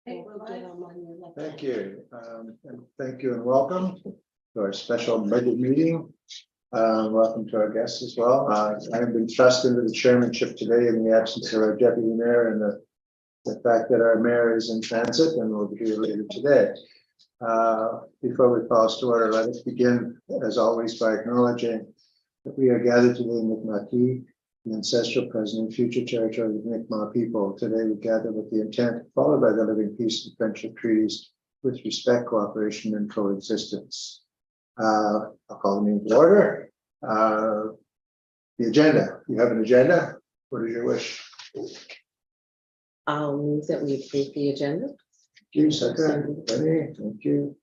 Thank you. And thank you and welcome to our special budget meeting. Welcome to our guests as well. I have been thrust into the chairmanship today in the absence of our deputy mayor and the fact that our mayor is in transit and will be here later today. Before we call to order, let us begin, as always, by acknowledging that we are gathered today in Mi'kmaq, the ancestral, present, and future territory of the Mi'kmaq people. Today we gather with the intent, followed by the living peace and friendship treaties, with respect, cooperation, and coexistence. I'll call the meeting to order. The agenda. You have an agenda? What is your wish? I'll move that we approve the agenda. Thank you, second. Ready? Thank you.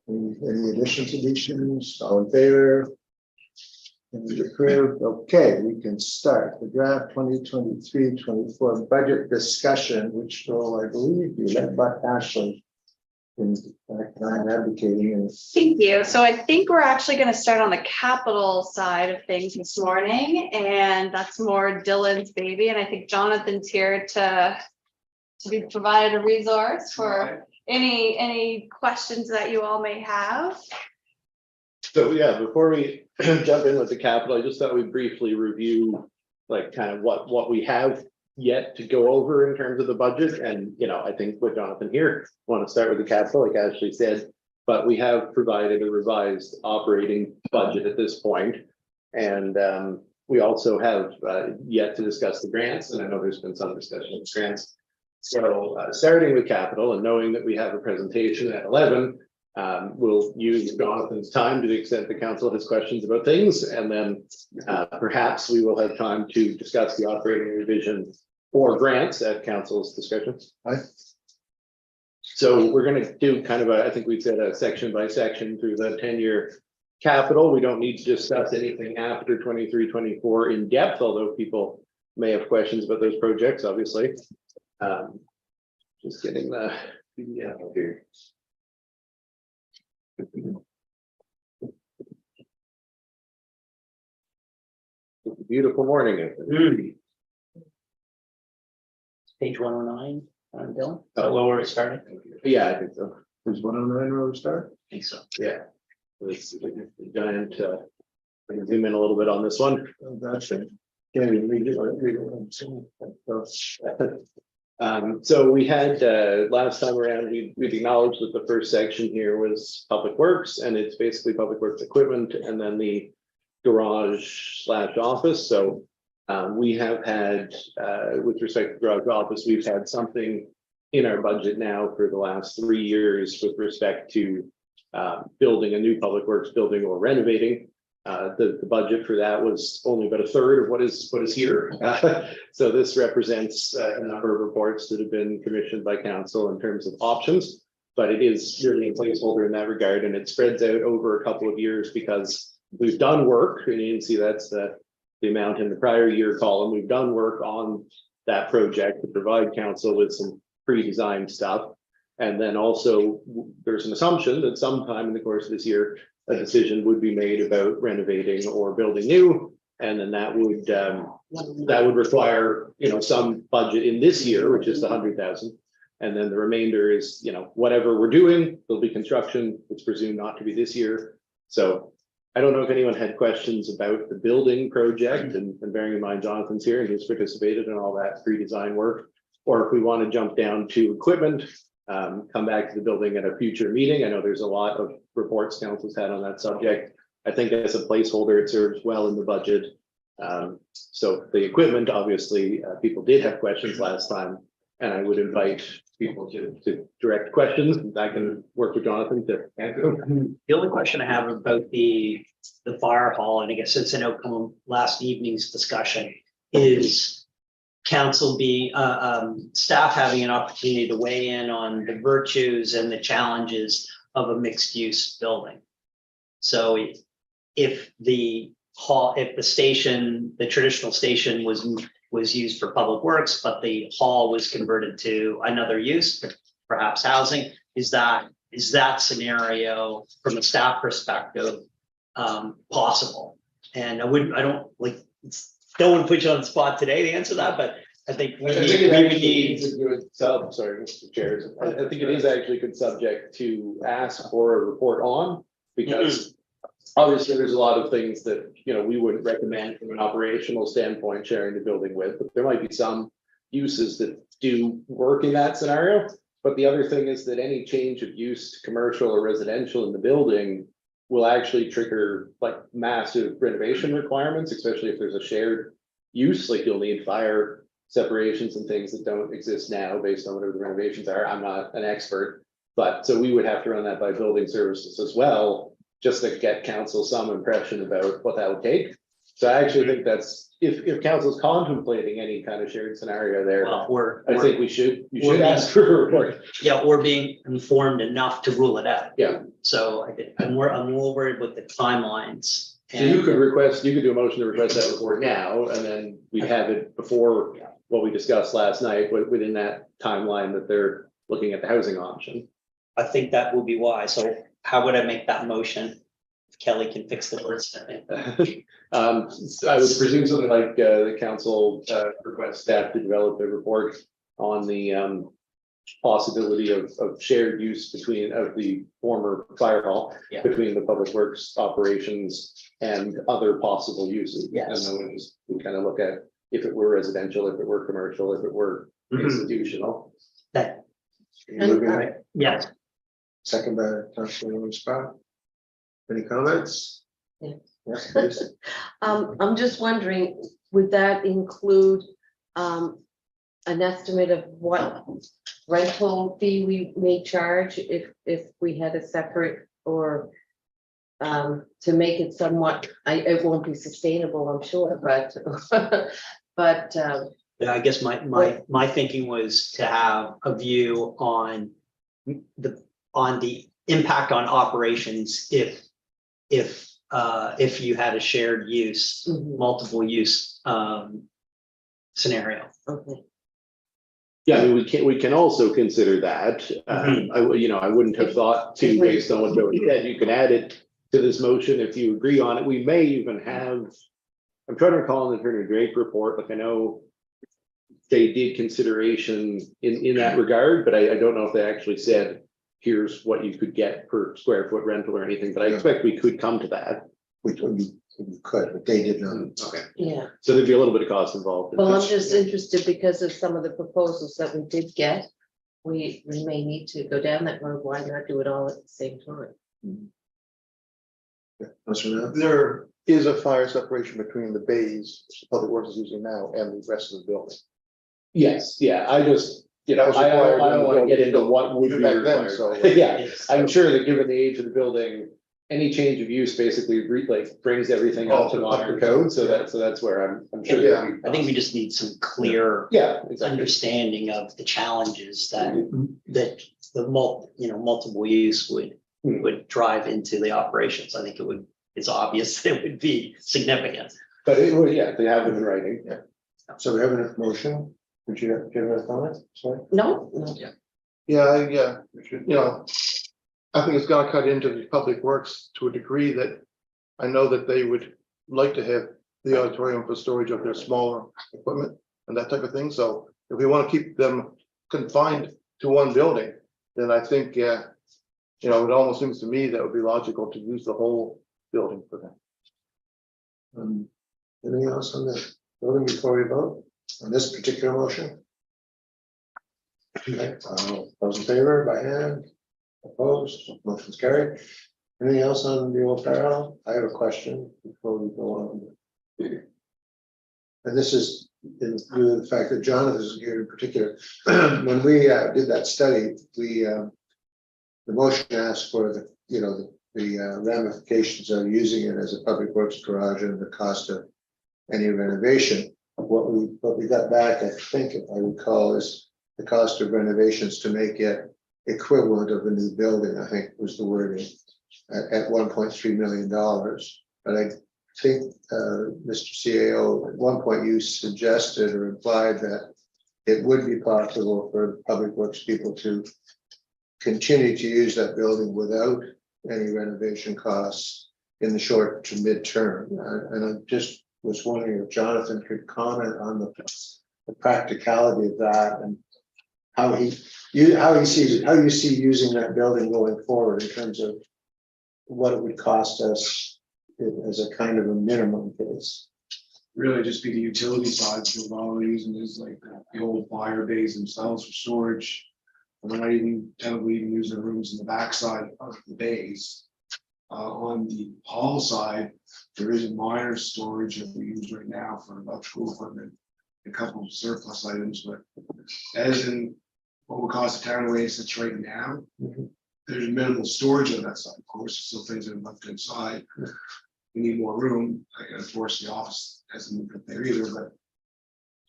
Any additions, deletions? All in favor? Any approved? Okay, we can start the draft 2023-24 budget discussion, which will, I believe, be led by Ashley. In fact, I'm advocating. And thank you. So I think we're actually going to start on the capital side of things this morning, and that's more Dylan's baby. And I think Jonathan's here to be provided a resource for any questions that you all may have. So yeah, before we jump in with the capital, I just thought we'd briefly review like kind of what we have yet to go over in terms of the budget. And I think with Jonathan here, want to start with the capital, like Ashley said, but we have provided a revised operating budget at this point. And we also have yet to discuss the grants, and I know there's been some discussion of grants. So starting with capital and knowing that we have a presentation at 11, we'll use Jonathan's time to the extent the council has questions about things, and then perhaps we will have time to discuss the operating revision or grants at council's discussion. Right. So we're going to do kind of I think we said a section by section through the 10-year capital. We don't need to discuss anything after 23-24 in depth, although people may have questions about those projects, obviously. Just getting the PDF here. It's a beautiful morning. Page 109, Dylan. Lower it started. Yeah, I think so. there's 109 where we start. I think so. Yeah. It's giant. I can zoom in a little bit on this one. That's it. Can't even read it. So we had last time around, we'd acknowledged that the first section here was public works, and it's basically public works equipment and then the garage / office. So we have had, with respect to garage office, we've had something in our budget now for the last 3 years with respect to building a new public works building or renovating. The budget for that was only about a third of what is here. So this represents a number of reports that have been commissioned by council in terms of options, but it is really a placeholder in that regard, and it spreads out over a couple of years because we've done work, and you can see that's the amount in the prior year column. We've done work on that project to provide council with some pre-designed stuff. And then also there's an assumption that sometime in the course of this year, a decision would be made about renovating or building new, and then that would require some budget in this year, which is the 100,000, and then the remainder is whatever we're doing. There'll be construction. It's presumed not to be this year. So I don't know if anyone had questions about the building project, and bearing in mind Jonathan's here and he's participated in all that pre-design work, or if we want to jump down to equipment. Come back to the building at a future meeting. I know there's a lot of reports council's had on that subject. I think as a placeholder, it serves well in the budget. So the equipment, obviously, people did have questions last time, and I would invite people to direct questions. I can work with Jonathan to answer them. The only question I have about the fire hall, and I guess it's an outcome of last evening's discussion, is council staff having an opportunity to weigh in on the virtues and the challenges of a mixed use building. So if the station, the traditional station was used for public works, but the hall was converted to another use, perhaps housing, is that scenario from a staff perspective possible? And I don't want to put you on the spot today to answer that, but I think we I think need, it we would actually need, is a good sub, sorry, Mr. Chair. I think it is actually a good subject to ask for a report on, because obviously there's a lot of things that, you know, we wouldn't recommend from an operational standpoint sharing the building with, but there might be some uses that do work in that scenario. But the other thing is that any change of use to commercial or residential in the building will actually trigger like massive renovation requirements, especially if there's a shared use, like you'll need fire separations and things that don't exist now based on whatever the renovations are. I'm not an expert, but so we would have to run that by building services as well, just to get council some impression about what that would take. So I actually think that's, if council's contemplating any kind of shared scenario there, I think you should ask for a report. yeah, or being informed enough to rule it out. Yeah. So I think, I'm more worried with the timelines. So you could request, you could do a motion to request that report now, and then we'd have it before what we discussed last night, but within that timeline that they're looking at the housing option. I think that will be wise. So how would I make that motion? Kelly can fix the words. I would presume something like the council request staff to develop a report on the possibility of shared use between of the former fire hall Yeah. between the public works operations and other possible uses. Yes. And then we kind of look at if it were residential, if it were commercial, if it were institutional. That, You moving it? yes, Second by Councilor Scott. Any comments? Yeah. Yes, please. I'm just wondering, would that include an estimate of what rental fee we may charge if we had a separate, or to make it somewhat, it won't be sustainable, I'm sure, but but yeah, I guess my thinking was to have a view on the impact on operations if you had a shared use, mhm, multiple use scenario. okay. Yeah, I mean, we can also consider that. I wouldn't have thought to, based on what Joey said, you can add it to this motion if you agree on it. We may even have, I'm trying to recall in the Turner Drake report, like I know they did consideration in that regard, but I don't know if they actually said, here's what you could get per square foot rental or anything, but I expect we could come to that. We could, but they did not. Okay. Yeah, So there'd be a little bit of cost involved. well, I'm just interested because of some of the proposals that we did get. We may need to go down that road. Why not do it all at the same time? Councilor Knapp? There is a fire separation between the bays, which the public works is using now, and the rest of the building. Yes, yeah, I just, That was I required don't want to when get the into building what would be back then, required. so, Yeah, It's- I'm sure that given the age of the building, any change of use basically brings everything up to modern code, so that's where I'm sure. Yeah. there'd be I think we costs. just need some clear Yeah, exactly. understanding of the challenges that the multiple use would drive into the operations. I think it's obvious that it would be significant. But it would, yeah, they have them in writing. So we have enough motion. Would you give a comment? Sorry. No, Yeah, I think it's gonna cut into the public works to a degree that I know that they would like to have the auditorium for storage of their smaller equipment and that type of thing. So if we want to keep them confined to one building, then I think, it almost seems to me that would be logical to use the whole building for that. Anything else on this building before we vote on this particular motion? Okay, those in favor by hand, opposed, motion's carried. Anything else on the old parallel? I have a question before we go on. And this is in view of the fact that Jonathan is here in particular. When we did that study, the motion asked for the ramifications of using it as a public works garage and the cost of any renovation. What we got back, I think, if I recall, is the cost of renovations to make it equivalent of a new building, I think was the wording, at $1.3 million. But I think, Mr. CAO, at one point you suggested or implied that it would be possible for public works people to continue to use that building without any renovation costs in the short to mid-term. And I just was wondering if Jonathan could comment on the practicality of that and how he sees it, how you see using that building going forward in terms of what it would cost us as a kind of a minimum case. Really just be the utility side, so all we're using is like the old fire bays themselves for storage. And we're not even technically even using the rooms in the backside of the bays. On the hall side, there is a minor storage that we use right now for electrical equipment. A couple of surplus items, but as in what would cost the town the way it sits right now. There's minimal storage on that side, of course, still things that are left inside. We need more room, I can enforce the office hasn't moved up there either, but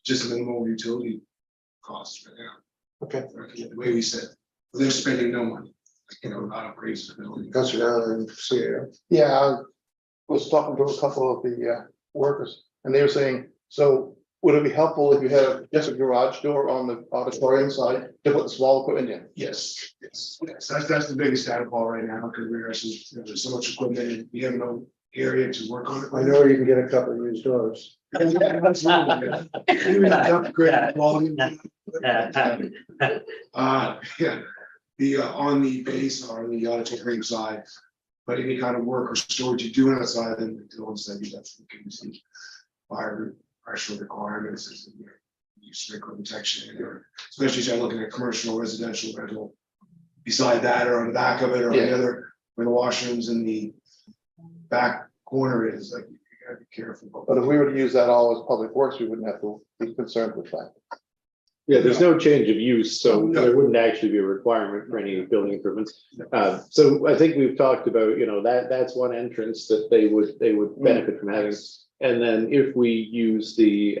just minimal utility costs right now. Okay. The way we said, they're spending no money, not upgrades to the building. Councilor Allen, see you. Yeah, I was talking to a couple of the workers and they were saying, so would it be helpful if you had just a garage door on the auditorium side to put the small equipment in? Yes. That's the biggest downfall right now, because there's so much equipment and we have no area to work on it. I know where you can get a couple of used doors. Absolutely. Even upgrade volume. Yeah, the on the base or the auditorium side, but any kind of work or storage you do outside, then the ones that you definitely can see fire pressure requirements, is you sprinkler protection, or especially if you're looking at commercial, residential rental. Beside that, or on the back of it, or on the other, where the washrooms in the back corner is, like, you gotta be careful. But if we were to use that all as public works, we wouldn't have to be concerned with that. Yeah, there's no change of use, so there wouldn't actually be a requirement for any building improvements. So I think we've talked about, that's one entrance that they would benefit from having. And then if we use the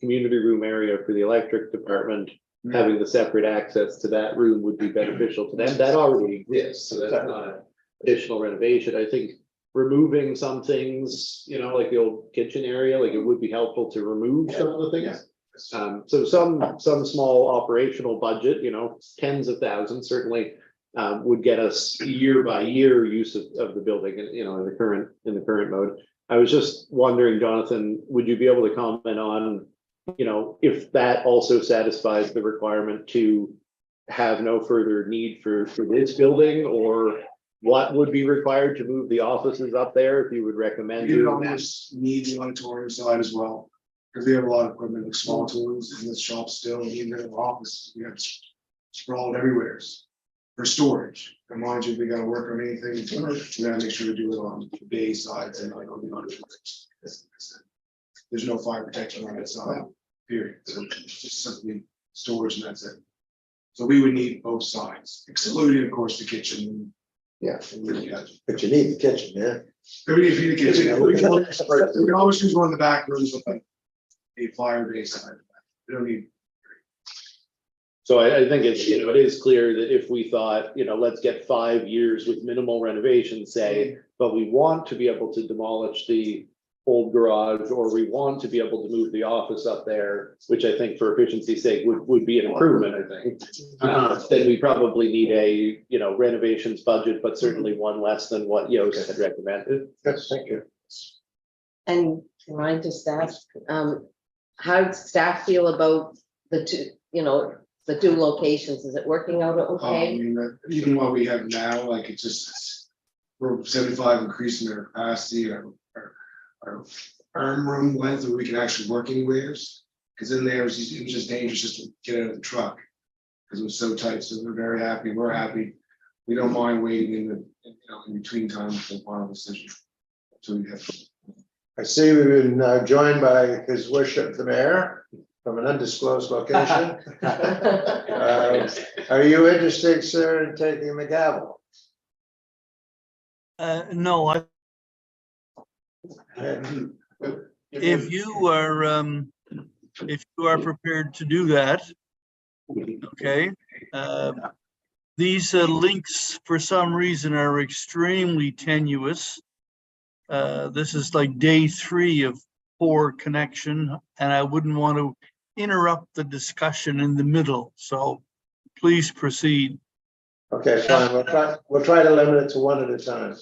community room area for the electric department, having the separate access to that room would be beneficial to them. That already exists, so that's not an additional renovation. I think removing some things, like the old kitchen area, like it would be helpful to remove some of the things. So some small operational budget, tens of thousands certainly would get us year by year use of the building, in the current mode. I was just wondering, Jonathan, would you be able to comment on, if that also satisfies the requirement to have no further need for this building, or what would be required to move the offices up there, if you would recommend You doing that? almost need the auditorium side as well, because we have a lot of equipment, like small tools in the shop still, and even in the office, we have sprawled everywhere for storage. And mind you, if we gotta work on anything, we gotta make sure to do it on the bay sides and like on the auditorium. There's no fire protection on that side, period. So it's just simply storage and that's it. So we would need both sides, excluding, of course, the kitchen. Yeah. Yeah. But you need the kitchen, yeah. Maybe if you the kitchen, we can always use one of the back rooms with like a fire base side. We don't need. So I think it's, it is clear that if we thought, let's get 5 years with minimal renovations, say, but we want to be able to demolish the old garage, or we want to be able to move the office up there, which I think for efficiency's sake would be an improvement, I think. Then we probably need a, renovations budget, but certainly one less than what Yost had recommended. Yes, thank you. And can I just ask, how does staff feel about the two locations? Is it working out okay? Even what we have now, like it's just, we're 75 increasing our capacity, our arm room length, where we can actually work anywheres. Because in there, it was just dangerous just to get out of the truck, because it was so tight. So we're very happy, we're happy. We don't mind waiting in between time for the final decision. So we have. I see we've been joined by His Worship the Mayor from an undisclosed location. Are you interested, sir, in taking the gavel? No, if you are prepared to do that, okay. These links for some reason are extremely tenuous. This is like day 3 of poor connection, and I wouldn't want to interrupt the discussion in the middle. So please proceed. Okay, fine. We'll try to limit it to one at a time.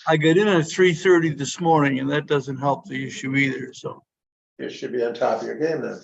I got in at 3:30 this morning, and that doesn't help the issue either. So You should be on top of your game then.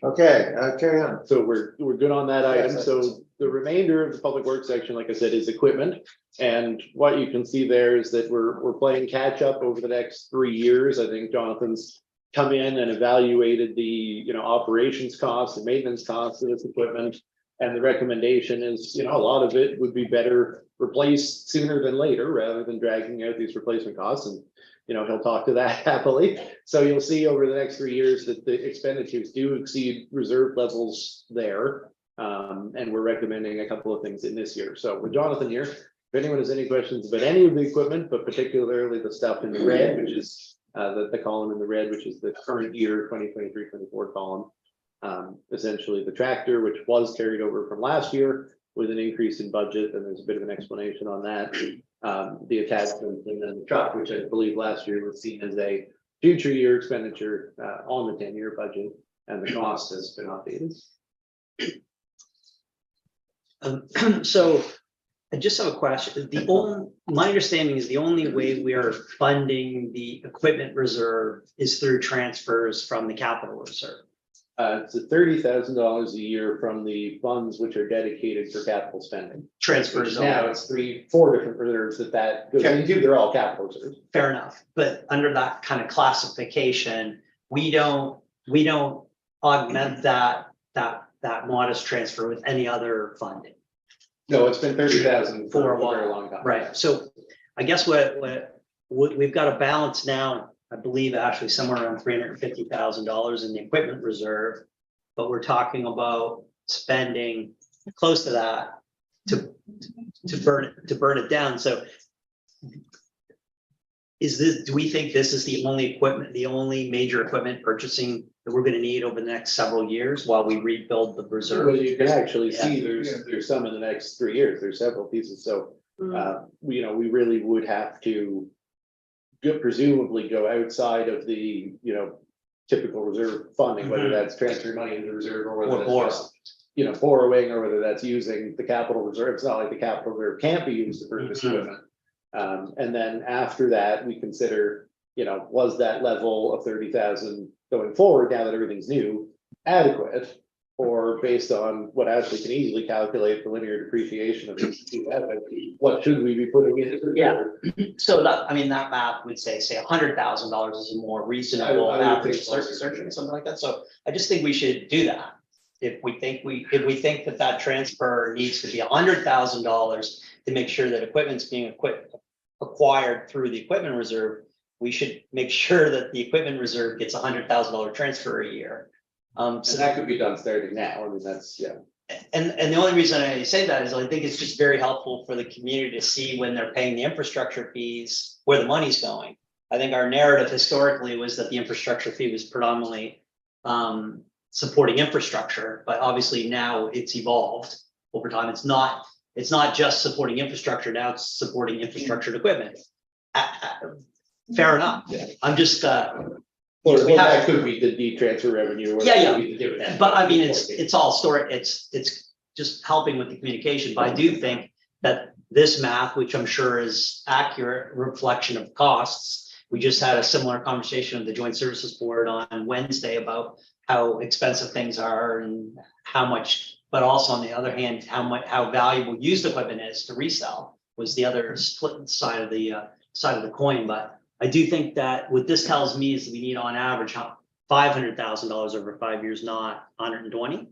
Okay, carry on. So we're good on that Yes, item. I So think so. the remainder of the public works section, like I said, is equipment. And what you can see there is that we're playing catch up over the next 3 years. I think Jonathan's come in and evaluated the, operations costs and maintenance costs of this equipment. And the recommendation is, a lot of it would be better replaced sooner than later, rather than dragging out these replacement costs. And he'll talk to that happily. So you'll see over the next 3 years that the expenditures do exceed reserve levels there. And we're recommending a couple of things in this year. So with Jonathan here, if anyone has any questions about any of the equipment, but particularly the stuff in the red, which is the column in the red, which is the current year 2023-24 column. Essentially the tractor, which was carried over from last year with an increase in budget, and there's a bit of an explanation on that. The attachment, and then the truck, which I believe last year was seen as a future year expenditure on the 10-year budget, and the cost has been updated. So I just have a question. My understanding is the only way we are funding the equipment reserve is through transfers from the capital reserve. It's $30,000 a year from the funds which are dedicated for capital spending. Transfers. Now it's 4 different reserves that goes into. They're all capital reserves. Fair enough, but under that kind of classification, we don't augment that modest transfer with any other funding. No, it's been 30,000 For for a a very while. long time. Right, so I guess what we've got a balance now, I believe actually somewhere around $350,000 in the equipment reserve. But we're talking about spending close to that to burn it down. So do we think this is the only major equipment purchasing that we're gonna need over the next several years while we rebuild the Well, reserve? you can actually Yeah. see there's some in the next 3 years. There's several pieces. So, we really would have to presumably go outside of the, typical reserve funding, whether Mhm. that's transferring money into the reserve or whether Or that's borrow. just, borrowing, or whether that's using the capital reserve. It's not like the capital reserve can't be used to purchase Mhm. equipment. And then after that, we consider, was that level of 30,000 going forward, now that everything's new, adequate? Or based on what Ashley can easily calculate the linear depreciation of this, what should we be putting in? Yeah. So that math would say $100,000 is a more reasonable I would average think so. search, something like that. So I just think we should do that. If we think that transfer needs to be $100,000 to make sure that equipment's being acquired through the equipment reserve, we should make sure that the equipment reserve gets $100,000 transfer a year. So that could be done starting now. I mean, that's, yeah. And the only reason I say that is I think it's just very helpful for the community to see when they're paying the infrastructure fees, where the money's going. I think our narrative historically was that the infrastructure fee was predominantly supporting infrastructure, but obviously now it's evolved over time. It's not just supporting infrastructure, now it's supporting infrastructure and equipment. Fair enough. Yeah. I'm just Or we have- that could be the transfer revenue. or Yeah, that could be the dividend. But I mean, it's all story, it's just helping with the communication, but I do think that this math, which I'm sure is accurate reflection of costs. We just had a similar conversation with the Joint Services Board on Wednesday about how expensive things are and how much, but also on the other hand, how valuable used equipment is to resell was the other split side of the coin. But I do think that what this tells me is that we need on average $500,000 over 5 years, not 120.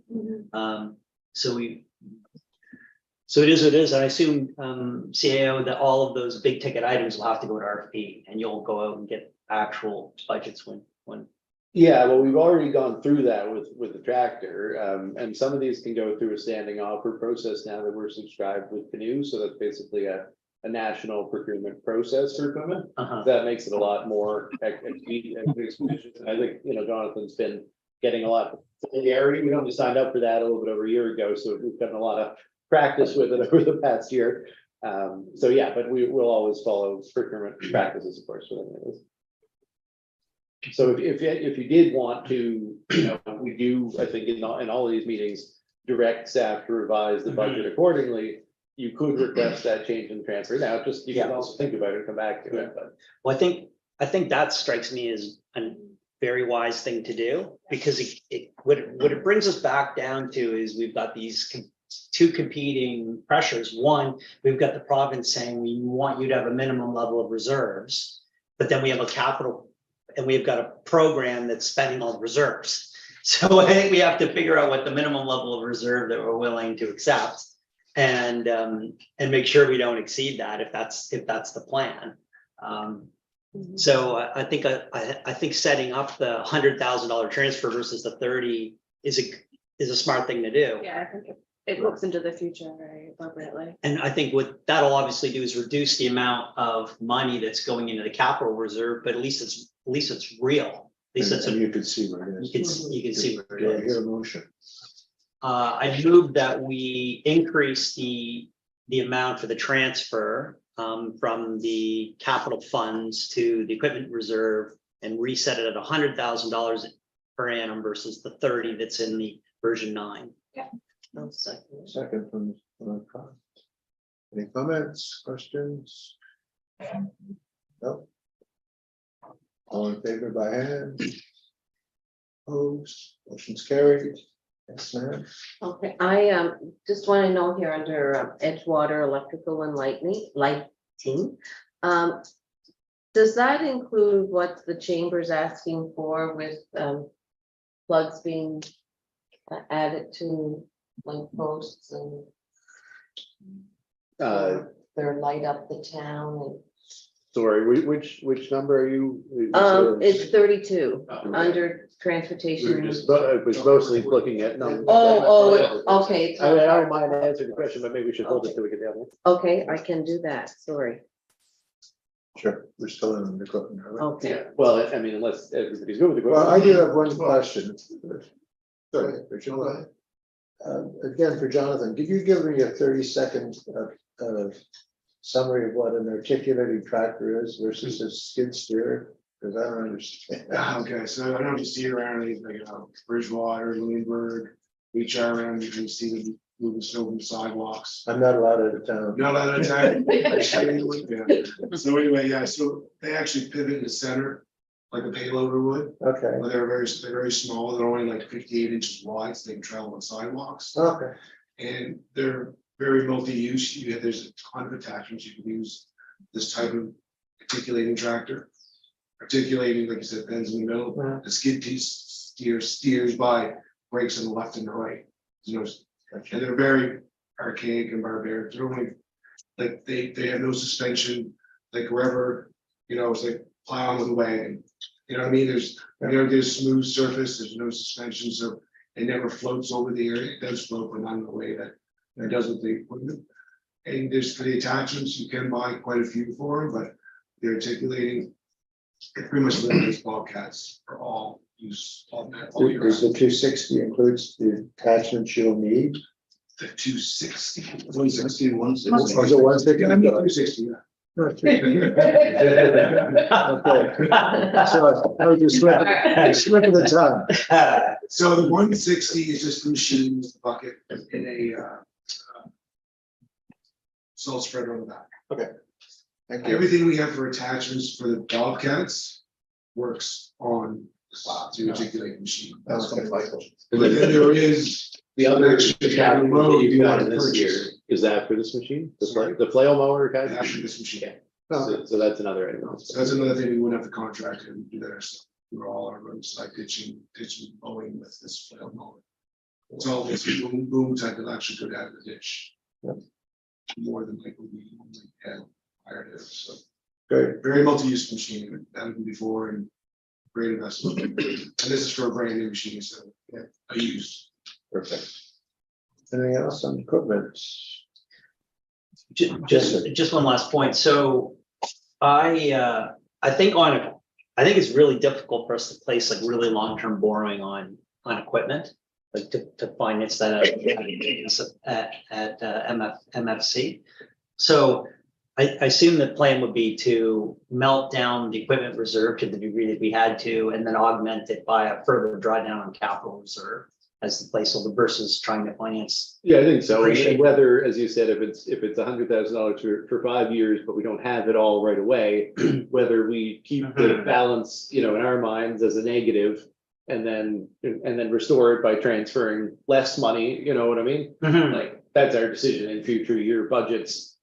So it is what it is. And I assume CAO that all of those big ticket items will have to go to RFP and you'll go out and get actual budgets when. Yeah, well, we've already gone through that with the tractor, and some of these can go through a standing offer process now that we're subscribed with Canoe, so that's basically a national procurement process for equipment. That makes it a lot more expedient. And I think, Jonathan's been getting a lot of familiarity. We only signed up for that a little bit over a year ago, so we've gotten a lot of practice with it over the past year. So yeah, but we will always follow procurement practices, of course, for them. So if you did want to, we do, I think in all of these meetings, direct staff to revise the budget accordingly. You could request that change in transfer. Now, just you can also think about it and come back to it. But Well, I I think that strikes me as a very wise thing to do, because what it brings us back down to is we've got these two competing pressures. One, we've got the province saying we want you to have a minimum level of reserves, but then we have a capital and we've got a program that's spending all the reserves. So I think we have to figure out what the minimum level of reserve that we're willing to accept, and make sure we don't exceed that if that's the plan. So I think setting up the $100,000 transfer versus the 30 is a smart thing to do. Yeah, I think it looks into the future very appropriately. And I think what that'll obviously do is reduce the amount of money that's going into the capital reserve, but at least it's real. At least it's And you can see where it you is. can see where Do I it hear a is. motion? I move that we increase the amount for the transfer from the capital funds to the equipment reserve and reset it at $100,000 per annum versus the 30 that's in the version 9. I'll second it. Second from Con. Any comments, questions? No. All in favor by hand? Opposed, motion's carried. Yes, ma'am. Okay, I just want to know here under Edgewater Electrical and Lighting. Does that include what the chamber's asking for with plugs being added to lamp posts and their light up the town? Sorry, which number are you? It's 32 Okay. under transportation. It was mostly looking at numbers. Okay. I mean, I don't mind answering the question, but maybe we should hold it till we get down Okay, I can do that, sorry. Sure, we're still in the equipment. aren't we? Okay. there. Well, I mean, unless everybody's good with the. Well, I do have one question. Sorry, Richard. Go ahead. Again, for Jonathan, could you give me a 30-second summary of what an articulating tractor is versus a skid steer? Because I don't understand. Okay, so I don't know if you see around like Bridgewater, Lunenburg, reach out around, you can see them moving snow from sidewalks. I'm not allowed out of town. No, that's exactly. So anyway, yeah, so they actually pivot in the center, like a payloader would. Okay, But they're very small. They're only like 58 inches wide, so they can travel on sidewalks. okay. And they're very multi-use. There's a ton of attachments you can use this type of articulating tractor. Articulating, like you said, bends in the middle. Yeah. The skid piece steers by brakes on the left and the right. You know, and they're very archaic and barbaric. They're only like they have no suspension. Like wherever, it's like plowing with a wagon. You know what I mean? There's smooth surface. There's no suspension, so it never floats over the area. It does float, but not in the way that it does with the equipment. And there's for the attachments, you can buy quite a few for them, but the articulating, it pretty much limits Bobcats for all use. All year Is the round. 260 includes the attachments you'll need? The 260. 160, Oh, is it 160? Yeah, I mean, 260, yeah. Okay. So I was just slip of the tongue. So the 160 is just the machine with the bucket in a salt spreader on the back. Thank you. Everything we have for attachments for the Bobcats works on the articulating machine. That's But Michael. then there is The other Actually, category road, that you've you got wanna in this purchase. year, is that for this machine? Sorry? The flail mower actually category? this machine. So that's another item. So that's another thing we wouldn't have to contract and do that ourselves. We're all our roadside ditching, mowing with this flail mower. It's all this boom type that actually go down the ditch. Yep. More than like we had hired it, so Great. very multi-use machine, that happened before and great investment. And this is for a brand new machine, so yeah, a used. Perfect. Anything else on equipment? Just one last point. So I think it's really difficult for us to place like really long-term borrowing on equipment, like to finance that at MFC. So I assume the plan would be to melt down the equipment reserve to the degree that we had to, and then augment it by a further drawdown on capital reserve. as the placeholder versus trying to finance. Yeah, I think so. And Appreciate it. whether, as you said, if it's $100,000 for 5 years, but we don't have it all right away, whether we keep the balance, in our minds as a negative and then restore it by transferring less money, you know what I mean? Like, that's our decision in future year budgets.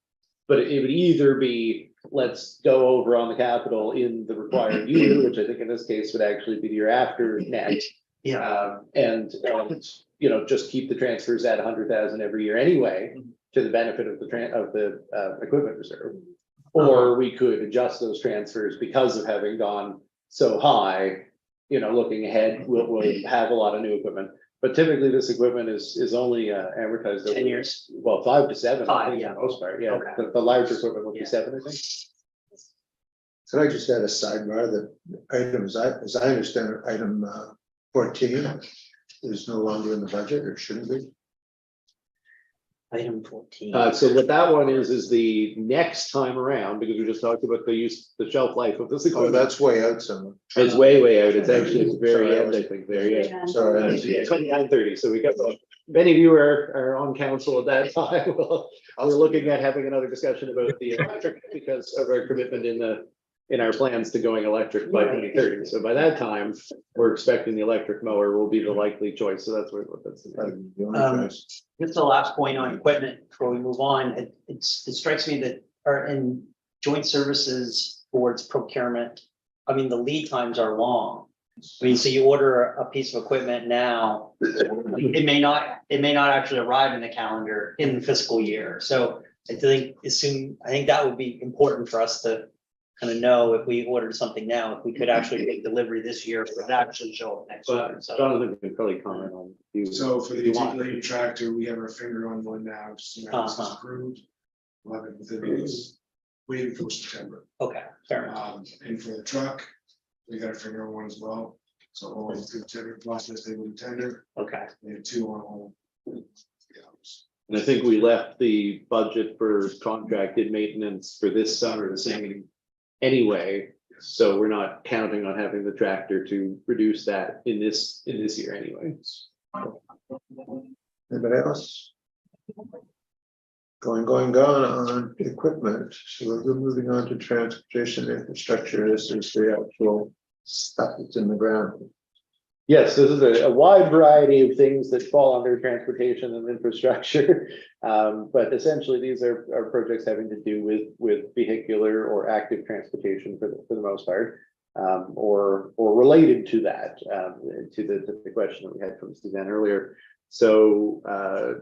But it would either be, let's go over on the capital in the required year, which I think in this case would actually be the year after next. Yeah, And just keep the transfers at 100,000 every year anyway, to the benefit of the equipment reserve. Or we could adjust those transfers because of having gone so high, looking ahead, we'll have a lot of new equipment. But typically this equipment is only amortized over 10 years. Well, 5 to 7, I 5, think, yeah. for the most part, yeah. Okay. The larger equipment would be Yeah. 7, I think. Can I just add a sidebar that items, as I understand it, item 14 is no longer in the budget, or shouldn't be? Item 14. So what that one is the next time around, because we just talked about the shelf life of this Oh, equipment. that's way out somewhere. It's way out. It's actually at the very Sorry, I end, I was- think, there, yeah. Sorry. I was- 29:30, so we got, if any of you are on council at that time, well, we're looking at having another discussion about the electric because of our commitment in our plans to going electric by 2030. So by that time, we're expecting the electric mower will be the likely choice. So that's what that's. The only Um, choice. Just the last point on equipment before we move on, it strikes me that are in joint services boards procurement. I mean, the lead times are long. I mean, so you order a piece of equipment now, it may not actually arrive in the calendar in the fiscal year. So I think that would be important for us to kind of know if we ordered something now, if we could actually take delivery this year, if it would actually show up next year. But So, Jonathan can probably comment on. So for the You want- articulated tractor, we have our finger on one now, just, this is Uh-huh. approved. We'll have it within this, waiting for September. okay, fair enough. And for the truck, we got our finger on one as well. So all through the tender process, they will tender, Okay, they have 2 on all. Yeah. And I think we left the budget for contracted maintenance for this summer the same anyway. So we're not counting on having the tractor to reduce that in this year anyway. Anybody else? Going on equipment. So we're moving on to transportation infrastructure. This is the actual stuff that's in the ground. Yes, this is a wide variety of things that fall under transportation and infrastructure. But essentially, these are projects having to do with vehicular or active transportation for the most part, or related to that, to the question that we had from Suzanne earlier. So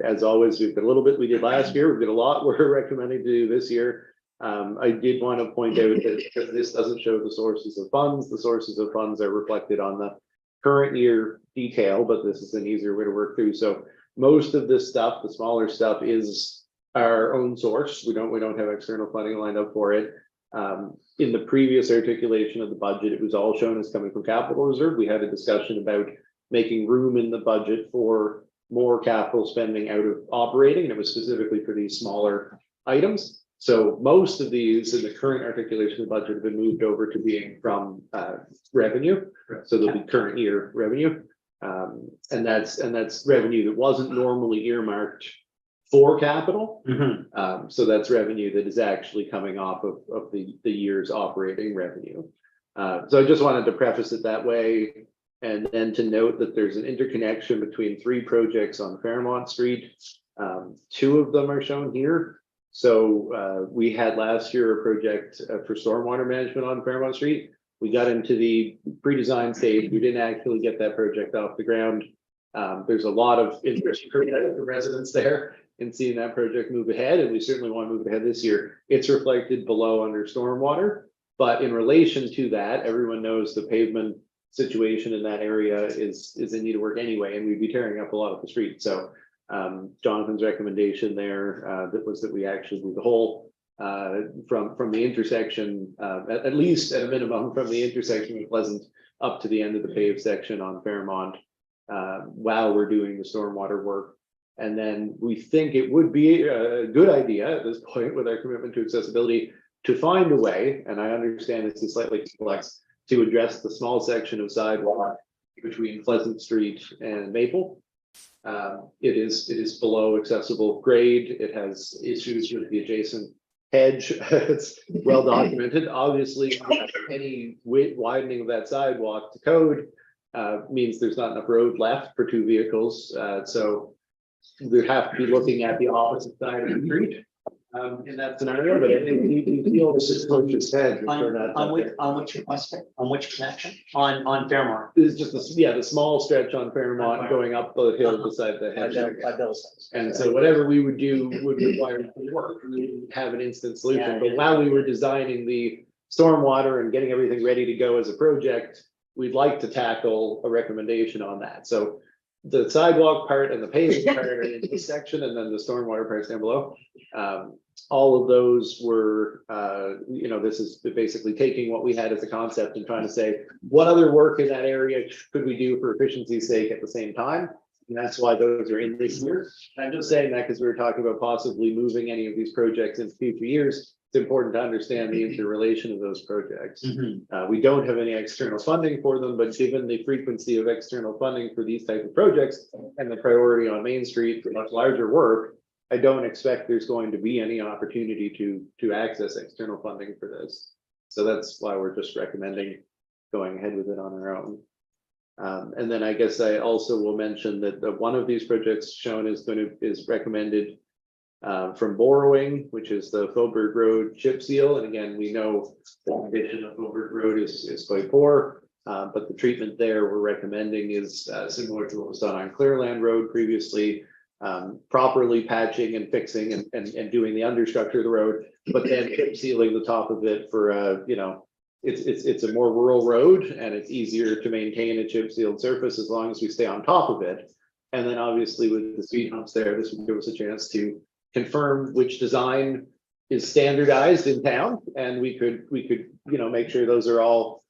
as always, we've got a little bit we did last year. We've got a lot we're recommending to do this year. I did want to point out that because this doesn't show the sources of funds, the sources of funds are reflected on the current year detail, but this is an easier way to work through. So most of this stuff, the smaller stuff, is our own source. We don't have external funding lined up for it. In the previous articulation of the budget, it was all shown as coming from capital reserve. We had a discussion about making room in the budget for more capital spending out of operating, and it was specifically for these smaller items. So most of these in the current articulation of the budget have been moved over to being from revenue. So they'll be current year revenue. And that's revenue that wasn't normally earmarked for capital. So that's revenue that is actually coming off of the year's operating revenue. So I just wanted to preface it that way. And then to note that there's an interconnection between 3 projects on Fairmont Street. 2 of them are shown here. So we had last year a project for stormwater management on Fairmont Street. We got into the pre-design stage. We didn't actually get that project off the ground. There's a lot of interest from the residents there in seeing that project move ahead, and we certainly want to move ahead this year. It's reflected below under stormwater, but in relation to that, everyone knows the pavement situation in that area is in need of work anyway, and we'd be tearing up a lot of the street. So Jonathan's recommendation there that we actually do the whole from the intersection, at least at a minimum from the intersection of Pleasant up to the end of the paved section on Fairmont, while we're doing the stormwater work. And then we think it would be a good idea at this point with our commitment to accessibility to find a way, and I understand this is slightly complex, to address the small section of sidewalk between Pleasant Street and Maple. It is below accessible grade. It has issues with the adjacent hedge. It's well documented. Obviously, any widening of that sidewalk to code means there's not enough road left for two vehicles. So we'd have to be looking at the opposite side of the street in that scenario, but I think you feel this is close to head. On which request, on which connection? On Fairmont? This is just the small stretch on Fairmont going up the hill beside the hedge. By Bill's. And so whatever we would do would require work, we wouldn't have an instant solution, but while we were designing the stormwater and getting everything ready to go as a project, we'd like to tackle a recommendation on that. So the sidewalk part and the paving part are in this section, and then the stormwater parts down below. All of those were, this is basically taking what we had as a concept and trying to say, what other work in that area could we do for efficiency's sake at the same time? And that's why those are in this year. I'm just saying that because we were talking about possibly moving any of these projects in future years. It's important to understand the interrelation of those projects. We don't have any external funding for them, but given the frequency of external funding for these type of projects and the priority on Main Street for much larger work, I don't expect there's going to be any opportunity to access external funding for this. So that's why we're just recommending going ahead with it on our own. And then I guess I also will mention that one of these projects shown is recommended from borrowing, which is the Filbert Road chip seal. And again, we know the condition of Filbert Road is quite poor, but the treatment there we're recommending is similar to what was done on Clearland Road previously, properly patching and fixing and doing the understructure of the road, but then chip sealing the top of it for, it's a more rural road and it's easier to maintain a chip sealed surface as long as we stay on top of it. And then obviously with the speed humps there, this would give us a chance to confirm which design is standardized in town, and we could make sure those are all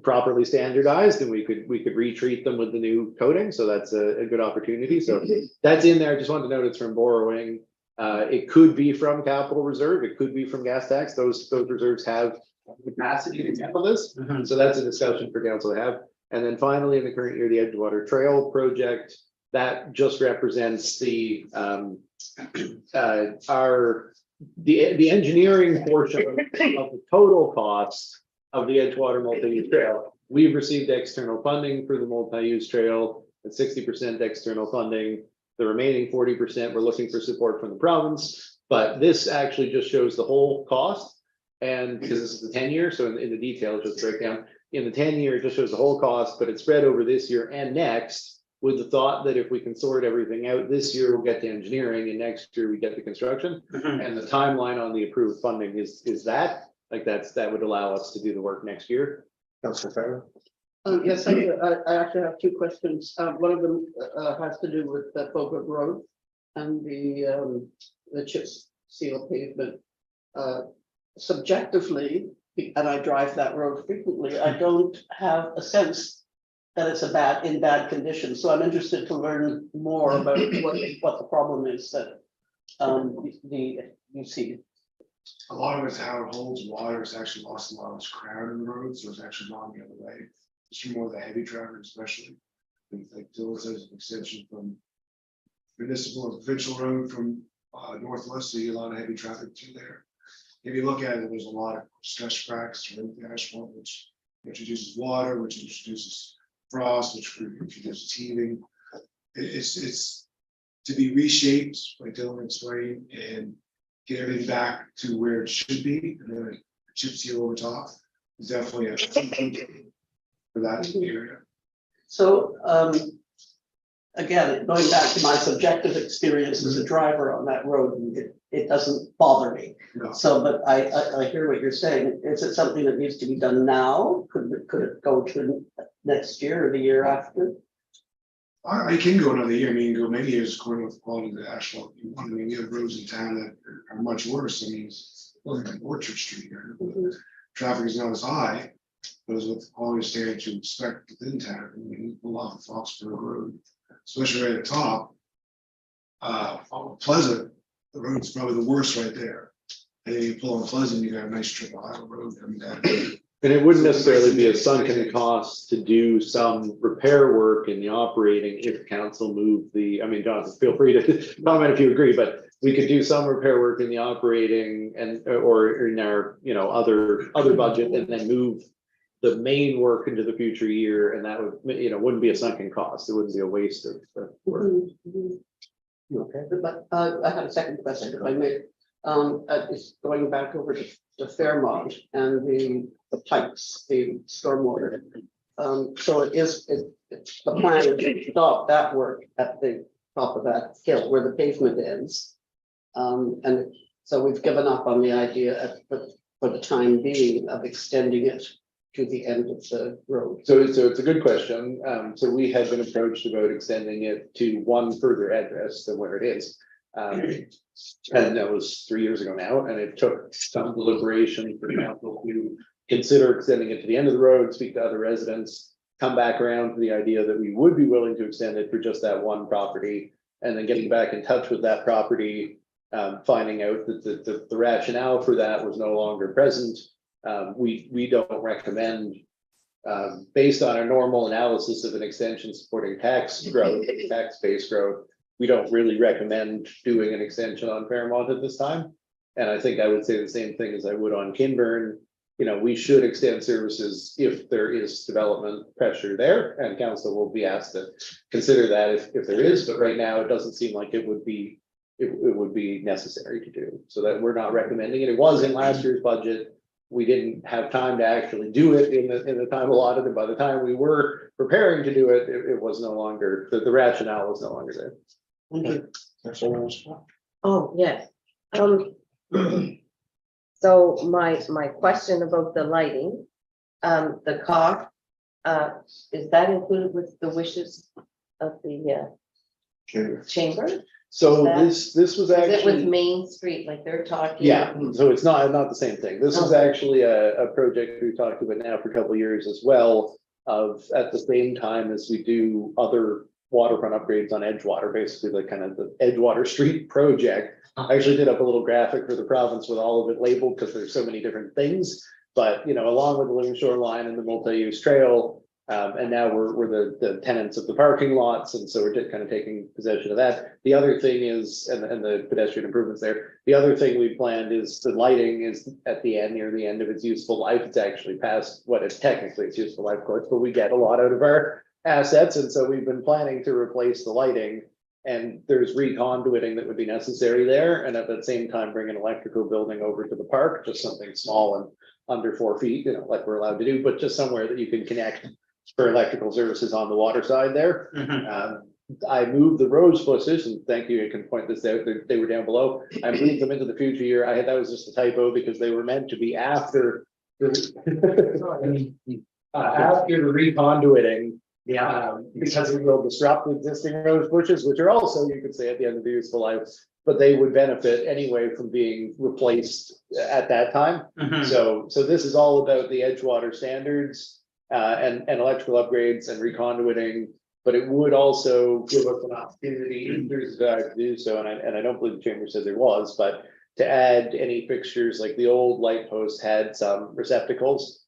properly standardized, and we could retreat them with the new coating. So that's a good opportunity. So that's in there. I just wanted to note it's from borrowing. It could be from capital reserve. It could be from gas tax. Those reserves have capacity to handle this. So that's a discussion for council to have. And then finally, in the current year, the Edgewater Trail project, that just represents the engineering portion of the total cost of the Edgewater multi-use trail. We've received external funding for the multi-use trail at 60% external funding. The remaining 40%, we're looking for support from the province, but this actually just shows the whole cost. And because this is the 10-year, so in the detail, just break down. In the 10-year, it just shows the whole cost, but it's spread over this year and next, with the thought that if we can sort everything out this year, we'll get to engineering, and next year we get the construction. And the timeline on the approved funding is that, like that would allow us to do the work next year. Councilor Farrell? Yes, I do. I actually have two questions. One of them has to do with the Filbert Road and the chip seal pavement. Subjectively, and I drive that road frequently, I don't have a sense that it's in bad condition. So I'm interested to learn more about what the problem is that you see. A lot of it's how it holds water. It's actually lost a lot of its crown in the road, so it's actually gone the other way. It's for more of the heavy traffic, especially. Like Dylan says, an extension from municipal and provincial road from northwest, so you get a lot of heavy traffic through there. If you look at it, there's a lot of stress cracks around the asphalt, which introduces water, which introduces frost, which introduces heaving. It's to be reshaped, like Dylan explained, and get everything back to where it should be, and then a chip seal over top is definitely a for that area. So again, going back to my subjective experience as a driver on that road, it doesn't bother me. No. So, but I hear what you're saying. Is it something that needs to be done now? Could it go to next year or the year after? I can go another year. I mean, go many years according with the quality of the asphalt. I mean, you have roads in town that are much worse. I mean, look at Orchard Street here. Traffic is not as high, but as with the quality standards you expect within town. I mean, a lot of Foxborough Road, especially right at the top. On Pleasant, the road's probably the worst right there. And then you pull on Pleasant, you got a nice strip of Island Road coming down. And it wouldn't necessarily be a sunken cost to do some repair work in the operating if council moved the, I mean, Jonathan, feel free to comment if you agree, but we could do some repair work in the operating and, or in our, you know, other budget and then move the main work into the future year, and that would, you know, wouldn't be a sunken cost. It wouldn't be a waste of work. Okay, but I had a second question, if I may. It's going back over to Fairmont and the pipes, the stormwater. So it's the plan is to stop that work at the top of that hill where the pavement ends. And so we've given up on the idea for the time being of extending it to the end of the road. So it's a good question. So we had been approached about extending it to one further address than where it is. And that was 3 years ago now, and it took some deliberation for council to consider extending it to the end of the road, speak to other residents, come back around to the idea that we would be willing to extend it for just that one property, and then getting back in touch with that property, finding out that the rationale for that was no longer present. We don't recommend, based on our normal analysis of an extension supporting tax growth, tax base growth, we don't really recommend doing an extension on Fairmont at this time. And I think I would say the same thing as I would on Kinburn. You know, we should extend services if there is development pressure there, and council will be asked to consider that if there is, but right now it doesn't seem like it would be necessary to do. So that we're not recommending it. It was in last year's budget. We didn't have time to actually do it in the time allotted, and by the time we were preparing to do it, it was no longer, the rationale was no longer there. Thank you. Oh, yes. So my question about the lighting, the cost, is that included with the wishes of the chamber? So That- this was Is it with actually, Main Street, like they're talking? yeah, so it's not the same thing. This is Okay. actually a project we've talked about now for a couple of years as well. Of at the same time as we do other waterfront upgrades on Edgewater, basically the kind of the Edgewater Street project. I actually did up a little graphic for the province with all of it labeled because there's so many different things. But, you know, along with the Living Shore Line and the multi-use trail, and now we're the tenants of the parking lots, and so we're just kind of taking possession of that. The other thing is, and the pedestrian improvements there, the other thing we planned is the lighting is at the end, near the end of its useful life. It's actually past what it's technically its useful life, of course, but we get a lot out of our assets, and so we've been planning to replace the lighting. And there's reconduiting that would be necessary there, and at that same time, bring an electrical building over to the park, just something small and under 4 feet, you know, like we're allowed to do, but just somewhere that you can connect for electrical services on the water side there. I moved the rose bushes, and thank you, I can point this out, they were down below. I moved them into the future year. That was just a typo because they were meant to be after the after the reconduiting. Yeah, Because it will disrupt the existing rose bushes, which are also, you could say, at the end of the useful life, but they would benefit anyway from being replaced at that time. Mhm. So this is all about the Edgewater standards, and electrical upgrades and reconduiting. But it would also give us an opportunity, if there's a desire to do so, and I don't believe the chamber said there was, but to add any fixtures, like the old light post had some receptacles.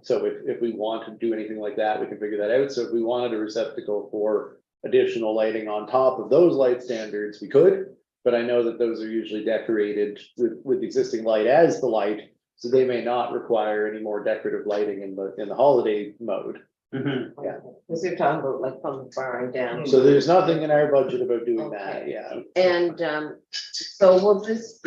So if we want to do anything like that, we can figure that out. So if we wanted a receptacle for additional lighting on top of those light standards, we could. But I know that those are usually decorated with existing light as the light, so they may not require any more decorative lighting in the holiday mode. Mhm. Because you're talking about like from the barn down. So there's nothing in our budget about doing that, Okay. yeah. And so will this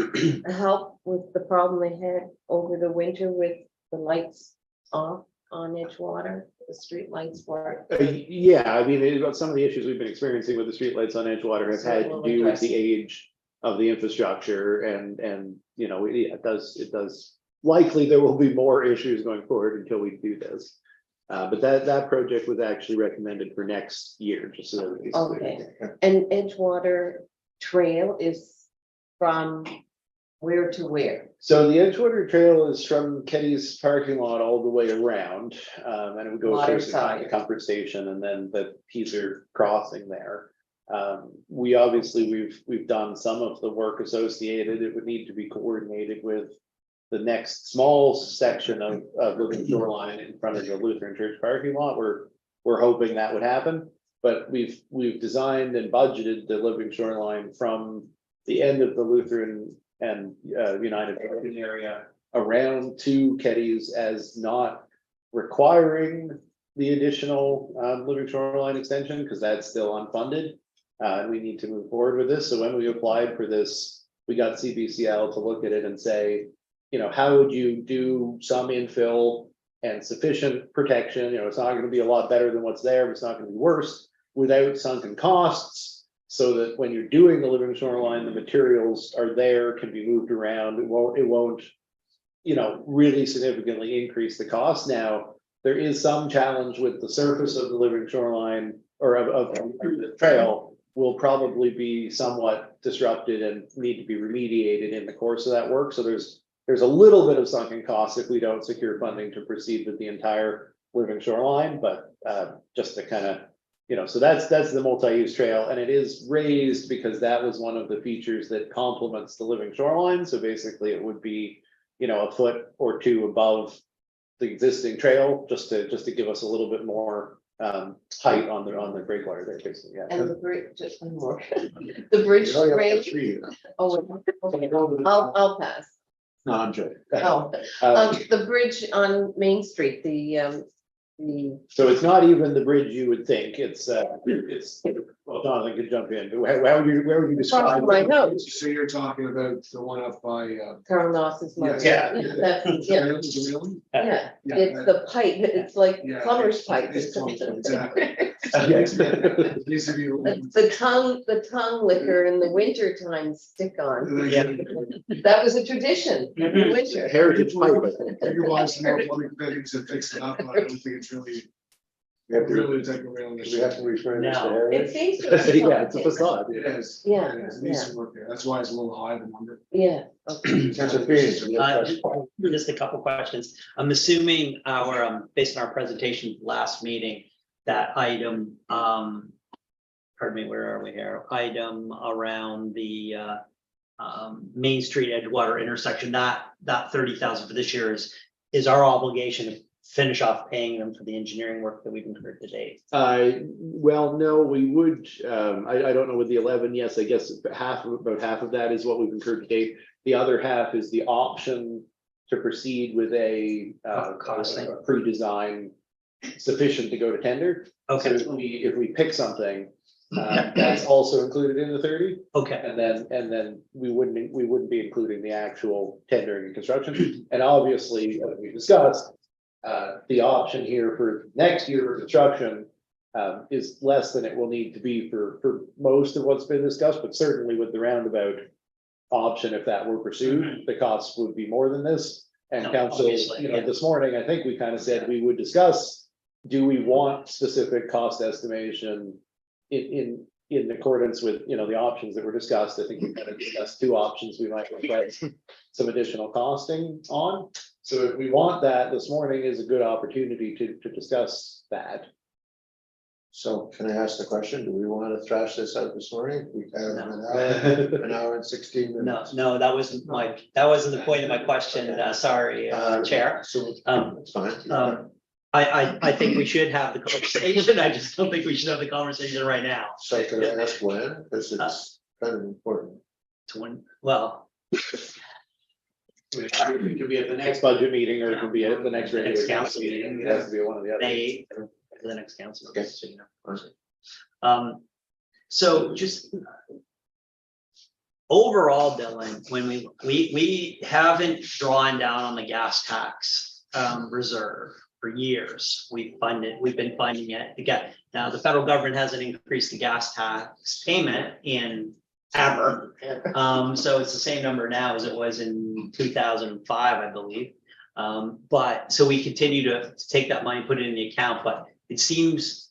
help with the problem they had over the winter with the lights off on Edgewater? The street lights were. Yeah, I mean, some of the issues we've been experiencing with the streetlights on Edgewater have had to do with the age of the infrastructure, and you know, it does likely there will be more issues going forward until we do this. But that project was actually recommended for next year, just so that it's clear. Okay, and Edgewater Trail is from where to where? So the Edgewater Trail is from Kenny's parking lot all the way around, and it would go Water first behind the side. comfort station and then the Teaser crossing there. We obviously, we've done some of the work associated. It would need to be coordinated with the next small section of Living Shoreline in front of the Lutheran Church parking lot, we're hoping that would happen. But we've designed and budgeted the Living Shoreline from the end of the Lutheran and United Parking area around to Keddy's as not requiring the additional Living Shoreline extension, because that's still unfunded. And we need to move forward with this. So when we applied for this, we got CBCL to look at it and say, how would you do some infill and sufficient protection? It's not going to be a lot better than what's there, but it's not going to be worse without sunken costs. So that when you're doing the Living Shoreline, the materials are there, can be moved around. It won't, really significantly increase the cost. Now, there is some challenge with the surface of the Living Shoreline or of the trail will probably be somewhat disrupted and need to be remediated in the course of that work. So there's a little bit of sunken costs if we don't secure funding to proceed with the entire Living Shoreline, but just to kind of, so that's the multi-use trail, and it is raised because that was one of the features that complements the Living Shoreline. So basically it would be, a foot or two above the existing trail, just to give us a little bit more height on the breakwater there, basically, yeah. And the bridge, just one more. The bridge Oh, yeah, rail, tree. oh, okay, I'll pass. No, I'm joking. Oh, the bridge on Main Street, the, So it's not even the bridge you would think, it's, well, Jonathan could jump in, but where would you describe? my house, So you're talking about the one up by, Carl Noss's mother. Yeah. That's, yeah, yeah, Yeah, it's the pipe, it's like Yeah, plumber's pipe or it's something. exactly. Basically, The tongue liquor in the winter time stick on. Yeah. That was a tradition in the winter. Heritage pipe, I think. You want some more plumbing fittings and fix it up, but I don't think it's really, We have to, really take a real we issue. have to refer this to No. heritage. It seems to be. Yeah, it's a facade. It is. Yeah, It is. It needs to work there. That's why it's a little high, the number. Yeah, okay. Councilor Phoenix, you have a question? Just a couple questions. I'm assuming based on our presentation last meeting, that item, pardon me, where are we here? Item around the Main Street Edgewater intersection, that 30,000 for this year is our obligation to finish off paying them for the engineering work that we've incurred to date. Well, no, we would, I don't know with the 11, yes, I guess about half of that is what we've incurred to date. The other half is the option to proceed with a Costing. a pre-design sufficient to go to tender. So Okay, if we pick something, that's also included in the 30. okay, And then we wouldn't be including the actual tendering and construction. And obviously, as we discussed, the option here for next year for construction is less than it will need to be for most of what's been discussed, but certainly with the roundabout option, if that were pursued, the costs would be more than this. And No, council, obviously, yeah. this morning, I think we kind of said we would discuss, do we want specific cost estimation in accordance with, the options that were discussed? I think we kind of discussed two options we might request some additional costing on. So if we want that, this morning is a good opportunity to discuss that. So can I ask the question? Do we want to thrash this out this morning? We have an hour and 16 no, minutes. no, that wasn't the point of my question, sorry, Chair. So, it's fine. I think we should have the conversation, I just don't think we should have the conversation right now. So can I ask when? Because it's kind of important. Well, It could be at the next budget meeting, or it could be at the next regular council meeting. It has to be one of the other. May, the next council. Okay. So, so just overall, Dylan, when we haven't drawn down on the gas tax reserve for years. We've been funding it again. Now, the federal government hasn't increased the gas tax payment in ever. So it's the same number now as it was in 2005, I believe. But so we continue to take that money, put it in the account, but it seems,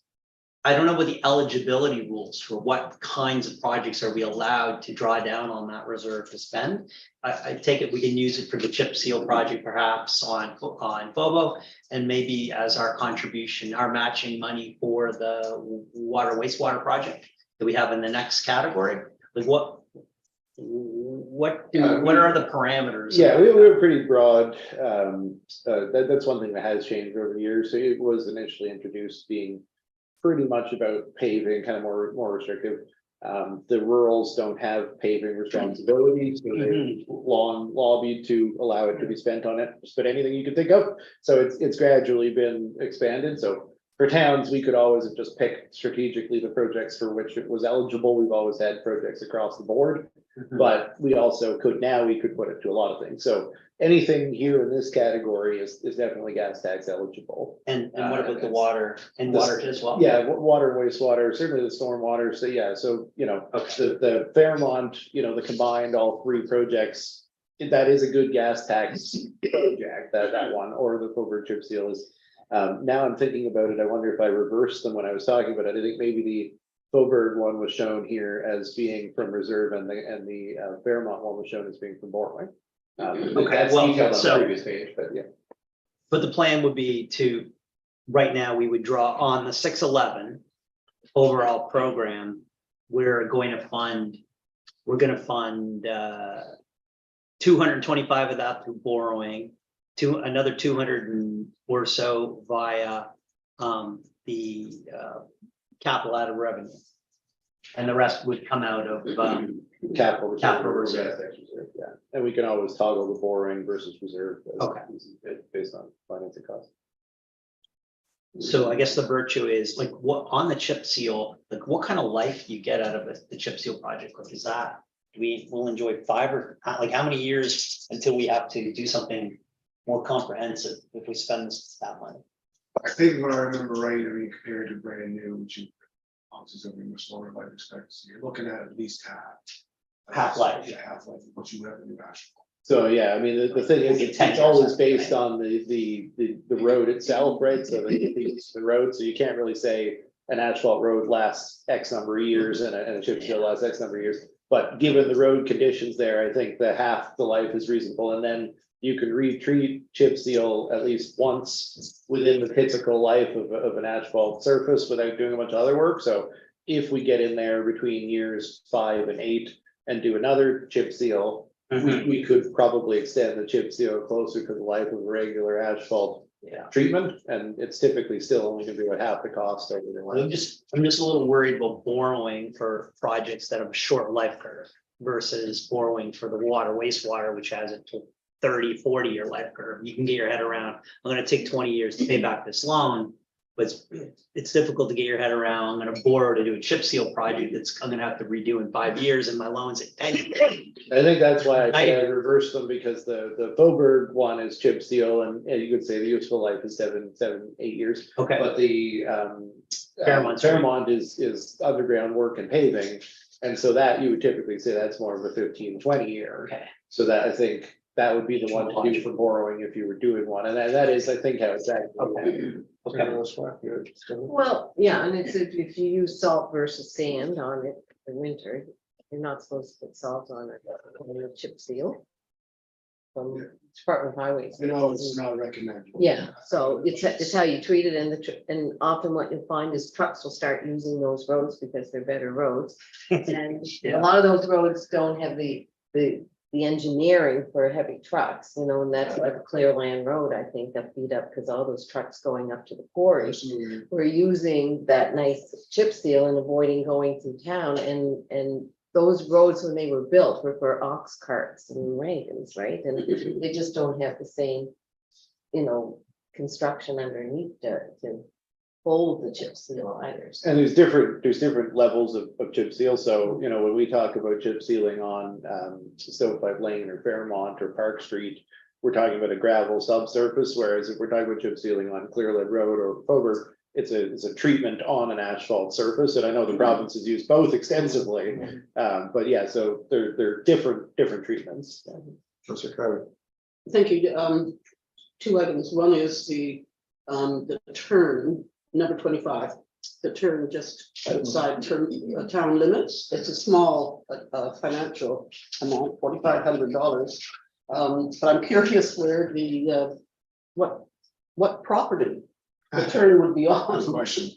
I don't know what the eligibility rules for what kinds of projects are we allowed to draw down on that reserve to spend. I take it we can use it for the chip seal project perhaps on FOBO, and maybe as our contribution, our matching money for the wastewater project that we have in the next category. Like what are the parameters? Yeah, we were pretty broad. That's one thing that has changed over the years. So it was initially introduced being pretty much about paving, kind of more restrictive. The rurals don't have paving responsibilities, so they long lobbied to allow it to be spent on it, just about anything you could think of. So it's gradually been expanded. So for towns, we could always have just picked strategically the projects for which it was eligible. We've always had projects across the board. But we also could, now we could put it to a lot of things. So anything here in this category is definitely gas tax eligible. And what about the water and This- water as well? Yeah, water and wastewater, certainly the stormwater. So yeah, so, you know, the Fairmont, you know, the combined all three projects, that is a good gas tax project, that one, or the Covert chip seal is. Now I'm thinking about it, I wonder if I reversed them when I was talking about it. I think maybe the Faubourg one was shown here as being from reserve and the Fairmont one was shown as being from borrowing. That's well, detailed on the so- previous page, but yeah. But the plan would be to, right now, we would draw on the 611 overall program. We're gonna fund 225 of that through borrowing, to another 200 or so via the capital out of revenue. And the rest would come out of Capital Capital reserve. Yeah, and we can always toggle the borrowing versus reserve. Okay. Based on financing costs. so I guess the virtue is like what on the chip seal, like what kind of life you get out of the chip seal project? Like is that we'll enjoy 5 or like how many years until we have to do something more comprehensive if we spend that money? I think when I remember right, I mean, compared to brand new, which you houses that we much longer life expectancy, you're looking at least half. Half-life. Yeah, half-life, of what you have in new asphalt. So, yeah, I mean, the thing is, it's always based on the road itself, right? So the road, so you can't really say an asphalt road lasts X number of years and a chip seal lasts X number of years. But given the road conditions there, I think that half the life is reasonable, and then you can retreat chip seal at least once within the typical life of an asphalt surface without doing a bunch of other work. So if we get in there between years 5 and 8 and do another chip seal, we could probably extend the chip seal closer to the life of a regular asphalt treatment, and it's typically still only gonna be about half the cost over the I'm life. just a little worried about borrowing for projects that have a short life curve versus borrowing for the wastewater, which has a 30, 40-year life curve. You can get your head around, I'm gonna take 20 years to pay back this loan, but it's difficult to get your head around. I'm gonna borrow to do a chip seal project that's I'm gonna have to redo in 5 years and my loan's at 10 years. I think that's why I reversed them, because the Faubourg one is chip seal, and you could say the useful life is 7, 8 years. Okay, But the Fairmont is underground work and paving, and so that you would typically say that's more of a 15, 20 year. okay. So that I think that would be the one to do for borrowing if you were doing one, and that is, I think, how it's actually. Well, yeah, and it's if you use salt versus sand on it in winter, you're not supposed to put salt on it, on a chip seal. From Department of Highways. You know, it's not recommended. Yeah, so it's how you treat it, and often what you'll find is trucks will start using those roads because they're better roads. And a lot of those roads don't have the engineering for heavy trucks, you know, and that's like a Clearland Road, I think, that beat up because all those trucks going up to the quarry Absolutely. were using that nice chip seal and avoiding going through town, and those roads when they were built were for ox carts and wagons, right? And they just don't have the same, you know, construction underneath to hold the chip seal either. So And there's different levels of chip seal. So, you know, when we talk about chip sealing on Stovepipe Lane or Fairmont or Park Street, we're talking about a gravel subsurface, whereas if we're talking about chip sealing on Clearland Road or Faubourg, it's a treatment on an asphalt surface. And I know the provinces use both extensively, but yeah, so they're different treatments. Councillor Carter. Thank you. 2 items. One is the turn, number 25, the turn just outside town limits. It's a small financial amount, $4,500. But I'm curious where the what property the turn would be Good on. question.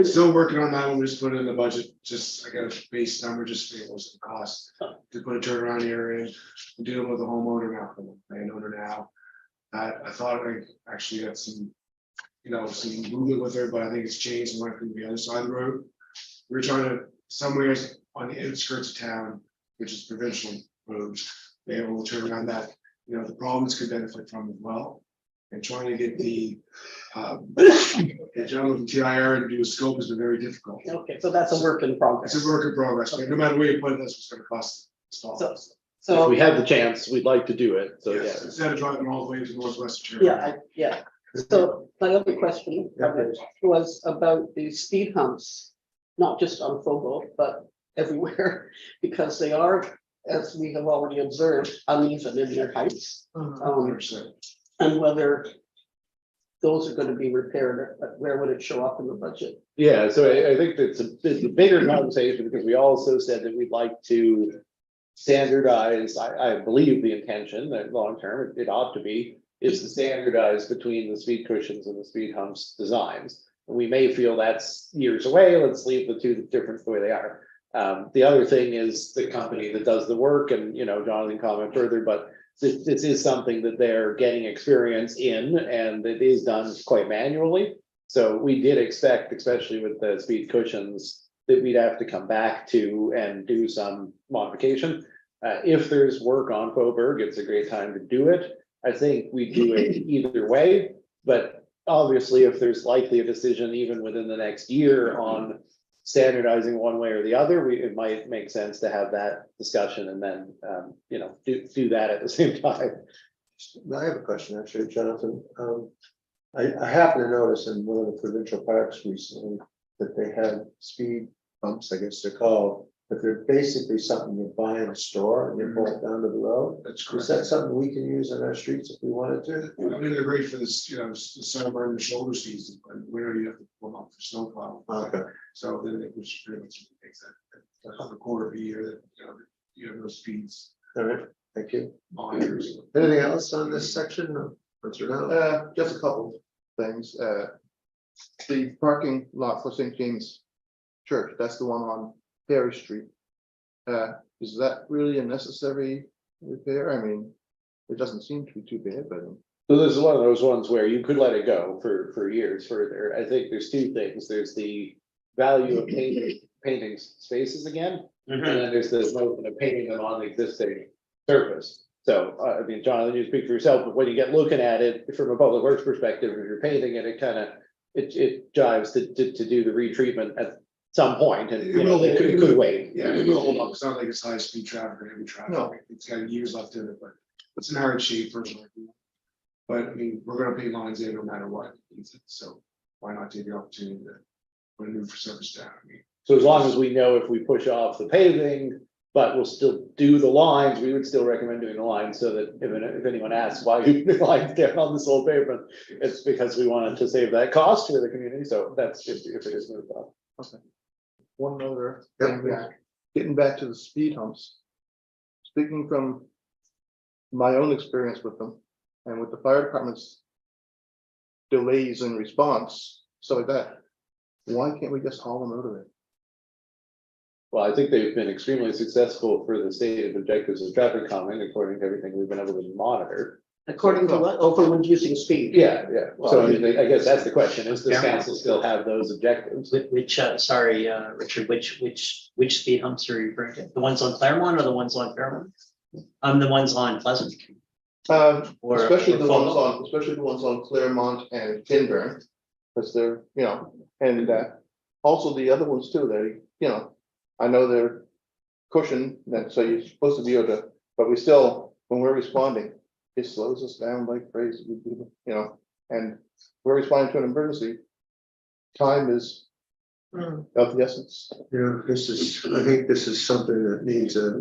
Still working on that one, we just put it in the budget, just, I got a base number, just to what's the cost to put a turnaround area in. I'm dealing with a homeowner now, landowner now. I thought I actually got some, some movement with her, but I think it's changed and went from the other side of the road. We're trying to, somewhere on the outskirts of town, which is provincial roads, be able to turn around that, the province could benefit from as well. And trying to get the gentleman from TIR to do a scope has been very difficult. Okay, so that's a work in progress. It's a work in progress, but no matter where you put it, that's what's gonna cost. So- If So, we have the chance, we'd like to do it, so Yes, yeah. instead of driving all the way to northwest. yeah. So my other question was about the speed humps, not just on Fogo, but everywhere, because they are, as we have already observed, uneven in their heights. 100%. And whether those are gonna be repaired, where would it show up in the budget? Yeah, so I think it's a bigger conversation because we also said that we'd like to standardize, I believe the intention that long term, it ought to be, is to standardize between the speed cushions and the speed humps designs. And we may feel that's years away, let's leave the two different the way they are. The other thing is the company that does the work, and Jonathan comment further, but this is something that they're getting experience in, and it is done quite manually. So we did expect, especially with the speed cushions, that we'd have to come back to and do some modification. If there's work on Coburg, it's a great time to do it. I think we do it either way, but obviously if there's likely a decision even within the next year on standardizing one way or the other, it might make sense to have that discussion and then, do that at the same time. I have a question, actually, Jonathan. I happen to notice in one of the provincial parks recently that they have speed bumps, I guess they're called, but they're basically something you buy in a store and you pull it down to the road. That's Is correct. that something we can use on our streets if we wanted to? I mean, they're great for this, the summer and the shoulder season, but where you have to pull them up for snowplow. Okay. So then it was pretty much makes that a quarter of a year that, you have those speeds. All right, thank you. Monitors. Anything else on this section? No? What's your now? Just a couple things. The parking lot for St. James Church, that's the one on Perry Street. Is that really a necessary repair? I mean, it doesn't seem to be too bad, but. So this is one of those ones where you could let it go for years further. I think there's two things. There's the value of painting spaces again. And then there's the notion of painting them on the existing surface. So, I mean, Jonathan, you speak for yourself, but when you get looking at it from a public works perspective, if you're painting it, it kind of, it jives to do the retreatment at some point, and it could wait. Yeah, it will hold up. It's not like it's high speed traffic or heavy traffic. No. It's got years left in it, but it's in hard shape for. But I mean, we're gonna pay lines in no matter what. So why not take the opportunity to put a new surface down? I mean, So as long as we know if we push off the paving, but we'll still do the lines, we would still recommend doing the lines, so that if anyone asks why you put the lines down on this old pavement, it's because we wanted to save that cost for the community, so that's if it is moved on. One other Yep. thing, getting back to the speed humps. Speaking from my own experience with them and with the fire department's delays in response, stuff like that, why can't we just haul them out of it? Well, I think they've been extremely successful for the stated objectives of traffic calming, according to everything we've been able to monitor. According to what? Oh, for reducing speed? Yeah. So I mean, I guess that's the question, is does council still have those objectives? Which, sorry, Richard, which speed humps are you referring to? The ones on Claremont or the ones on Fairmont? The ones on Pleasant. Or- Especially or the ones Fogo? on Claremont and Kinburn, because they're, and also the other ones too, I know they're cushioned, that so you're supposed to be able to, but we still, when we're responding, it slows us down like crazy, and we're responding to an emergency. Time is of the essence. I think this is something that needs a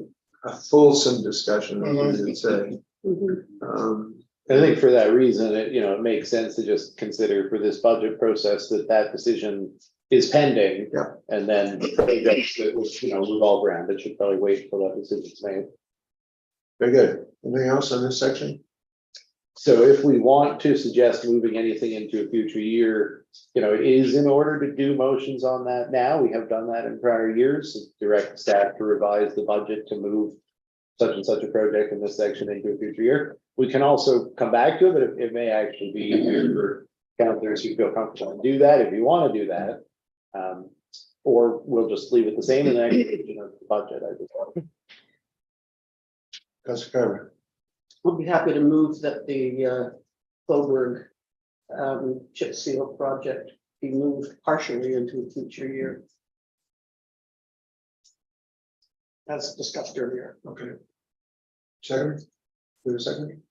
fulsome discussion, as you would say. Mhm. I think for that reason, it makes sense to just consider for this budget process that decision is pending. Yeah. And then projects that will, revolve around, it should probably wait until that decision's made. Very good. Anything else on this section? So if we want to suggest moving anything into a future year, it is in order to do motions on that now. We have done that in prior years, direct staff to revise the budget to move such and such a project in this section into a future year. We can also come back to it, but it may actually be easier for councilors who feel comfortable and do that if you want to do that. Or we'll just leave it the same and then the budget. I just. Councilor Carver. I'll be happy to move that the Coburg chip seal project be moved partially into a future year. As discussed earlier. Okay. Second? Do a second?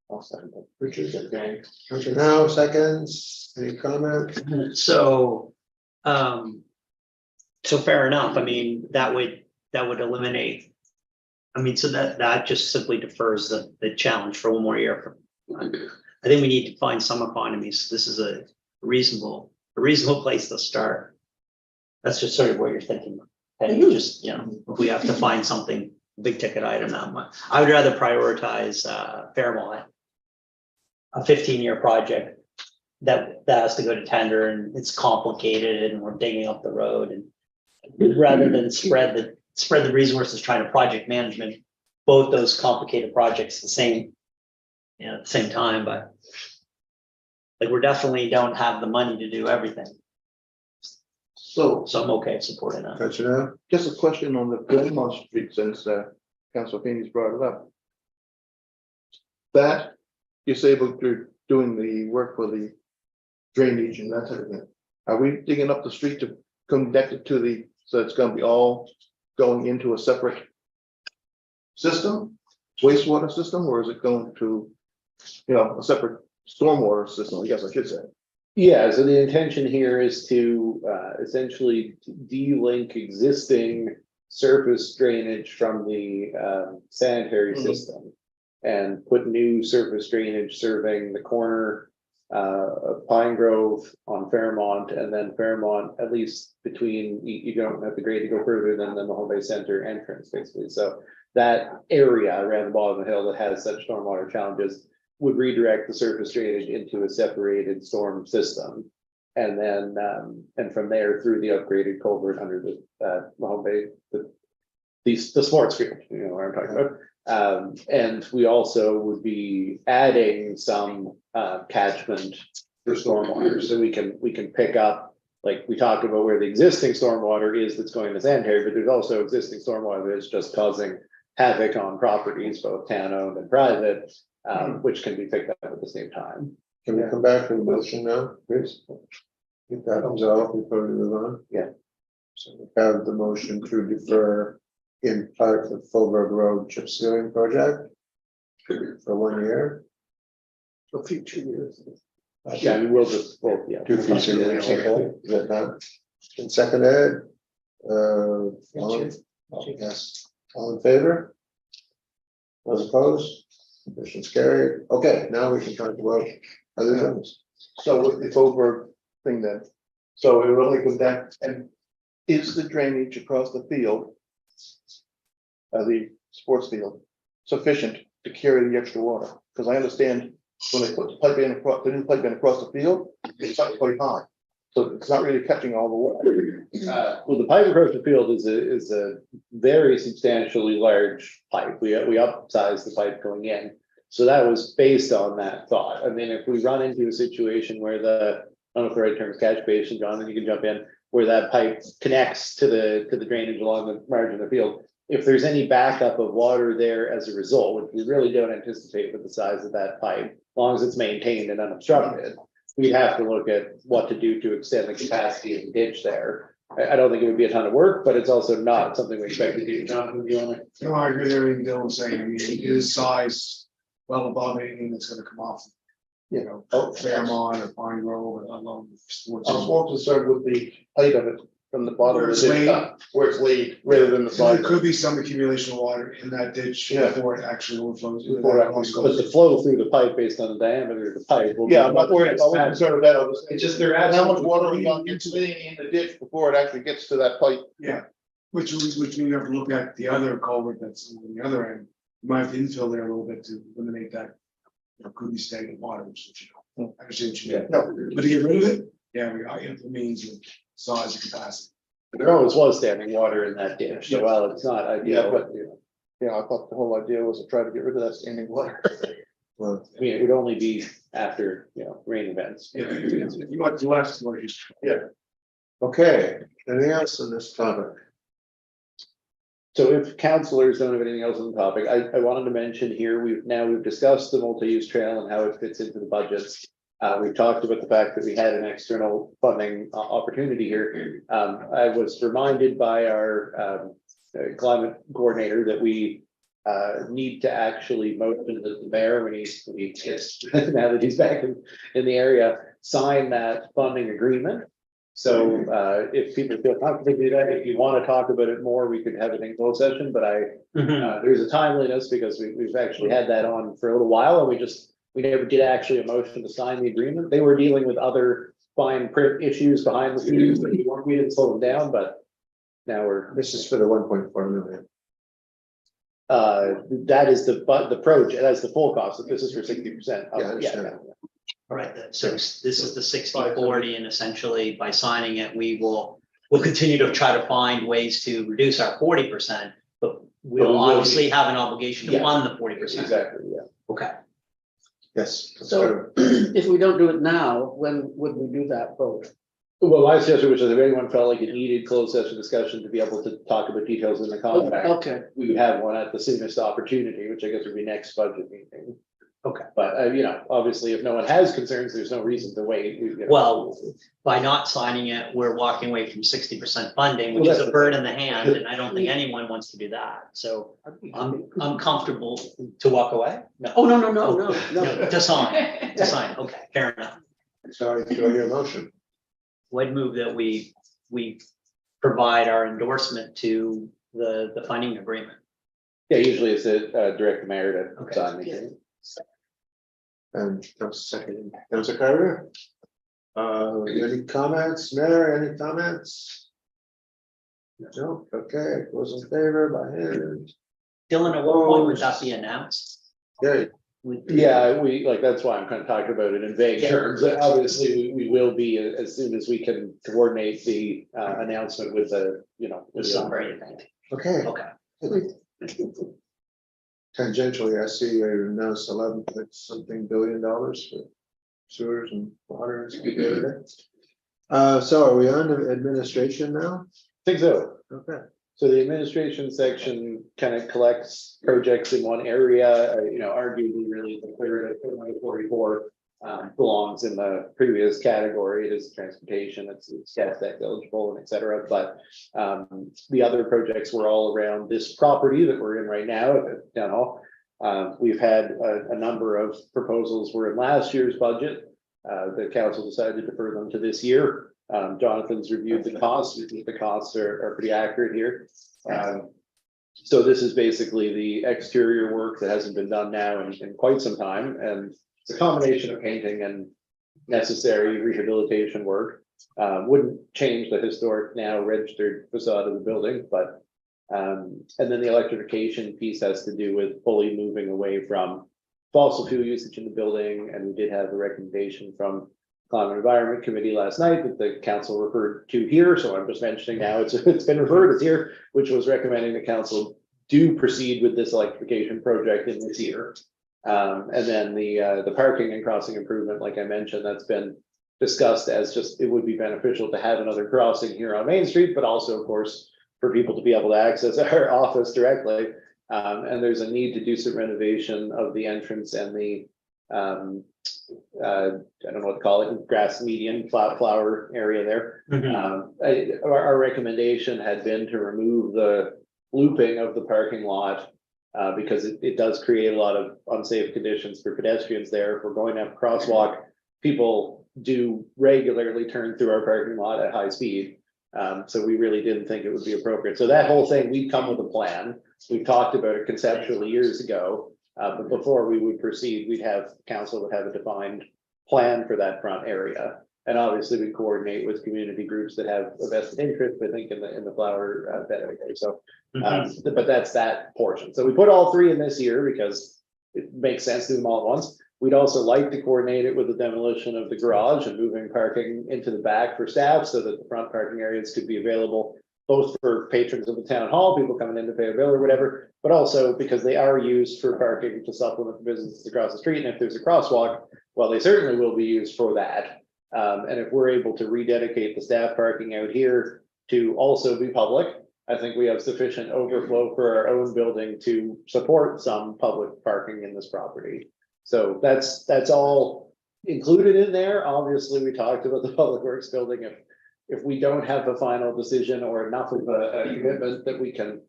I'll second that. Richard, okay. Councilor now, seconds, any comment? So, so fair enough. I mean, that would eliminate. I mean, so that just simply defers the challenge for one more year. I think we need to find some economies. This is a reasonable place to start. That's just sort of what you're thinking. And you just, if we have to find something big ticket item that much, I would rather prioritize Fairmont, a 15-year project that has to go to tender and it's complicated and we're digging up the road, and rather than spread the resources trying to project management, both those complicated projects at the same time, but like we're definitely don't have the money to do everything. So So I'm okay supporting that. Councilor now? just a question on the Glenmont Street, since Councilor Feeney's brought it up. That disabled through doing the work for the drainage and that type of thing. Are we digging up the street to connect it to so it's gonna be all going into a separate system, wastewater system, or is it going to, a separate stormwater system, I guess I should say? Yeah, so the intention here is to essentially de-link existing surface drainage from the sanitary system and put new surface drainage serving the corner of Pine Grove on Fairmont, and then Fairmont, at least between, you don't have the grade to go further than the Mahone Bay Center entrance, basically. So that area around the bottom of the hill that has such stormwater challenges would redirect the surface drainage into a separated storm system. And then, and from there through the upgraded culvert under the Mahone Bay, the sports field, what I'm talking about. And we also would be adding some catchment for stormwater, so we can pick up, like we talked about where the existing stormwater is that's going to sanitary, but there's also existing stormwater that's just causing havoc on properties, both town owned and private, which can be picked up at the same time. Can we come back to the motion now, please? Get that resolved before we move on. Yeah. So we have the motion to defer in part the Fulberg Road chip sealing project for 1 year. For future years. Yeah, I mean, we'll just, yeah. Two future years, okay, is that done? And seconded, yes, all in favor? Those opposed? Motion's carried. Okay, now we can talk about other things. So with the Fulberg thing then, so it will only go down, and is the drainage across the field, the sports field, sufficient to carry the extra water? Because I understand when they put the pipe in across, the new pipe in across the field, it's not quite high. So it's not really catching all the water. Well, the pipe across the field is a very substantially large pipe. We upsized the pipe going in. So that was based on that thought. I mean, if we run into a situation where I don't know if the right term is catch basin, John, then you can jump in, where that pipe connects to the drainage along the margin of the field. If there's any backup of water there as a result, which we really don't anticipate with the size of that pipe, as long as it's maintained and unobstructed, we'd have to look at what to do to extend the capacity of the ditch there. I don't think it would be a ton of work, but it's also not something we expect to do. Jonathan, do you want to? No, I agree with everything Dylan was saying. I mean, it is size well above anything that's gonna come off, Fairmont or Pine Grove or along the sports. I'm more concerned with the height of it from the bottom Where of it's the laid. ditch up, where it's laid, rather than the So there side. could be some accumulation of water in that ditch Yeah. before it actually overflows. into Before that it actually But the flow through the pipe based on the diameter of the pipe. will be Yeah, I'm not worried, I'm not concerned with that. I was It's just they're how much actually water is on in the ditch before it actually gets to that pipe? Yeah, which we have to look at the other culvert that's on the other end. Might have to infill there a little bit to eliminate that, could be stagnant water, which, I understand what you mean. No, But to get rid of it, yeah, we got ample means of size and capacity. There always was standing water in that ditch, so while it's not ideal, Yeah, but, yeah, I thought the whole idea was to try to get rid of that standing water. Well, I mean, it would only be after, rain events. Yeah, you want to last, or just. okay, anything else on this topic? So if counselors don't have anything else on the topic, I wanted to mention here, we've discussed the multi-use trail and how it fits into the budgets. We've talked about the fact that we had an external funding opportunity here. I was reminded by our climate coordinator that we need to actually motion that the mayor, when he gets, now that he's back in the area, sign that funding agreement. So if people feel comfortable with that, if you want to talk about it more, we could have it in closed session, but there's a timeliness because we've actually had that on for a little while and we never did actually a motion to sign the agreement. They were dealing with other fine print issues behind the scenes that we didn't slow them down, but now This is for the 1.4 million. that is the approach, that's the full cost. This is for 60%. Yeah, I understand. Right, so this is the 60/40, and essentially by signing it, we'll continue to try to find ways to reduce our 40%, but we we'll will obviously have an obligation to Yeah. fund the 40%. Exactly, yeah. Okay, Yes. So if we don't do it now, when would we do that vote? Well, my suggestion was that if anyone felt like it needed closed session discussion to be able to talk about details in the contract, Okay, we would have one at the soonest opportunity, which I guess would be next budget meeting. Okay. But, obviously, if no one has concerns, there's no reason to wait. well, by not signing it, we're walking away from 60% funding, which Well, is that's a bird in the hand, and I don't think anyone wants to do that, so I'm comfortable to walk away. No, oh, no, to sign, okay, fair enough. Sorry, do I hear a motion? Would move that we provide our endorsement to the funding agreement. Yeah, usually it's direct the mayor to Okay. sign the agreement. And second, Councilor Carter? Any comments, Mayor, any comments? No, okay, those in favor by hand. Dylan, at what point would that be announced? Okay, Yeah, that's why I'm kind of talking about it in vague terms. Obviously, we will be as soon as we can coordinate the announcement with the. The with the summer, you think? okay. Okay, Tangentially, I see you announced 11 point something billion dollars for sewers and water and stuff the other day. So are we on to administration now? Think so. Okay, So the administration section kind of collects projects in one area, arguably really the third of 44 belongs in the previous category. It is transportation, it's gas tax eligible and et cetera. But the other projects were all around this property that we're in right now at Town Hall. We've had a number of proposals were in last year's budget. The council decided to defer them to this year. Jonathan's reviewed the costs. We think the costs are pretty accurate here. So this is basically the exterior work that hasn't been done now in quite some time, and it's a combination of painting and necessary rehabilitation work. Wouldn't change the historic now registered facade of the building, but and then the electrification piece has to do with fully moving away from fossil fuel usage in the building, and we did have a recommendation from Climate and Environment Committee last night that the council referred to here, so I'm just mentioning now it's been referred, it's here, which was recommending the council do proceed with this electrification project in this year. And then the parking and crossing improvement, like I mentioned, that's been discussed as just, it would be beneficial to have another crossing here on Main Street, but also, of course, for people to be able to access our office directly. And there's a need to do some renovation of the entrance and the I don't know what to call it, grass median, flower area there. Our recommendation had been to remove the looping of the parking lot because it does create a lot of unsafe conditions for pedestrians there. If we're going to have a crosswalk, people do regularly turn through our parking lot at high speed. So we really didn't think it would be appropriate. So that whole thing, we'd come with a plan. We talked about it conceptually years ago. But before we would proceed, council would have a defined plan for that front area. And obviously we coordinate with community groups that have a vested interest, I think, in the flower bed area. So, but that's that portion. So we put all three in this year because it makes sense to do them all at once. We'd also like to coordinate it with the demolition of the garage and moving parking into the back for staff so that the front parking areas could be available both for patrons of the town hall, people coming in to pay a bill or whatever, but also because they are used for parking to supplement the businesses across the street. And if there's a crosswalk, well, they certainly will be used for that. And if we're able to rededicate the staff parking out here to also be public, I think we have sufficient overflow for our own building to support some public parking in this property. So that's all included in there. Obviously, we talked about the Public Works building. If we don't have a final decision or enough of a commitment that we can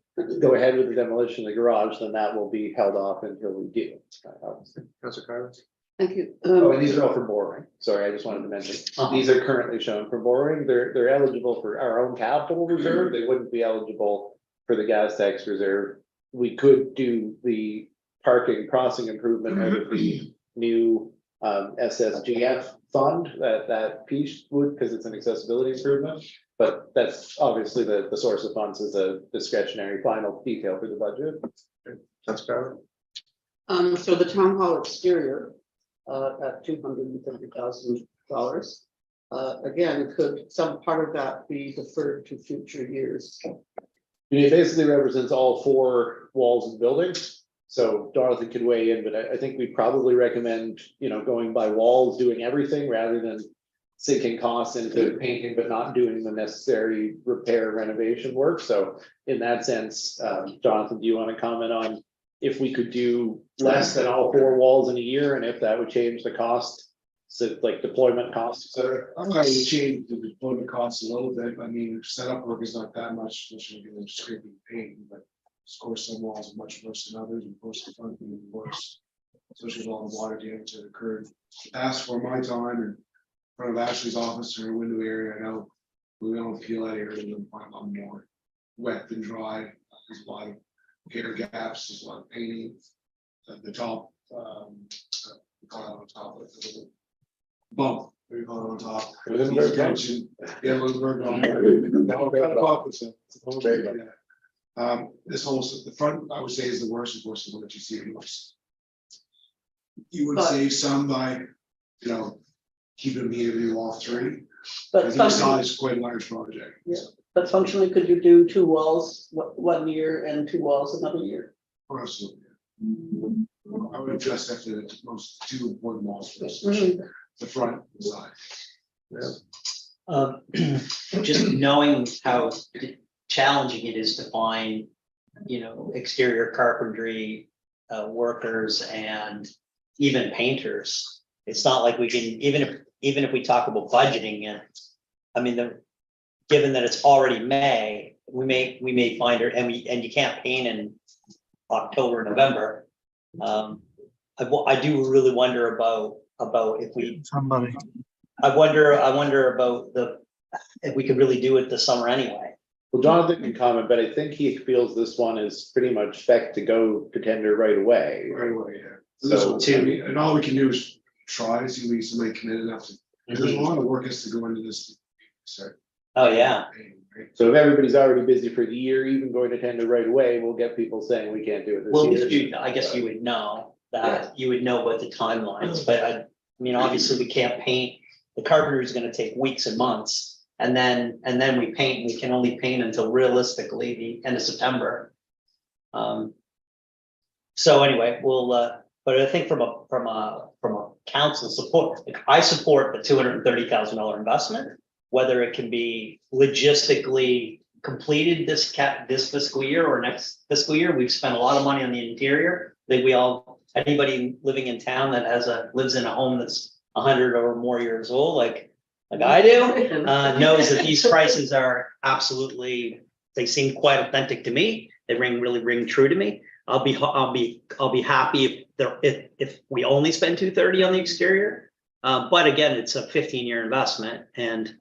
go ahead with the demolition of the garage, then that will be held off until we do. Councilor Carter? Thank you. Oh, and these are all for boring. Sorry, I just wanted to mention, these are currently shown for boring. They're eligible for our own capital reserve. They wouldn't be eligible for the gas tax reserve. We could do the parking crossing improvement out of the new SSGF fund that piece would, because it's an accessibility improvement. But that's obviously the source of funds is a discretionary final detail for the budget. Councilor Carter? So the town hall exterior, at $230,000. Again, could some part of that be deferred to future years? It basically represents all four walls of the building. So Dorothy could weigh in, but I think we probably recommend, going by walls, doing everything rather than sinking costs into painting, but not doing the necessary repair renovation work. So in that sense, Jonathan, do you want to comment on if we could do less than all four walls in a year and if that would change the cost? So like deployment costs, et cetera? I'm going to change the deployment costs a little bit. I mean, setup work is not that much, especially if you're scraping paint, but of course, some walls are much worse than others, and of course, the front being worse. Especially with all the water damage that occurred. As for my time in front of Ashley's office or window area, I know we don't feel that area, I'm more wet than dry. There's a lot of air gaps, there's a lot of painting. The top, we call it on top of the bump, we call it on top. Lindenberg bump. Tension. Yeah, Lindenberg bump. This whole, the front, I would say, is the worst, of course, the one that you see anyways. You would But- save some by, keeping the all three. But Because you saw functionally, it's quite a large project. Yeah. but functionally, could you do two walls one year and two walls another year? Absolutely. I would address that to the most two important walls first, Mhm. the front and the side. Just knowing how challenging it is to find, exterior carpentry workers and even painters. It's not like we can, even if we talk about budgeting it, I mean, given that it's already May, we may find it, and you can't paint in October, November. I do really wonder about if we, Somebody. I wonder about if we could really do it this summer anyway. Well, Jonathan can comment, but I think he feels this one is pretty much spec to go to tender right away. Right away, yeah. So- So, and all we can do is try to see if we somebody commit enough to, because there's a lot of work has to go into this. Oh, yeah. So if everybody's already busy for the year, even going to tender right away, we'll get people saying we can't do it Well, this year. I guess you would know that, you would know what the timelines, but I mean, obviously we can't paint. The carpenter is gonna take weeks and months. And then we paint, we can only paint until realistically the end of September. So anyway, but I think from a council support, like, I support the $230,000 investment. Whether it can be logistically completed this fiscal year or next fiscal year, we've spent a lot of money on the interior. I think anybody living in town that lives in a home that's 100 or more years old, like I do, knows that these prices are absolutely, they seem quite authentic to me. They really ring true to me. I'll be happy if we only spend $230 on the exterior. But again, it's a 15-year investment, and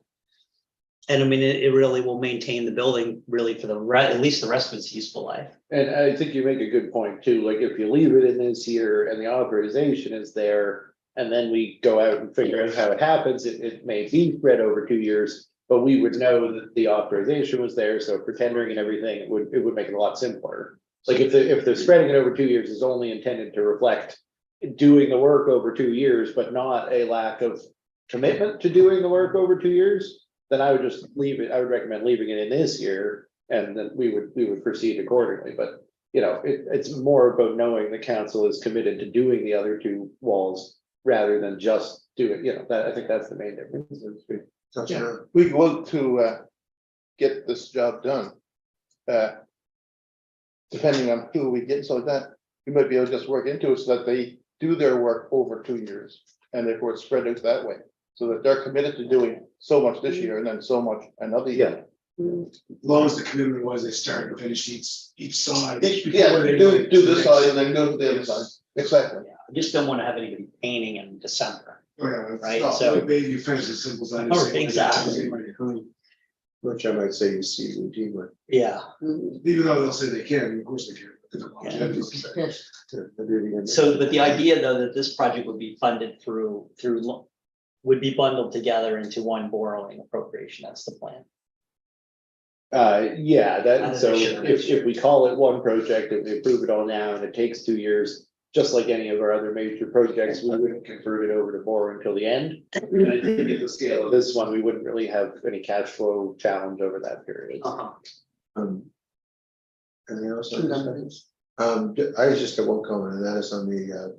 I mean, it really will maintain the building really for at least the rest of its useful life. And I think you make a good point too, like if you leave it in this year and the authorization is there, and then we go out and figure out how it happens, it may be spread over 2 years. But we would know that the authorization was there, so for tendering and everything, it would make it a lot simpler. Like if the spreading it over 2 years is only intended to reflect doing the work over 2 years, but not a lack of commitment to doing the work over 2 years, then I would just leave it, I would recommend leaving it in this year, and then we would proceed accordingly, but. You know, it's more about knowing the council is committed to doing the other 2 walls rather than just doing, you know, that, I think that's the main difference. Councillor, We want to get this job done. Depending on who we get, so that we might be able to just work into it so that they do their work over 2 years. And therefore it's spread out that way, so that they're committed to doing so much this year and then so much another year. As long as the commitment was they start and finish each side. Yeah, before they do move do to the this next. side and then go to the other side, exactly. Yeah, I just don't want to have anybody painting in December. Oh, yeah, it's Right, not- so- maybe you finish as simple as that. Oh, exactly. which I might say you see routine work. Yeah, Even though they'll say they can, of course they can. so, but the idea though, that this project would be funded through, would be bundled together into one borrowing appropriation, that's the plan. Yeah, that, so Sure. if we call it one project, if we approve it all now and it takes 2 years, just like any of our other major projects, we wouldn't convert it over to borrowing until the end. And I think at the scale of this one, we wouldn't really have any cash flow challenge over that period. Anything else? on this? I just have one comment, and that is on the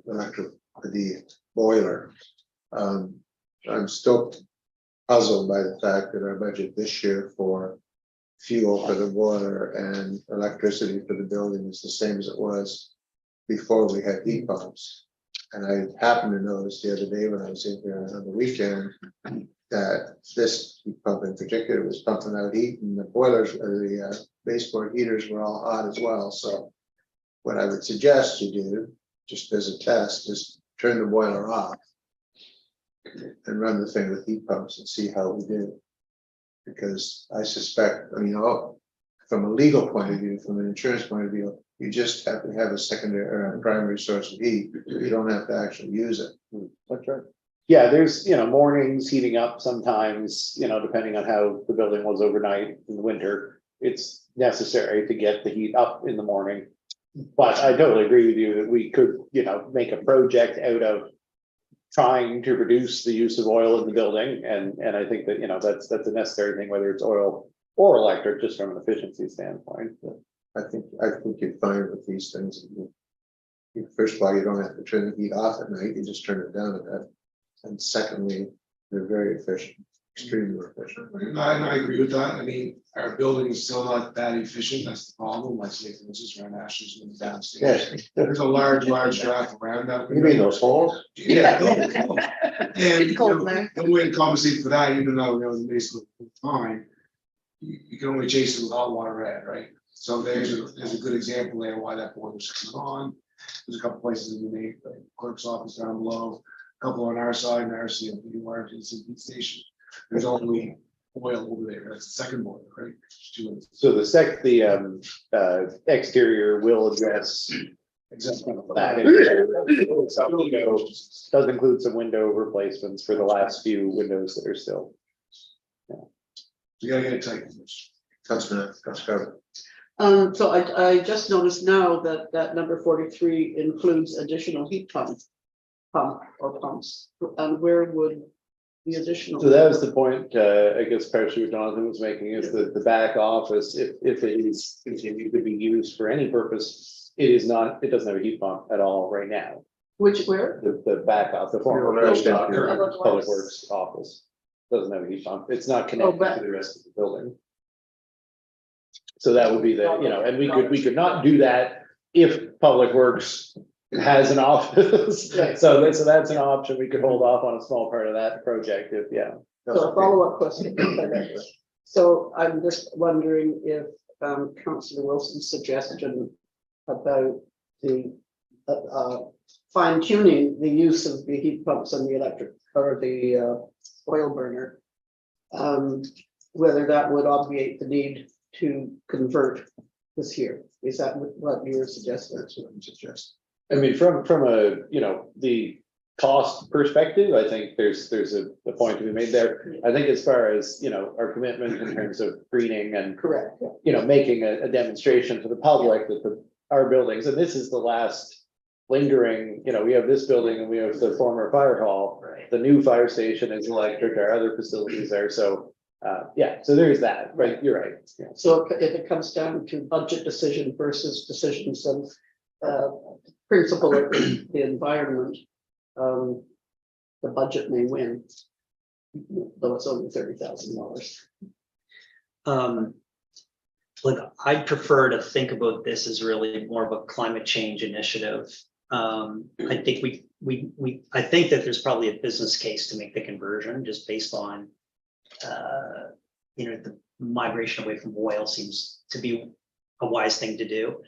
the boiler. I'm still puzzled by the fact that our budget this year for fuel for the boiler and electricity for the building is the same as it was before we had heat pumps. And I happened to notice the other day when I was in here on the weekend that this heat pump in particular was pumping out heat, and the boilers or the baseboard heaters were all hot as well. So what I would suggest you do, just as a test, is turn the boiler off and run the thing with heat pumps and see how we do. Because I suspect, I mean, from a legal point of view, from an insurance point of view, you just have to have a secondary or a primary source of heat. You don't have to actually use it. That's right. Yeah, there's, you know, mornings heating up sometimes, you know, depending on how the building was overnight in the winter. It's necessary to get the heat up in the morning. But I totally agree with you that we could, you know, make a project out of trying to reduce the use of oil in the building. And I think that, you know, that's a necessary thing, whether it's oil or electric, just from an efficiency standpoint. I think you're fine with these things. First of all, you don't have to turn the heat off at night, you just turn it down a bit. And secondly, they're very efficient, extremely efficient. I agree with that. I mean, our building is still not that efficient. That's the problem. Like say, for instance, around Ashley's in the downstairs. There's a large draft around that. You mean those holes? Yeah. And It's you cold know, there. the way to compensate for that, even though, you know, basically time, you can only chase it with hot water red, right? So there's a good example there why that boiler's coming on. There's a couple places in the like clerk's office down below, a couple on our side, and our CMP emergency heat station. There's only oil over there. That's the second boiler, right? So the exterior will address Exactly. that. Does include some window replacements for the last few windows that are still. You gotta get it tight. Councilor Carver. So I just noticed now that number 43 includes additional heat pump or pumps, and where would the additional? So that was the point, I guess, partially what Jonathan was making, is that the back office, if it is continued to be used for any purpose, it doesn't have a heat pump at all right now. Where? The back office, the former Public Works office doesn't have a heat pump. It's not connected to the rest of the building. So that would be the, you know, and we could not do that if Public Works has an office. So that's an option. We could hold off on a small part of that project if, yeah. So a follow-up question. So I'm just wondering if Councillor Wilson's suggestion about the fine tuning the use of the heat pumps and the electric or the oil burner, whether that would obviate the need to convert this year. Is that what you're suggesting? That's what I'm suggesting. I mean, from a, you know, the cost perspective, I think there's a point to be made there. I think as far as, you know, our commitment in terms of greening and, Correct. you know, making a demonstration to the public that our buildings, and this is the last lingering, you know, we have this building and we have the former fire hall. Right. The new fire station is electric, our other facilities are, so, yeah, so there's that, right, you're right. Yeah. So if it comes down to budget decision versus decisions of principle of the environment, the budget may win. Though it's only $30,000. Look, I'd prefer to think about this as really more of a climate change initiative. I think I think that there's probably a business case to make the conversion just based on, you know, the migration away from oil seems to be a wise thing to do.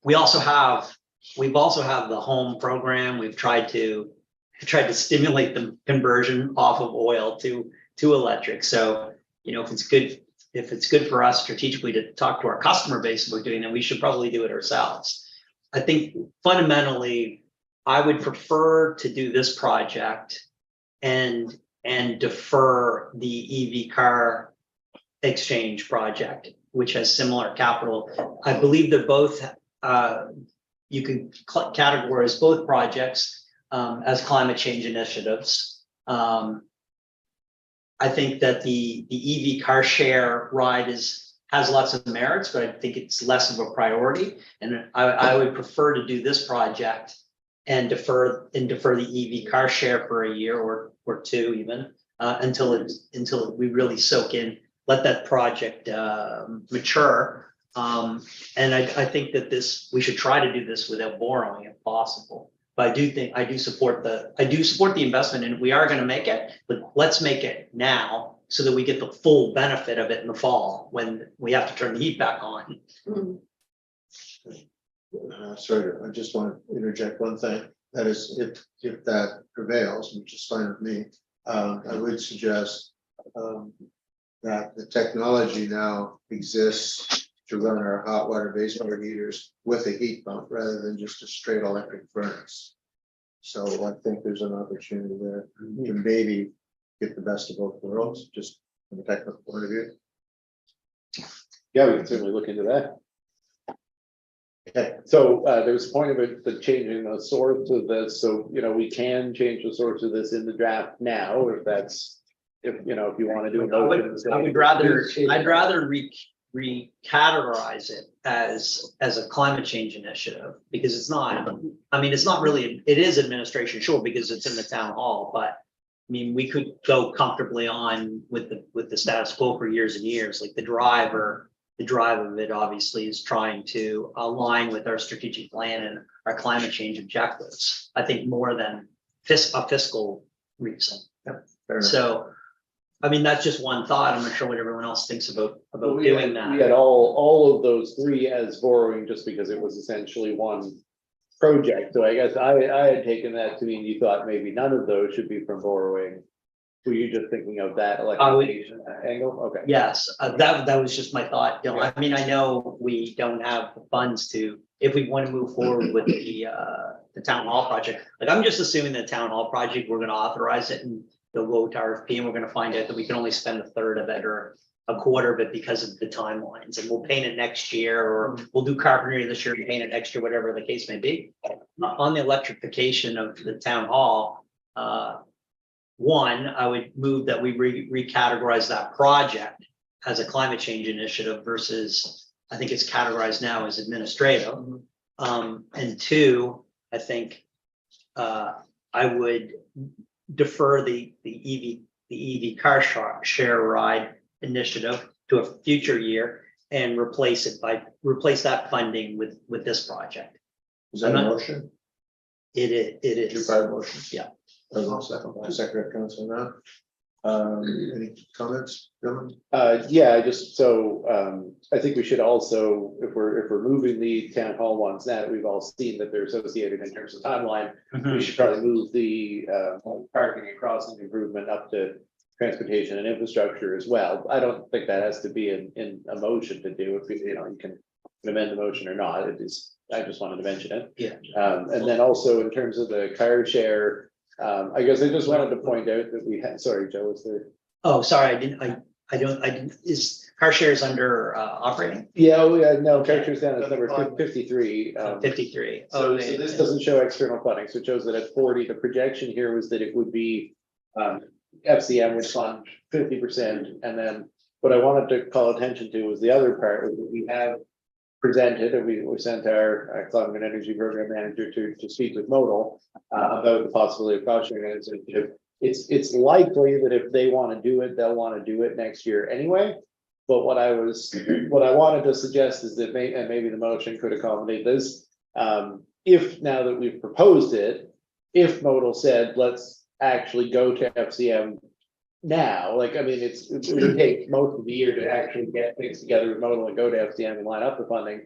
We've also have the home program. We've tried to stimulate the conversion off of oil to electric. So, you know, if it's good for us strategically to talk to our customer base about doing it, we should probably do it ourselves. I think fundamentally, I would prefer to do this project and defer the EV car exchange project, which has similar capital. I believe they're both, you can categorize both projects as climate change initiatives. I think that the EV car share ride has lots of merits, but I think it's less of a priority. And I would prefer to do this project and defer the EV car share for a year or two even, until we really soak in, let that project mature. And I think that we should try to do this without borrowing if possible. But I do support the investment, and if we are going to make it, but let's make it now so that we get the full benefit of it in the fall when we have to turn the heat back on. Sorry, I just want to interject one thing. That is, if that prevails, which is fine with me, I would suggest that the technology now exists to run our hot water wastewater heaters with a heat pump rather than just a straight electric furnace. So I think there's an opportunity there to maybe get the best of both worlds, just from a technical point of view. Yeah, we can certainly look into that. Okay. So there was a point about the changing the source of this, so, you know, we can change the source of this in the draft now, if you know, if you want to do a motion. I'd rather recategorize it as a climate change initiative, because it's not, I mean, it's not really, it is administration, sure, because it's in the town hall, but I mean, we could go comfortably on with the status quo for years and years. Like the drive of it obviously is trying to align with our strategic plan and our climate change objectives, I think, more than a fiscal reason. Fair enough. So, I mean, that's just one thought. I'm not sure what everyone else thinks about doing that. We had all of those three as borrowing just because it was essentially one project. So I guess I had taken that to mean you thought maybe none of those should be from borrowing. Were you just thinking of that electrification angle? Okay. Yes, that was just my thought. You know, I mean, I know we don't have the funds to, if we want to move forward with the town hall project. Like, I'm just assuming the town hall project, we're going to authorize it and they'll go to RFP, and we're going to find out that we can only spend a third of it or a quarter of it because of the timelines, and we'll paint it next year, or we'll do carpentry this year and paint it next year, whatever the case may be. On the electrification of the town hall, one, I would move that we recategorize that project as a climate change initiative versus, I think it's categorized now as administrative. And two, I think I would defer the EV car share ride initiative to a future year and replace that funding with this project. Is that a motion? It is. Your prior motion? Yeah. Secretary Council now. Any comments, gentlemen? Yeah, I think we should also, if we're moving the town hall ones now that we've all seen that they're associated in terms of timeline, we should probably move the parking and crossing improvement up to transportation and infrastructure as well. I don't think that has to be in a motion to do. If you know, you can amend the motion or not, it is, I just wanted to mention it. Yeah. And then also in terms of the car share, I guess I just wanted to point out that we had, sorry, Joe, was there? Oh, sorry, I didn't, is car shares under operating? Yeah, oh, yeah, no, car share's down at number 53. 53. So this doesn't show external funding, so it shows that at 40, the projection here was that it would be, FCM would fund 50%, and then what I wanted to call attention to was the other part, was that we have presented, and we sent our climate and energy program manager to speak with Modal about the possibility of cost sharing, and it's likely that if they want to do it, they'll want to do it next year anyway. But what I wanted to suggest is that maybe the motion could accommodate this. If now that we've proposed it, if Modal said, let's actually go to FCM now, like, I mean, it would take most of the year to actually get things together with Modal and go to FCM and line up the funding.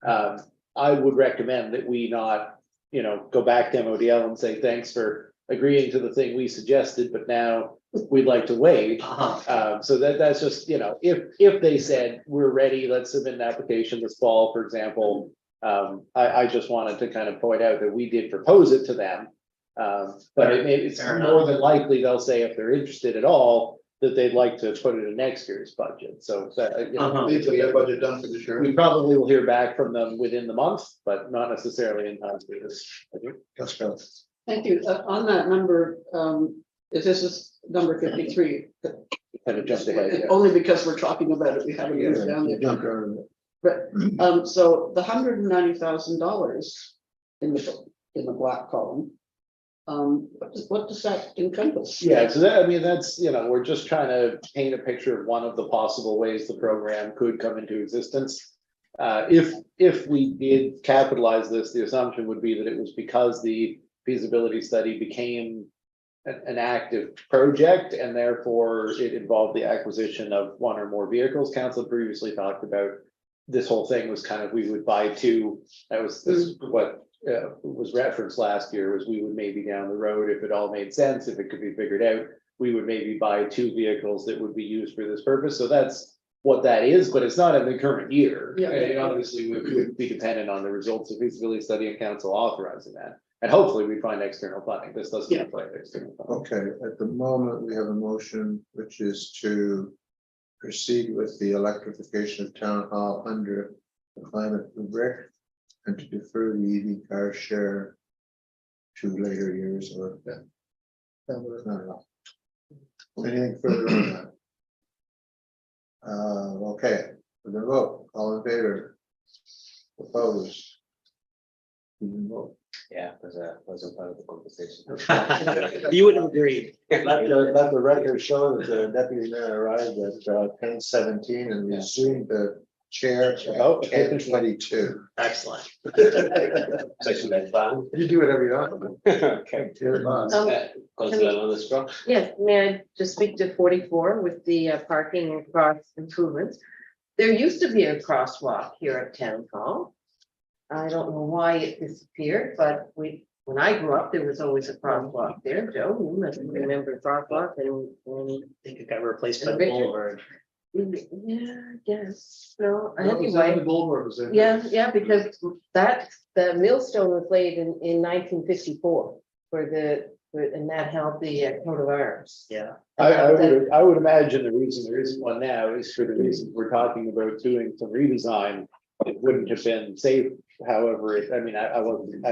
I would recommend that we not, go back to MODL and say, thanks for agreeing to the thing we suggested, but now we'd like to wait. So that's just, if they said, we're ready, let's submit an application this fall, for example. I just wanted to kind of point out that we did propose it to them. But it's Fair more enough. than likely they'll say if they're interested at all, that they'd like to put it in next year's budget. So Need to get a budget done for this year. we probably will hear back from them within the month, but not necessarily in time for this. Let's go. Thank you. On that number, if this is number 53, Kind of jumped ahead, yeah. only because we're talking about it, we haven't moved down You there. jumped around it. So the $190,000 in the black column. What does that encompass? Yeah, so that, I mean, that's, we're just trying to paint a picture of one of the possible ways the program could come into existence. If we did capitalize this, the assumption would be that it was because the feasibility study became an active project, and therefore it involved the acquisition of one or more vehicles. Council previously talked about this whole thing was kind of, we would buy two. This is what was referenced last year, was we would maybe down the road, if it all made sense, if it could be figured out, we would maybe buy two vehicles that would be used for this purpose. So that's what that is, but it's not in the current year. Yeah. It obviously would be dependent on the results of feasibility study and council authorizing that. And hopefully we find external funding. This doesn't Yeah. look like external funding. Okay, at the moment, we have a motion, which is to proceed with the electrification of town hall under the climate rubric and to defer the EV car share to later years or that. Not enough. Anything further on that? Okay, for the vote, all in favor? Opposed? You can vote. Yeah, because that wasn't part of the conversation. You would have agreed. Let the record show that the deputy mayor arrived at 10:17 and resumed the chair at 10:22. Excellent. Section that plan. You do whatever you want. Okay. Dear boss. Councillor Lundestrom. Yes, may I just speak to 44 with the parking and cross improvements? There used to be a crosswalk here at Town Hall. I don't know why it disappeared, but when I grew up, there was always a crosswalk there. Joe, you must remember crosswalk and I think it got replaced by And the Richard. boulevard. yeah, I guess. No, The anyway, Boulevard was in. yeah, because the millstone was laid in 1954 and that held the coat of arms. Yeah. I would imagine the reason there isn't one now is for the reasons we're talking about doing some redesign. It wouldn't have been safe, however, I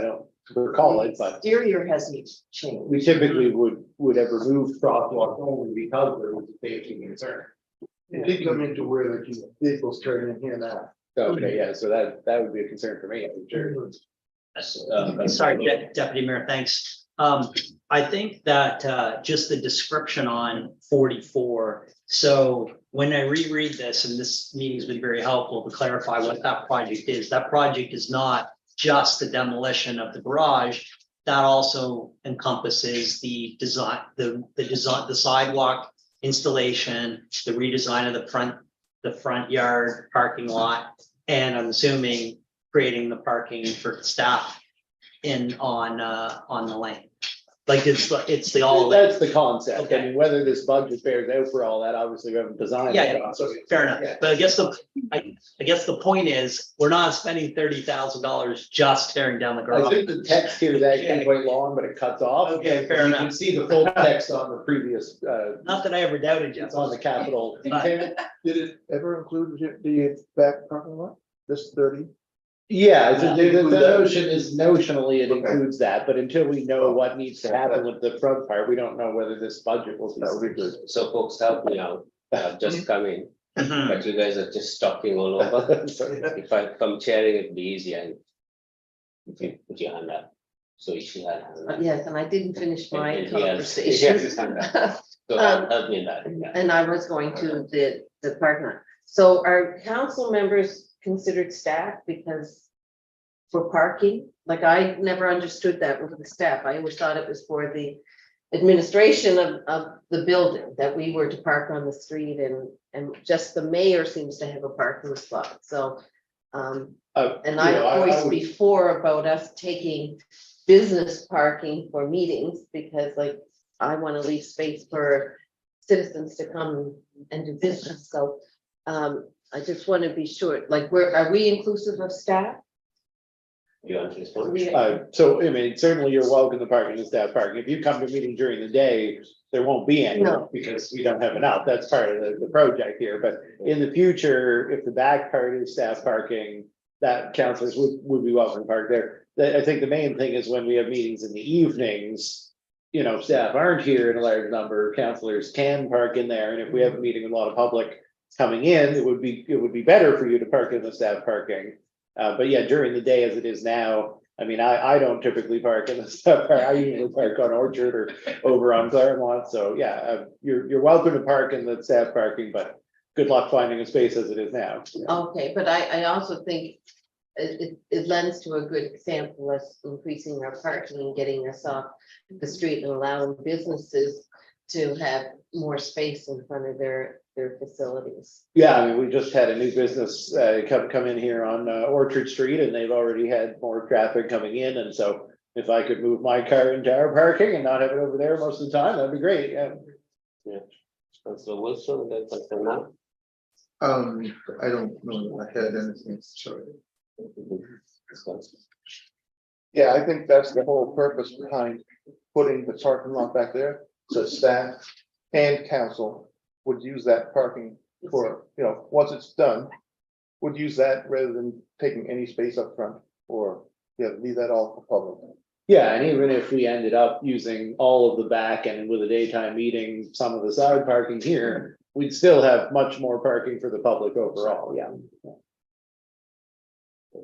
don't recall it, but Exterior hasn't changed. we typically would have removed crosswalk only because there was a safety concern. It did come into where the vehicles turn in here now. Okay, yeah, so that would be a concern for me, I'm sure. Sorry, Deputy Mayor, thanks. I think that just the description on 44. So when I reread this, and this meeting's been very helpful to clarify what that project is. That project is not just the demolition of the garage. That also encompasses the design, the sidewalk installation, the redesign of the front yard parking lot, and I'm assuming creating the parking for staff on the lane. Like it's the all. That's the concept. I Okay. mean, whether this budget bears out for all that, obviously we haven't designed. Yeah, it. yeah, so fair enough, but I guess the point is, we're not spending $30,000 just tearing down the I garage. think the text here is actually quite long, but it cuts off. Okay, fair You can enough. see the full text on the previous, Not that I ever doubted you. it's on the capital. But- Did it ever include the back parking lot, this 30? Yeah, the Include that. notion is notionally it Okay. includes that, but until we know what needs to happen with the front part, we don't know whether this budget will be. That would be good. So folks, help me out. I've just come in, Mhm. but you guys are just talking all over. If I come chairing, it'd be easy and you can put your hand up. So you should have. hand up. Yes, and I didn't finish my Yes, conversation. yes, hand up. So help me in that. Yeah. And I was going to the parking lot. So are council members considered staff because for parking? Like I never understood that with the staff. I always thought it was for the administration of the building, that we were to park on the street and just the mayor seems to have a parking spot. So, and I voiced before about us taking business parking for meetings because like I want to leave space for citizens to come and do business. So I just want to be sure, like, are we inclusive of staff? You want to respond? So, I mean, certainly you're welcome to park in the staff parking. If you come to a meeting during the day, there won't be any No. because we don't have enough. That's part of the project here. But in the future, if the back part is staff parking, that councilors would be welcome to park there. I think the main thing is when we have meetings in the evenings, you know, staff aren't here in a large number, councilors can park in there. And if we have a meeting with a lot of public coming in, it would be better for you to park in the staff parking. But yeah, during the day as it is now, I mean, I don't typically park in the staff park. I usually park on Orchard or over on Claremont. So yeah, you're welcome to park in the staff parking, but good luck finding a space as it is now. Okay, but I also think it lends to a good example of increasing our parking and getting us off the street and allowing businesses to have more space in front of their facilities. Yeah, I mean, we just had a new business come in here on Orchard Street and they've already had more traffic coming in. And so if I could move my car into our parking and not have it over there most of the time, that'd be great. Yeah. Councilor Wilson, and then Councilor Knapp. I don't know if I had anything, sorry. Yeah, I think that's the whole purpose behind putting the parking lot back there, so staff and council would use that parking for, you know, once it's done. Would use that rather than taking any space up front, or, yeah, leave that all for public. Yeah, and even if we ended up using all of the back and with a daytime meeting, some of the side parking here, we'd still have much more parking for the public overall, yeah.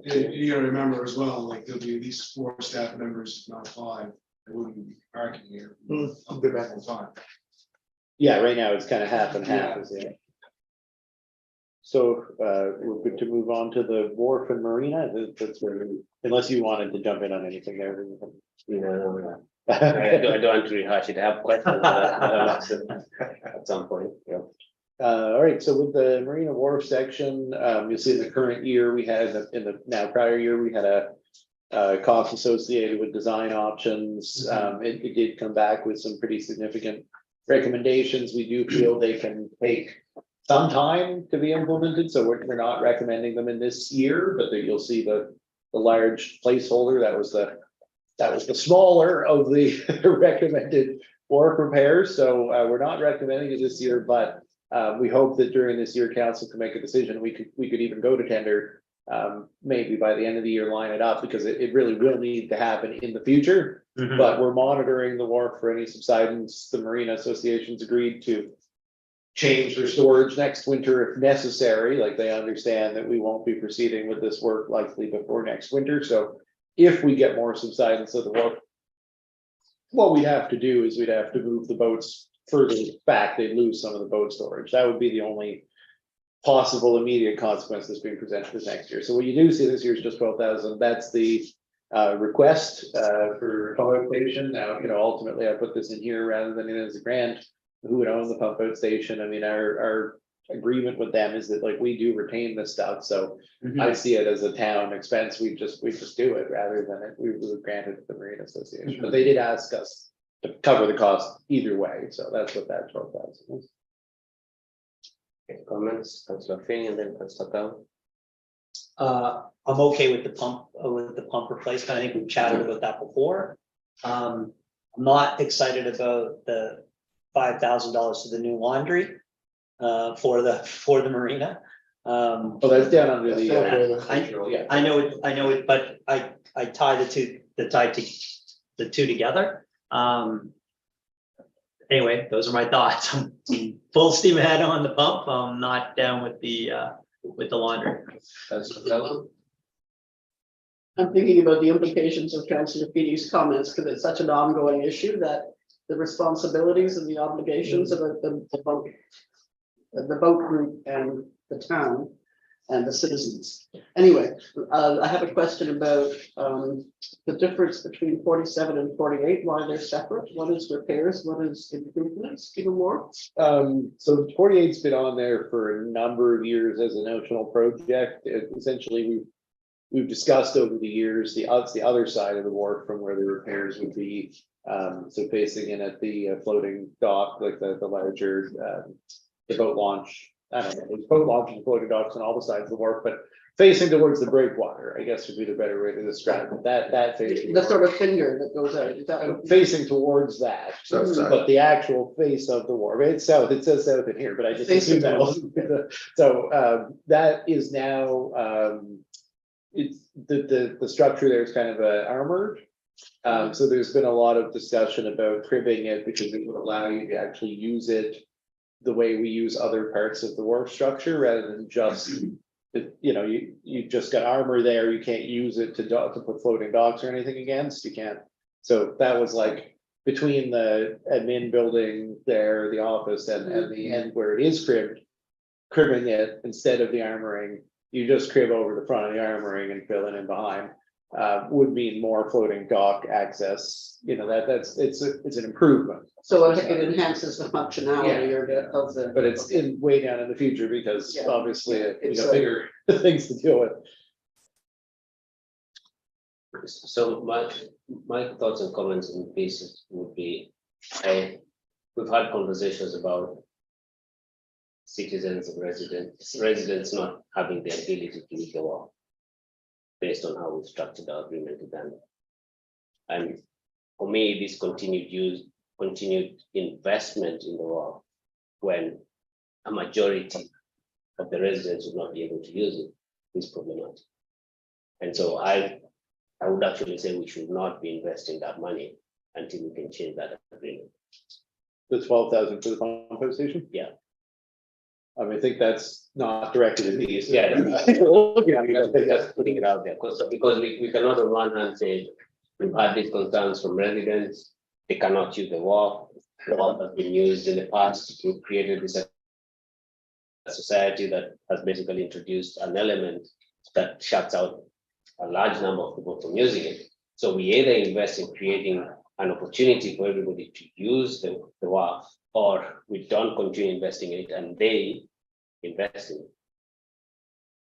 You gotta remember as well, like there'll be at least 4 staff members, if not 5, that wouldn't be parking here. I'll be back. All the time. Yeah, right now it's kind of half and half, isn't it? So we're good to move on to the wharf and marina. That's where, unless you wanted to jump in on anything there. No. I don't want to rehash it. I have questions at some point. Yeah. All right, so with the marina wharf section, you'll see in the current year, we had in the now prior year, we had a cost associated with design options. It did come back with some pretty significant recommendations. We do feel they can take some time to be implemented, so we're not recommending them in this year, but you'll see the large placeholder, that was the smaller of the recommended wharf repairs, so we're not recommending it this year, but we hope that during this year, council can make a decision, we could even go to tender, maybe by the end of the year, line it up, because it really will need to happen in the future. Mhm. But we're monitoring the wharf for any subsidence. The Marina Association's agreed to change their storage next winter if necessary, like they understand that we won't be proceeding with this work likely before next winter, so if we get more subsidence of the wharf, what we'd have to do is we'd have to move the boats further back, they'd lose some of the boat storage. That would be the only possible immediate consequence that's being presented this next year. So what you do see this year is just 12,000. That's the request for pump out station. Now, you know, ultimately I put this in here rather than in as a grant. Who would own the pump out station? I mean, our agreement with them is that like we do retain this stuff. So I see it as a town expense. We just do it rather than we would grant it to the Marine Association. But they did ask us to cover the cost either way, so that's what that 12,000 is. Any comments, Councillor Finn and then Councillor Cowan? I'm okay with the pump replacement. I think we've chatted about that before. I'm not excited about the $5,000 to the new laundry for the marina. Oh, that's down under That's the. not very much. Yeah. I know it, but I tie the two together. Anyway, those are my thoughts. I'm full steam ahead on the pump. I'm not down with the laundry. Councillor Cowan? I'm thinking about the implications of Councillor Feedy's comments, because it's such an ongoing issue that the responsibilities and the obligations of the boat group and the town and the citizens. Anyway, I have a question about the difference between 47 and 48, why they're separate. What is repairs, what is improvements, even more? So 48's been on there for a number of years as a notional project. Essentially, we've discussed over the years, the other side of the wharf from where the repairs would be. So facing in at the floating dock, like the larger, the boat launch. I don't know, there's boat launch and floating docks on all the sides of the wharf, but facing towards the breakwater, I guess would be the better way to describe it. That facing. The sort of finger that goes out, is that what- Facing towards that, South side. but the actual face of the wharf, it's south, it says south in here, but I just Facing assumed that north. wasn't. So that is now, it's, the structure there is kind of armored. So there's been a lot of discussion about cribbing it because it would allow you to actually use it the way we use other parts of the wharf structure rather than just, you just got armor there, you can't use it to put floating docks or anything against, you can't. So that was like between the admin building there, the office and the end where it is cribbing it instead of the armoring, you just crib over the front of the armoring and fill it in behind. Would mean more floating dock access, it's an improvement. So it enhances the functionality of the. But it's in way down in the future because Yeah. obviously we It's got bigger things to deal with. So my thoughts and comments in pieces would be, we've had conversations about citizens and residents not having the ability to use the wall based on how we structured our agreement with them. And for me, this continued investment in the wall when a majority of the residents would not be able to use it is problematic. And so I would actually say we should not be investing that money until we can change that agreement. The 12,000 for the pump station? Yeah. I think that's not directed at me. Yeah. Just putting it out there, because we cannot on one hand say, we've had these concerns from residents, they cannot use the wall. The wall has been used in the past, we've created this a society that has basically introduced an element that shuts out a large number of people from using it. So we either invest in creating an opportunity for everybody to use the wharf, or we don't continue investing in it and they invest in it.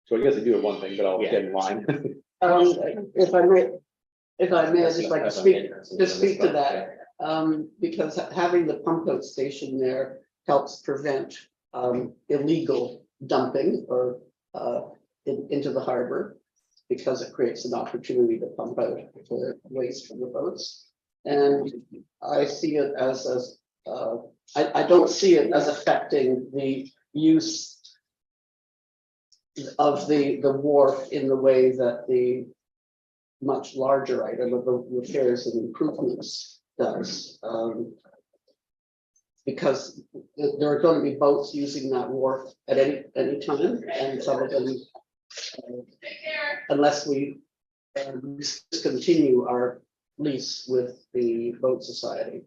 So I guess I do have one thing, but I'll get in line. If I may, I'd just like to speak to that, because having the pump out station there helps prevent illegal dumping or into the harbor, because it creates an opportunity to pump out the waste from the boats. And I see it as I don't see it as affecting the use of the wharf in the way that the much larger item of the repairs and improvements does. Because there are going to be boats using that wharf at any time, and some of them, unless we discontinue our lease with the boat society.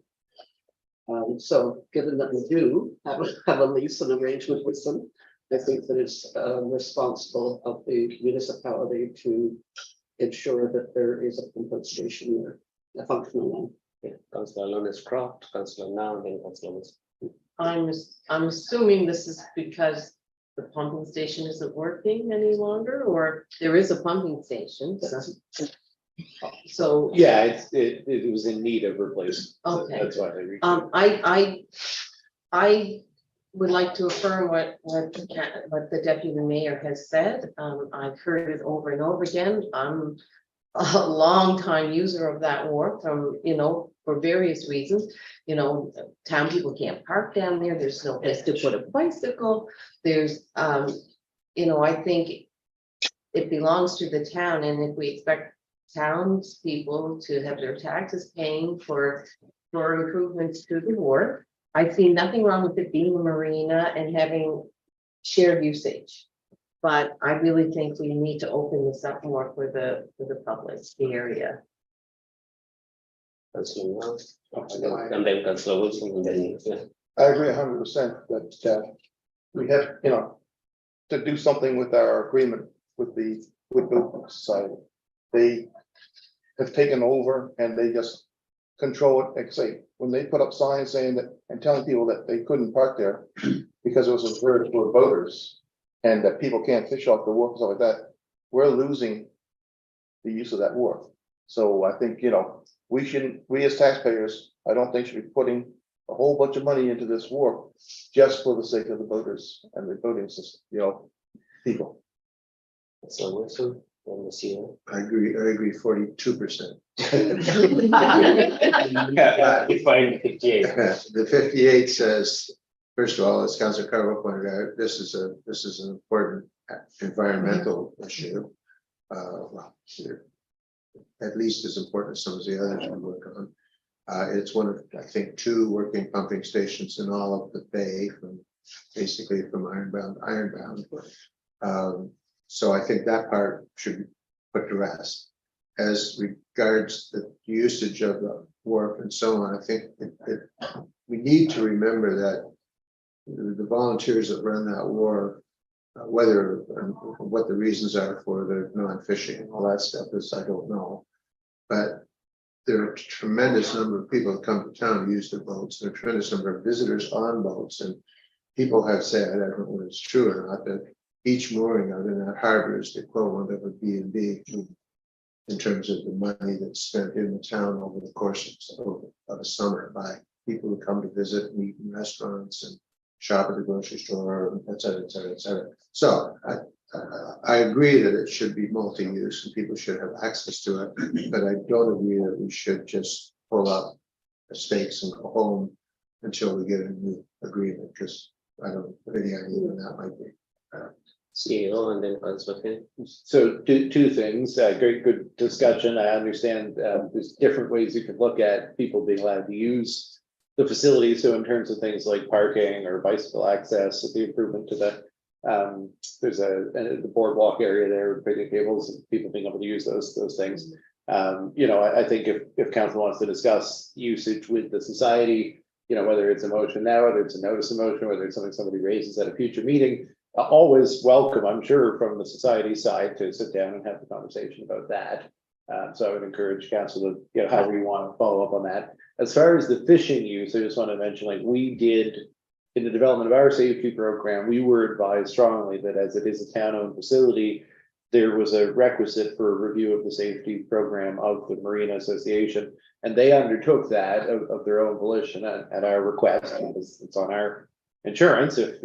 So given that we do have a lease and arrangement with them, I think that it's responsible of the municipality to ensure that there is a pump out station there, a functional one. Yeah, Councillor Lawrence Croft, Councillor Now, and then Councillor Lawrence. I'm assuming this is because the pumping station isn't working any longer, or there is a pumping station. So So. Yeah, it was in need of replacement. so Okay. That's why they. reached I would like to affirm what the deputy mayor has said. I've heard it over and over again. I'm a long-time user of that wharf from, for various reasons. Town people can't park down there. There's no place to put a bicycle. There's, I think it belongs to the town, and if we expect townspeople to have their taxes paying for improvements to the wharf, I see nothing wrong with it being a marina and having shared usage. But I really think we need to open this up more for the public, the area. Councillor Brown, and then Councillor Wilson, and then, yeah. I agree 100% that we have, to do something with our agreement with the society. They have taken over and they just control it, like say, when they put up signs saying that, and telling people that they couldn't park there because it was reserved for boaters and that people can't fish off the wharf, stuff like that, we're losing the use of that wharf. So I think, we as taxpayers, I don't think should be putting a whole bunch of money into this wharf just for the sake of the boaters and the boating system, people. Councillor Wilson, and the CEO. I agree 42%. Define 58. The 58 says, first of all, as Councilor Carver pointed out, this is an important environmental issue. Well, at least as important as some of the others we work on. It's one of, I think, 2 working pumping stations in all of the bay, basically from Ironbound to Ironbound. So I think that part should be put to rest. As regards the usage of the wharf and so on, I think we need to remember that the volunteers that run that wharf, whether and what the reasons are for the non-fishing and all that stuff is, I don't know. But there are a tremendous number of people that come to town to use the boats. There are a tremendous number of visitors on boats, and people have said, I don't know whether it's true or not, that each mooring out in that harbor is the equivalent of a B&B in terms of the money that's spent in the town over the course of a summer by people who come to visit and eat in restaurants and shop at the grocery store, et cetera, et cetera, et cetera. So I agree that it should be multi-use and people should have access to it, but I don't agree that we should just pull up the stakes and go home until we get a new agreement, because I don't have any idea when that might be. CEO and then Councillor Finn. So two things, good discussion. I understand there's different ways you could look at people being allowed to use the facility. So in terms of things like parking or bicycle access, the improvement to there's the boardwalk area there with picnic tables and people being able to use those things. I think if council wants to discuss usage with the society, whether it's a motion now, whether it's a notice of motion, whether it's something somebody raises at a future meeting, always welcome, I'm sure, from the society side to sit down and have the conversation about that. So I would encourage council to, however you want to follow up on that. As far as the fishing use, I just want to mention, like we did in the development of our safety program, we were advised strongly that as it is a town-owned facility, there was a requisite for a review of the safety program of the Marina Association, and they undertook that of their own volition at our request, because it's on our insurance. If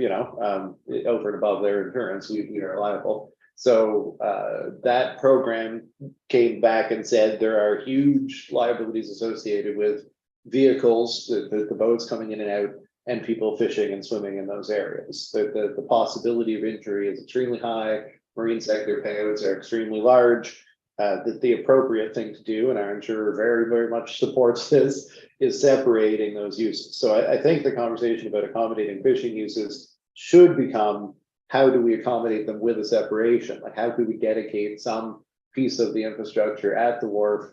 over and above their insurance, we are liable. So that program came back and said there are huge liabilities associated with vehicles, the boats coming in and out, and people fishing and swimming in those areas. The possibility of injury is extremely high. Marine sector payouts are extremely large. That the appropriate thing to do, and our insurer very, very much supports this, is separating those uses. So I think the conversation about accommodating fishing uses should become, how do we accommodate them with a separation? Like, how do we dedicate some piece of the infrastructure at the wharf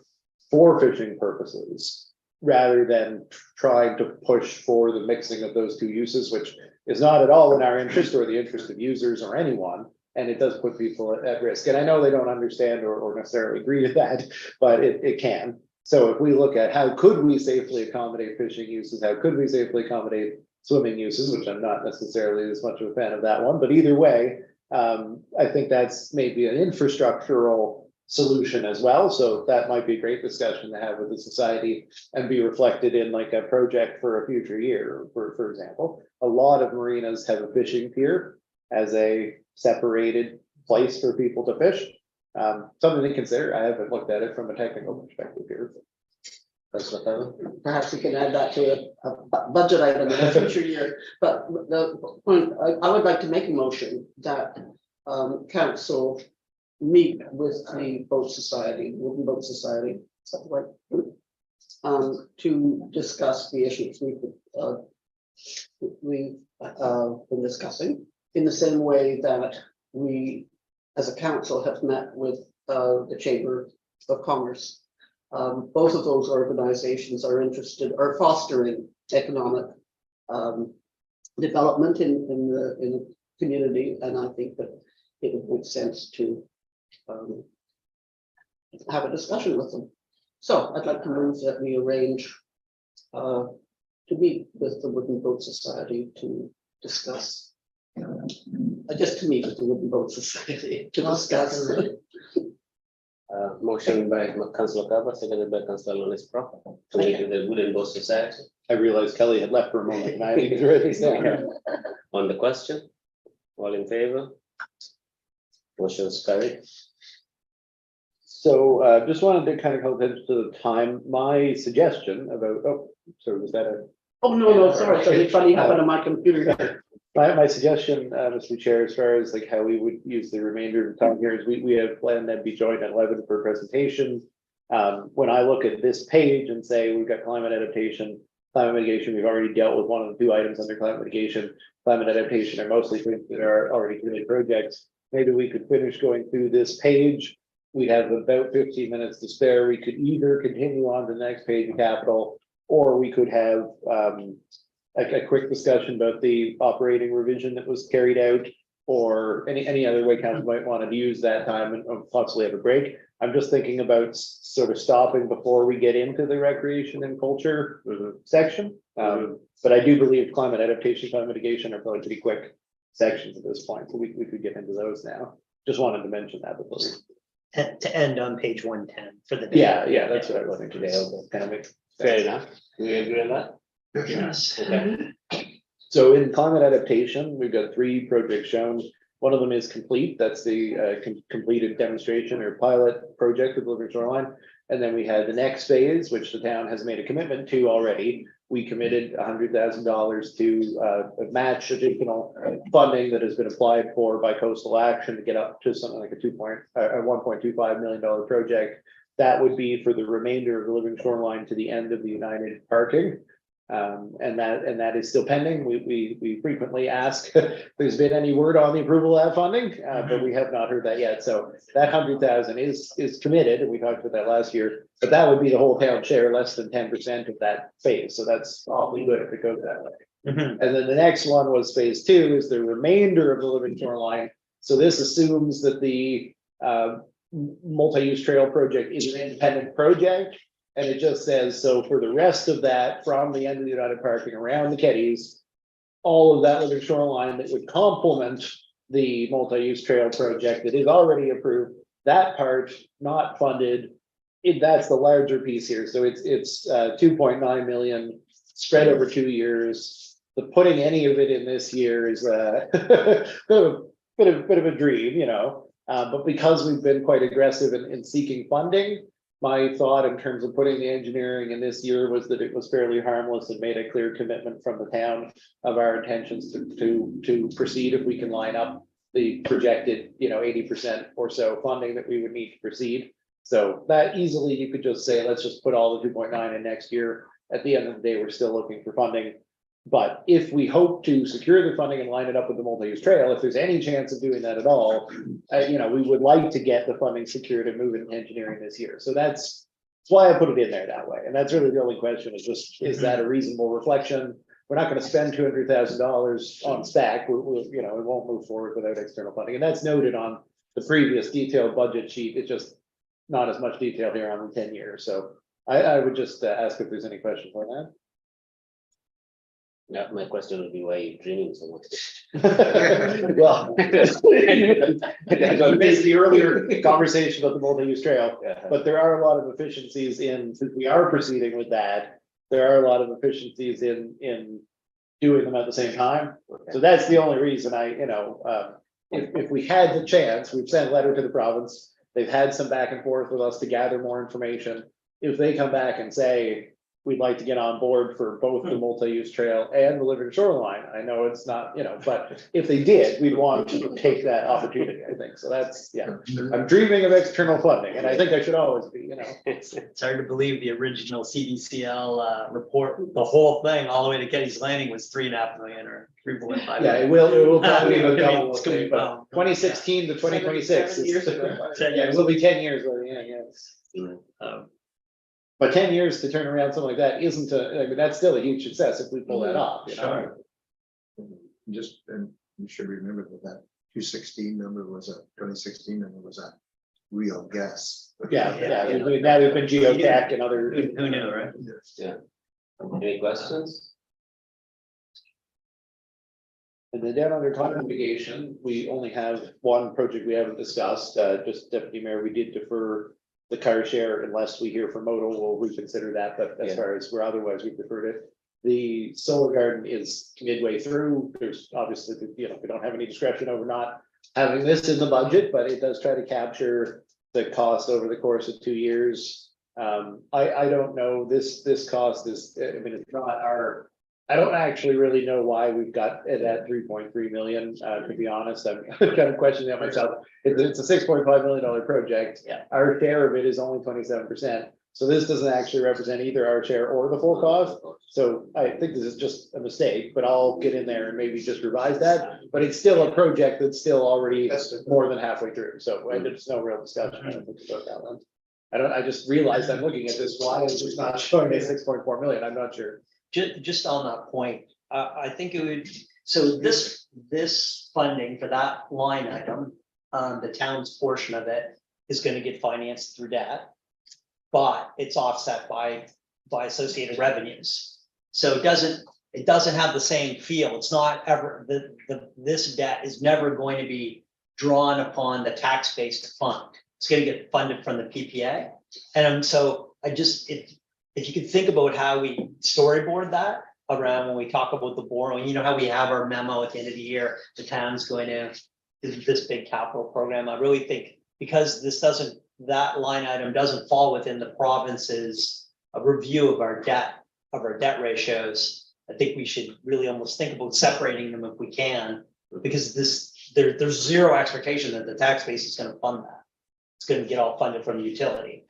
for fishing purposes, rather than trying to push for the mixing of those two uses, which is not at all in our interest or the interest of users or anyone. And it does put people at risk. And I know they don't understand or necessarily agree to that, but it can. So if we look at how could we safely accommodate fishing uses, how could we safely accommodate swimming uses, which I'm not necessarily as much of a fan of that one, but either way, I think that's maybe an infrastructural solution as well. So that might be a great discussion to have with the society and be reflected in like a project for a future year, for example. A lot of marinas have a fishing pier as a separated place for people to fish. Something to consider. I haven't looked at it from a technical perspective here. Councillor Cameron? Perhaps we can add that to a budget item in a future year, but the point, I would like to make a motion that council meet with the boat society, Wooden Boat Society, something like to discuss the issues we've been discussing, in the same way that we, as a council, have met with the Chamber of Commerce. Both of those organizations are are fostering economic development in the community, and I think that it would make sense to have a discussion with them. So I'd like to move that we arrange to meet with the Wooden Boat Society to discuss. Just to meet with the Wooden Boat Society to discuss. Motion by Councillor Carver, seconded by Councillor Lonis Pro, to meet with the Wooden Boat Society I realized Kelly had left for a moment, and I need to write these down. on the question. All in favor? Motion is carried. So just wanted to kind of help into the time, my suggestion about, oh, sorry, was that a? Oh, no, sorry, something funny happened on my computer. My suggestion, Mr. Chair, as far as like how we would use the remainder of the time here is we have planned that be joined at 11 for presentation. When I look at this page and say we've got climate adaptation, climate mitigation, we've already dealt with one of the two items under climate mitigation. Climate adaptation are mostly things that are already committed projects. Maybe we could finish going through this page. We have about 15 minutes to spare. We could either continue on to the next page of capital, or we could have a quick discussion about the operating revision that was carried out, or any other way council might want to use that time and possibly have a break. I'm just thinking about sort of stopping before we get into the recreation and culture section. But I do believe climate adaptation, climate mitigation are probably pretty quick sections at this point, so we could get into those now. Just wanted to mention that before. To end on page 110 for the day. Yeah, that's what I was thinking. Okay, okay. Kind of makes Fair enough. Do we agree on that? Yes. Okay. So in climate adaptation, we've got 3 projects shown. One of them is complete. That's the completed demonstration or pilot project with Living Shoreline. And then we had the next phase, which the town has made a commitment to already. We committed $100,000 to match additional funding that has been applied for by Coastal Action to get up to something like a $1.25 million project. That would be for the remainder of the Living Shoreline to the end of the United parking. And that is still pending. We frequently ask if there's been any word on the approval of that funding, but we have not heard that yet. So that 100,000 is committed, and we talked about that last year, but that would be the whole town share, less than 10% of that phase. So that's awfully good if it goes that way. Mhm. And then the next one was phase 2, is the remainder of the Living Shoreline. So this assumes that the multi-use trail project is an independent project. And it just says, so for the rest of that, from the end of the United Parking around the Keddies, all of that Living Shoreline that would complement the multi-use trail project that is already approved, that part not funded, that's the larger piece here. So it's 2.9 million spread over 2 years. The putting any of it in this year is a bit of a dream, you know. But because we've been quite aggressive in seeking funding, my thought in terms of putting the engineering in this year was that it was fairly harmless and made a clear commitment from the town of our intentions to proceed if we can line up the projected, 80% or so funding that we would need to proceed. So that easily you could just say, let's just put all the 2.9 in next year. At the end of the day, we're still looking for funding. But if we hope to secure the funding and line it up with the multi-use trail, if there's any chance of doing that at all, we would like to get the funding secured and move into engineering this year. So that's why I put it in there that way. And that's really the only question is that a reasonable reflection? We're not going to spend $200,000 on stack. We won't move forward without external funding. And that's noted on the previous detailed budget sheet. It's just not as much detail here on the 10 years. So I would just ask if there's any questions on that. Yeah, my question would be why you dreaming so much? Well, that's the earlier conversation about the multi-use trail. But there are a lot of efficiencies in, since we are proceeding with that, there are a lot of efficiencies in doing them at the same time. So that's the only reason if we had the chance, we've sent a letter to the province. They've had some back and forth with us to gather more information. If they come back and say, we'd like to get on board for both the multi-use trail and the living shoreline, I know it's not, but if they did, we'd want to take that opportunity, I think. So that's, yeah, I'm dreaming of external funding, and I think I should always be, It's hard to believe the original CDCL report, the whole thing, all the way to Getty's Landing was 3.5 million or 3.5. Yeah, it will probably be I mean, a couple it's of gonna be things, but well. 2016 to 2026. 7 years ago. Yeah, it will be 10 years, by the end, yes. Um, But 10 years to turn around something like that isn't that's still a huge success if we pull that off, Sure. Just, and you should remember that 216 number was 2016 number was a real guess. Yeah, Yeah. now there's been geotech and other. Who knew, right? Any questions? And then down under climate mitigation, we only have one project we haven't discussed, just Deputy Mayor, we did defer the car share unless we hear from Moto, we'll reconsider that, but as Yeah. far as we're otherwise, we deferred it. The solar garden is midway through, there's obviously, we don't have any discretion over not having this in the budget, but it does try to capture the cost over the course of 2 years. I don't know, this cost is, it's not our, I don't actually really know why we've got it at 3.3 million, to be honest, I'm kind of questioning that myself. It's a $6.5 million project. Yeah. Our share of it is only 27%, so this doesn't actually represent either our share or the full cost. So I think this is just a mistake, but I'll get in there and maybe just revise that, but it's still a project that's still already more than halfway through, so there's no real discussion, I don't think, about that one. I just realized I'm looking at this, why is it not showing me 6.4 million, I'm not sure. Just on that point, I think it would, so this funding for that line item, the town's portion of it is gonna get financed through debt. But it's offset by associated revenues. So it doesn't have the same feel. It's not ever, this debt is never going to be drawn upon the tax base to fund. It's gonna get funded from the PPA. And so if you could think about how we storyboard that around when we talk about the borrowing, how we have our memo at the end of the year, the town's going to do this big capital program. I really think because that line item doesn't fall within the province's review of our debt ratios. I think we should really almost think about separating them if we can, because there's zero expectation that the tax base is going to fund that. It's going to get all funded from the utility.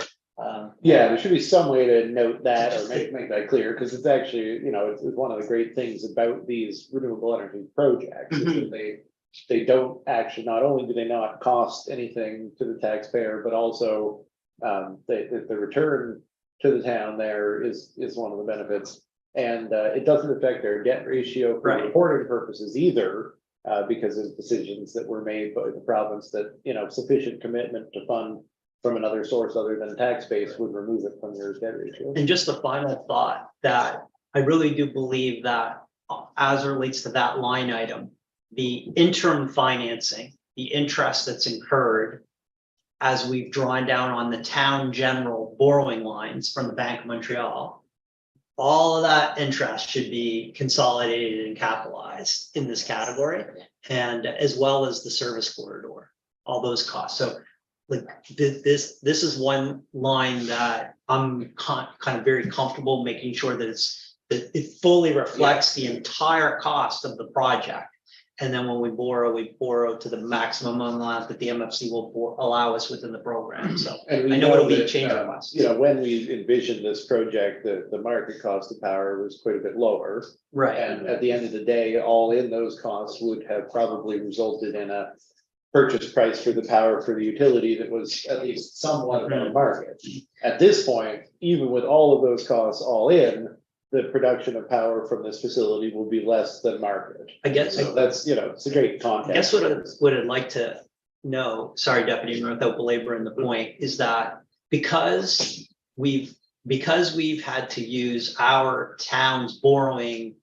Yeah, there should be some way to note that or make that clear, because it's actually, it's one of the great things about these renewable energy projects. Is that they don't actually, not only do they not cost anything to the taxpayer, but also the return to the town there is one of the benefits. And it doesn't affect their debt ratio for Right. reporting purposes either, because of decisions that were made by the province that, sufficient commitment to fund from another source other than tax base would remove it from your debt ratio. And just the final thought that I really do believe that as it relates to that line item, the interim financing, the interest that's incurred as we've drawn down on the town general borrowing lines from the Bank of Montreal, all of that interest should be consolidated and capitalized in this category, and as well as the service corridor, all those costs. So like this is one line that I'm kind of very comfortable making sure that it fully reflects the entire cost of the project. And then when we borrow to the maximum amount that the MFC will allow us within the program. So And we I know it'll be that, change requests. when we envisioned this project, the market cost of power was quite a bit lower. Right. And at the end of the day, all in those costs would have probably resulted in a purchase price for the power for the utility that was at least somewhat above market. At this point, even with all of those costs all in, the production of power from this facility will be less than market. I guess. So that's, it's a great context. I guess what I'd like to know, sorry, Deputy Mayor, without belaboring the point, is that because we've had to use our town's borrowing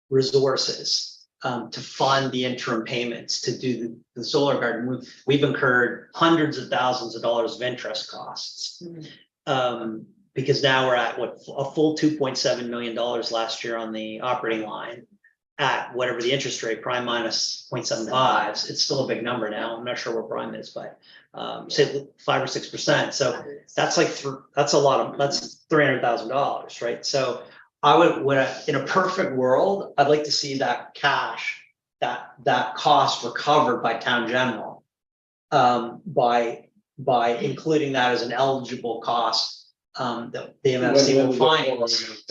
resources to fund the interim payments to do the solar garden. We've incurred hundreds of thousands of dollars of interest costs. Because now we're at what, a full $2.7 million last year on the operating line at whatever the interest rate, prime minus 0.75. It's still a big number now. I'm not sure where prime is, but say 5 or 6%. So that's like, that's a lot of, that's $300,000, right? So I would, in a perfect world, I'd like to see that cash, that cost recovered by town general. By including that as an eligible cost that the MFC will finance.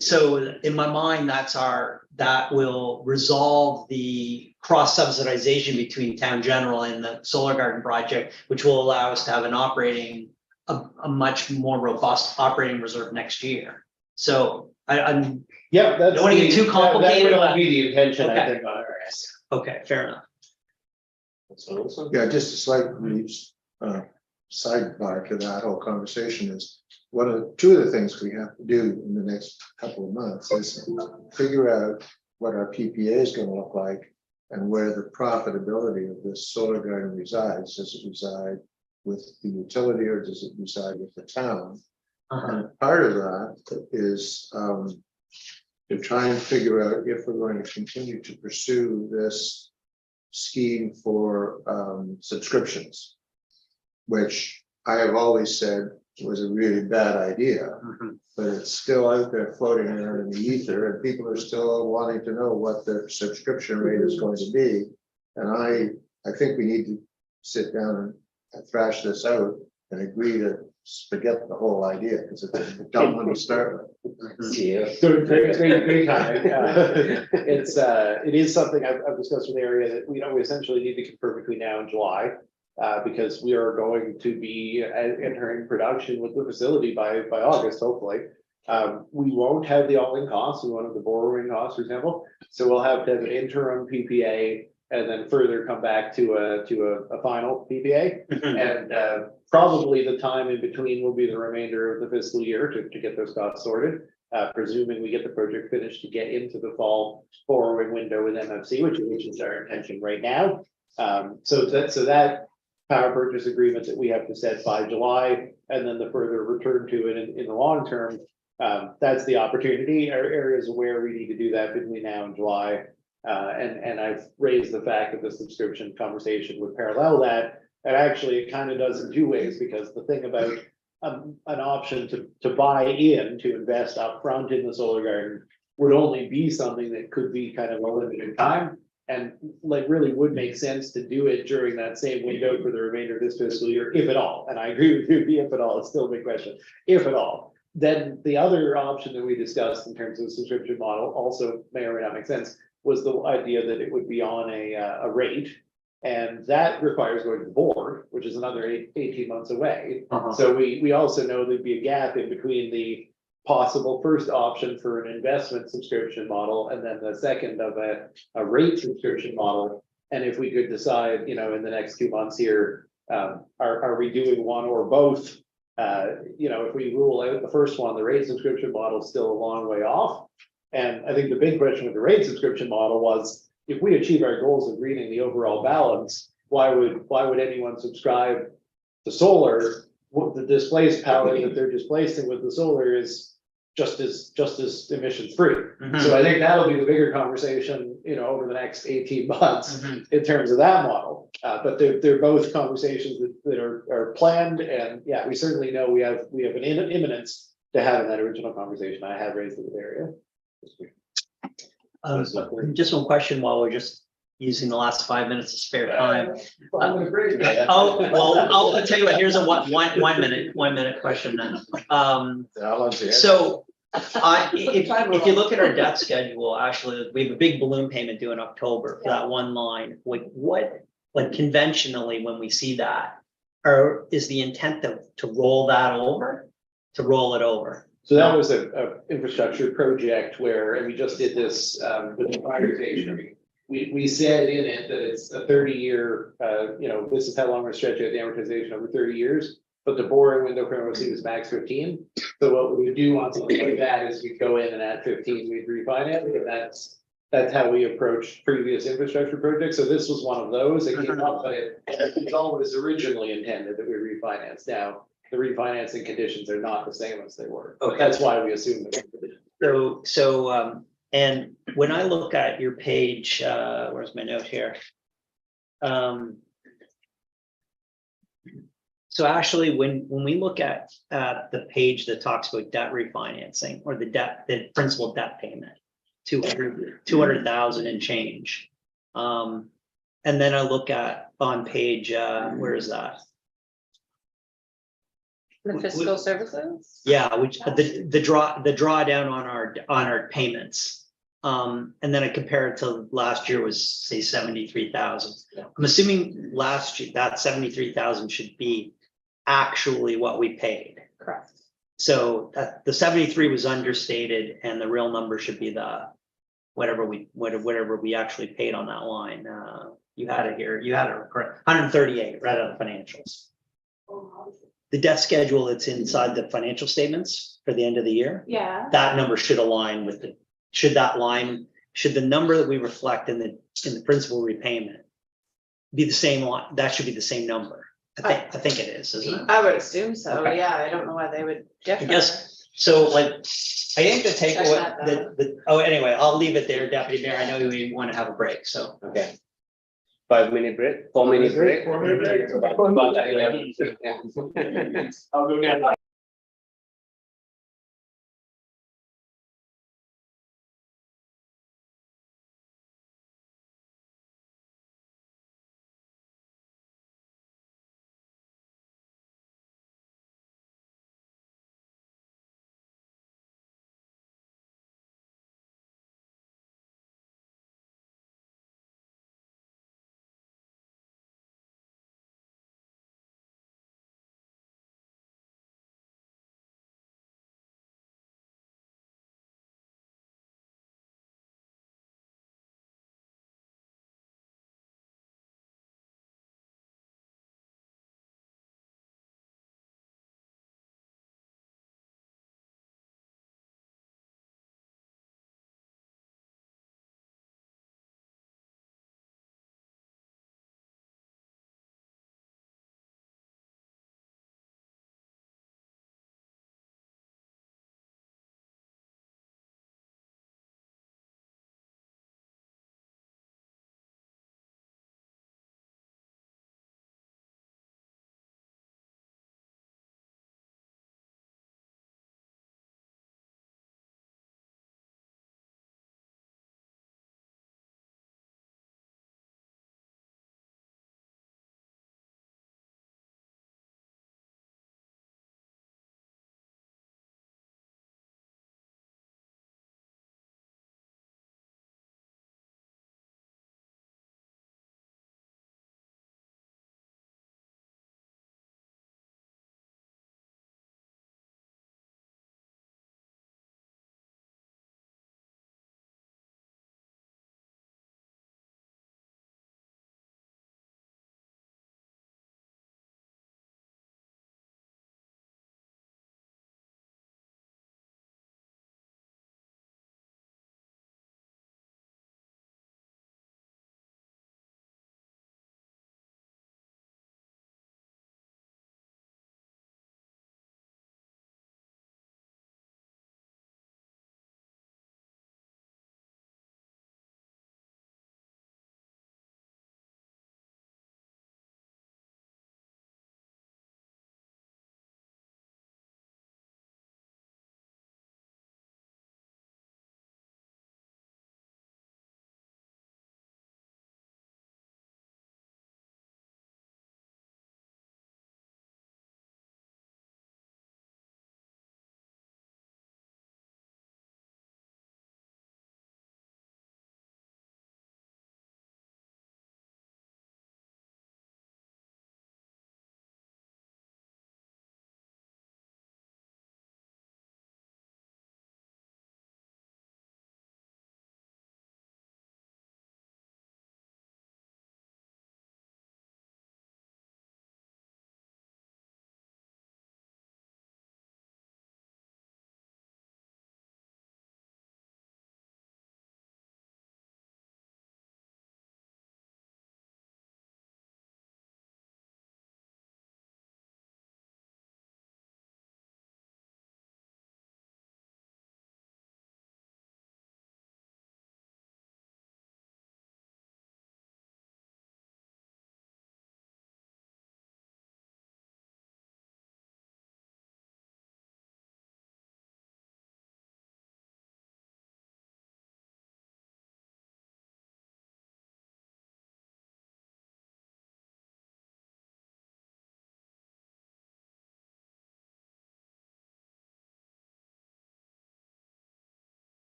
So in my mind, that will resolve the cross subsidization between town general and the solar garden project, which will allow us to have a much more robust operating reserve next year. So I'm, Yeah, that's. Don't wanna get too complicated, That would but- be the intention, I Okay. think, on our end. okay, fair enough. Yeah, just a slight sidebar to that whole conversation is two of the things we have to do in the next couple of months is figure out what our PPA is going to look like and where the profitability of this solar garden resides. Does it reside with the utility or does it reside with the town? And part of that is to try and figure out if we're going to continue to pursue this scheme for subscriptions, which I have always said was a really bad idea, but it's still out there floating around in the ether, and people are still wanting to know what their subscription rate is going to be. And I think we need to sit down and thrash this out and agree to forget the whole idea because it's a dumb one to start with. Yeah. So great comment. It is something I've discussed with the area that we essentially need to confirm between now and July. Because we are going to be entering production with the facility by August, hopefully. We won't have the all-in costs, we won't have the borrowing costs, for example. So we'll have to have an interim PPA and then further come back to a final PPA. And probably the time in between will be the remainder of the fiscal year to get those costs sorted. Presuming we get the project finished to get into the fall borrowing window with MFC, which is our intention right now. So that power purchase agreement that we have to set by July, and then the further return to it in the long term. That's the opportunity. Our areas where we need to do that between now and July. And I've raised the fact that the subscription conversation would parallel that. And actually it kind of does in two ways, because the thing about an option to buy in, to invest upfront in the solar garden would only be something that could be kind of a limited time. And like really would make sense to do it during that same window for the remainder of this fiscal year, if at all. And I agree with you, the if at all, it's still a big question, if at all. Then the other option that we discussed in terms of the subscription model also may or may not make sense, was the idea that it would be on a rate. And that requires going to the board, which is another 18 months away. So we also know there'd be a gap in between the possible first option for an investment subscription model and then the second of a rate subscription model. And if we could decide, in the next 2 months here, are we doing one or both? If we rule out the first one, the rate subscription model is still a long way off. And I think the big question with the rate subscription model was, if we achieve our goals of greening the overall balance, why would anyone subscribe to solar? What the displaced power that they're displacing with the solar is just as emissions free. So I think that'll be the bigger conversation, over the next 18 months in terms of that model. But they're both conversations that are planned, and yeah, we certainly know we have an imminence to having that original conversation. I have raised it with area. Just one question while we're just using the last 5 minutes of spare time. I'm gonna break it. Oh, well, I'll tell you what, here's a one minute question then. So if you look at our debt schedule, actually, we have a big balloon payment due in October for that one line. Like conventionally, when we see that, is the intent to roll that over, to roll it over? So that was a infrastructure project where, and we just did this with the fire station. We said in it that it's a 30-year, this is how long we're stretching out the amortization over 30 years. but the borrowing window for MOC was max 15. So what we would do on something like that is we go in and at 15, we'd refinance, and that's how we approach previous infrastructure projects. So this was one of those. It came up, but it's always originally intended that we refinance. Now, the refinancing conditions are not the same as they were. Okay. That's why we assume that. And when I look at your page, where's my note here? So actually, when we look at the page that talks about debt refinancing or the principal debt payment, 200,000 and change. And then I look at on page, where is that? The fiscal services? Yeah, which the drawdown on our payments. And then I compare it to last year was say 73,000. I'm assuming last year that 73,000 should be actually what we paid. Correct. So the 73 was understated and the real number should be the whatever we actually paid on that line. You had it here, you had it correct, 138 right out of the financials. The debt schedule that's inside the financial statements for the end of the year, Yeah. that number should align with should the number that we reflect in the principal repayment be the same line, that should be the same number. I think it is, isn't it? I would assume so, Okay. yeah, I don't know why they would differ. I guess, so like, I think the Check takeaway, that oh, anyway, I'll leave it there, Deputy Mayor, I know you want to have a break, so. Okay. 5 minute break, 4 minute break. 4 minute break. I'll go now.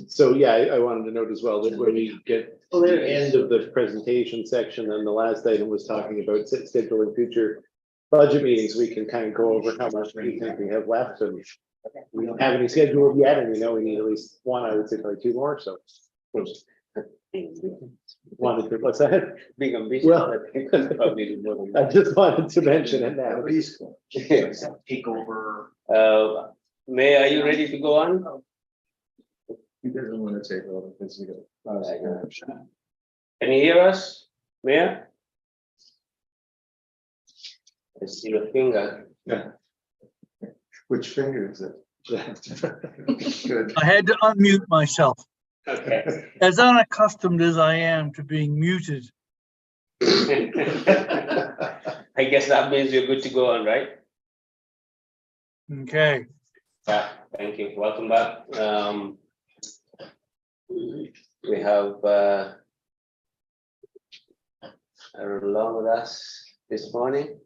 So yeah, I wanted to note as well that when we get to the end of the presentation section, then the last item was talking about scheduling future budget meetings, we can kind of go over how much we think we have left, and we don't have any scheduled yet, and we know we need at least one, I would say probably two more, so. Wanted to, what's that? Big ambition. Well, I think it's probably more than I that. just wanted to mention it now. Take over. May, are you ready to go on? He doesn't want to take over because we got. Can you hear us, Mayor? I see your finger. Which finger is it? Good. I had to unmute myself, Okay. as unaccustomed as I am to being muted. I guess that means you're good to go on, right? Okay, Yeah, thank you. Welcome back. We have Aaron Long with us this morning.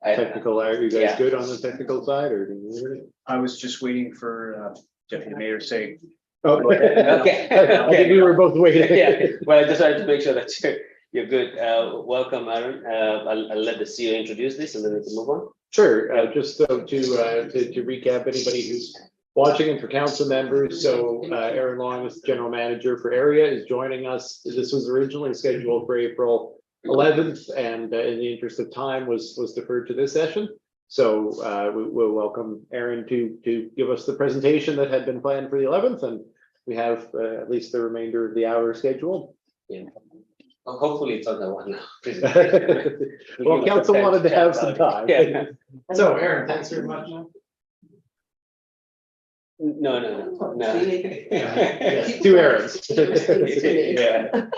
Technical, are you guys Yeah. good on the technical side, or? do you hear it? I was just waiting for Deputy Mayor to say. Oh, Okay. I think we were both waiting. Yeah, well, I just wanted to make sure that you're good. Welcome, Aaron. I'll let the CEO introduce this and then we can move on. Sure, just to recap, anybody who's watching and for council members, so Aaron Long is the general manager for area, is joining us. This was originally scheduled for April 11th, and in the interest of time was deferred to this session. So we'll welcome Aaron to give us the presentation that had been planned for the 11th, and we have at least the remainder of the hour scheduled. Yeah. Well, hopefully it's on the one. Well, council wanted to have some time. Yeah. So Aaron, thanks very much. No. Yes, two Aarons. Yeah.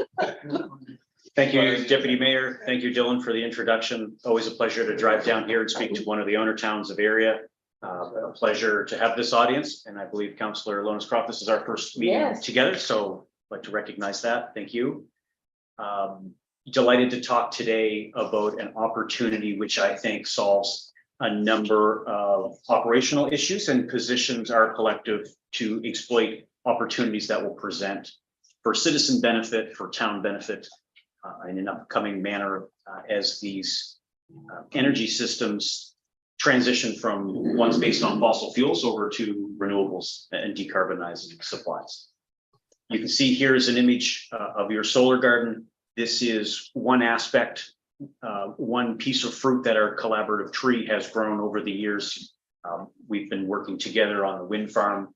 Thank you, Deputy Mayor. Thank you, Dylan, for the introduction. Always a pleasure to drive down here and speak to one of the owner towns of area. A pleasure to have this audience, and I believe Councillor Lonescroft, this is our first meeting Yes. together, so I'd like to recognize that. Thank you. Delighted to talk today about an opportunity which I think solves a number of operational issues and positions our collective to exploit opportunities that will present for citizen benefit, for town benefit, in an upcoming manner as these energy systems transition from ones based on fossil fuels over to renewables and decarbonized supplies. You can see here is an image of your solar garden. This is one aspect, one piece of fruit that our collaborative tree has grown over the years. We've been working together on a wind farm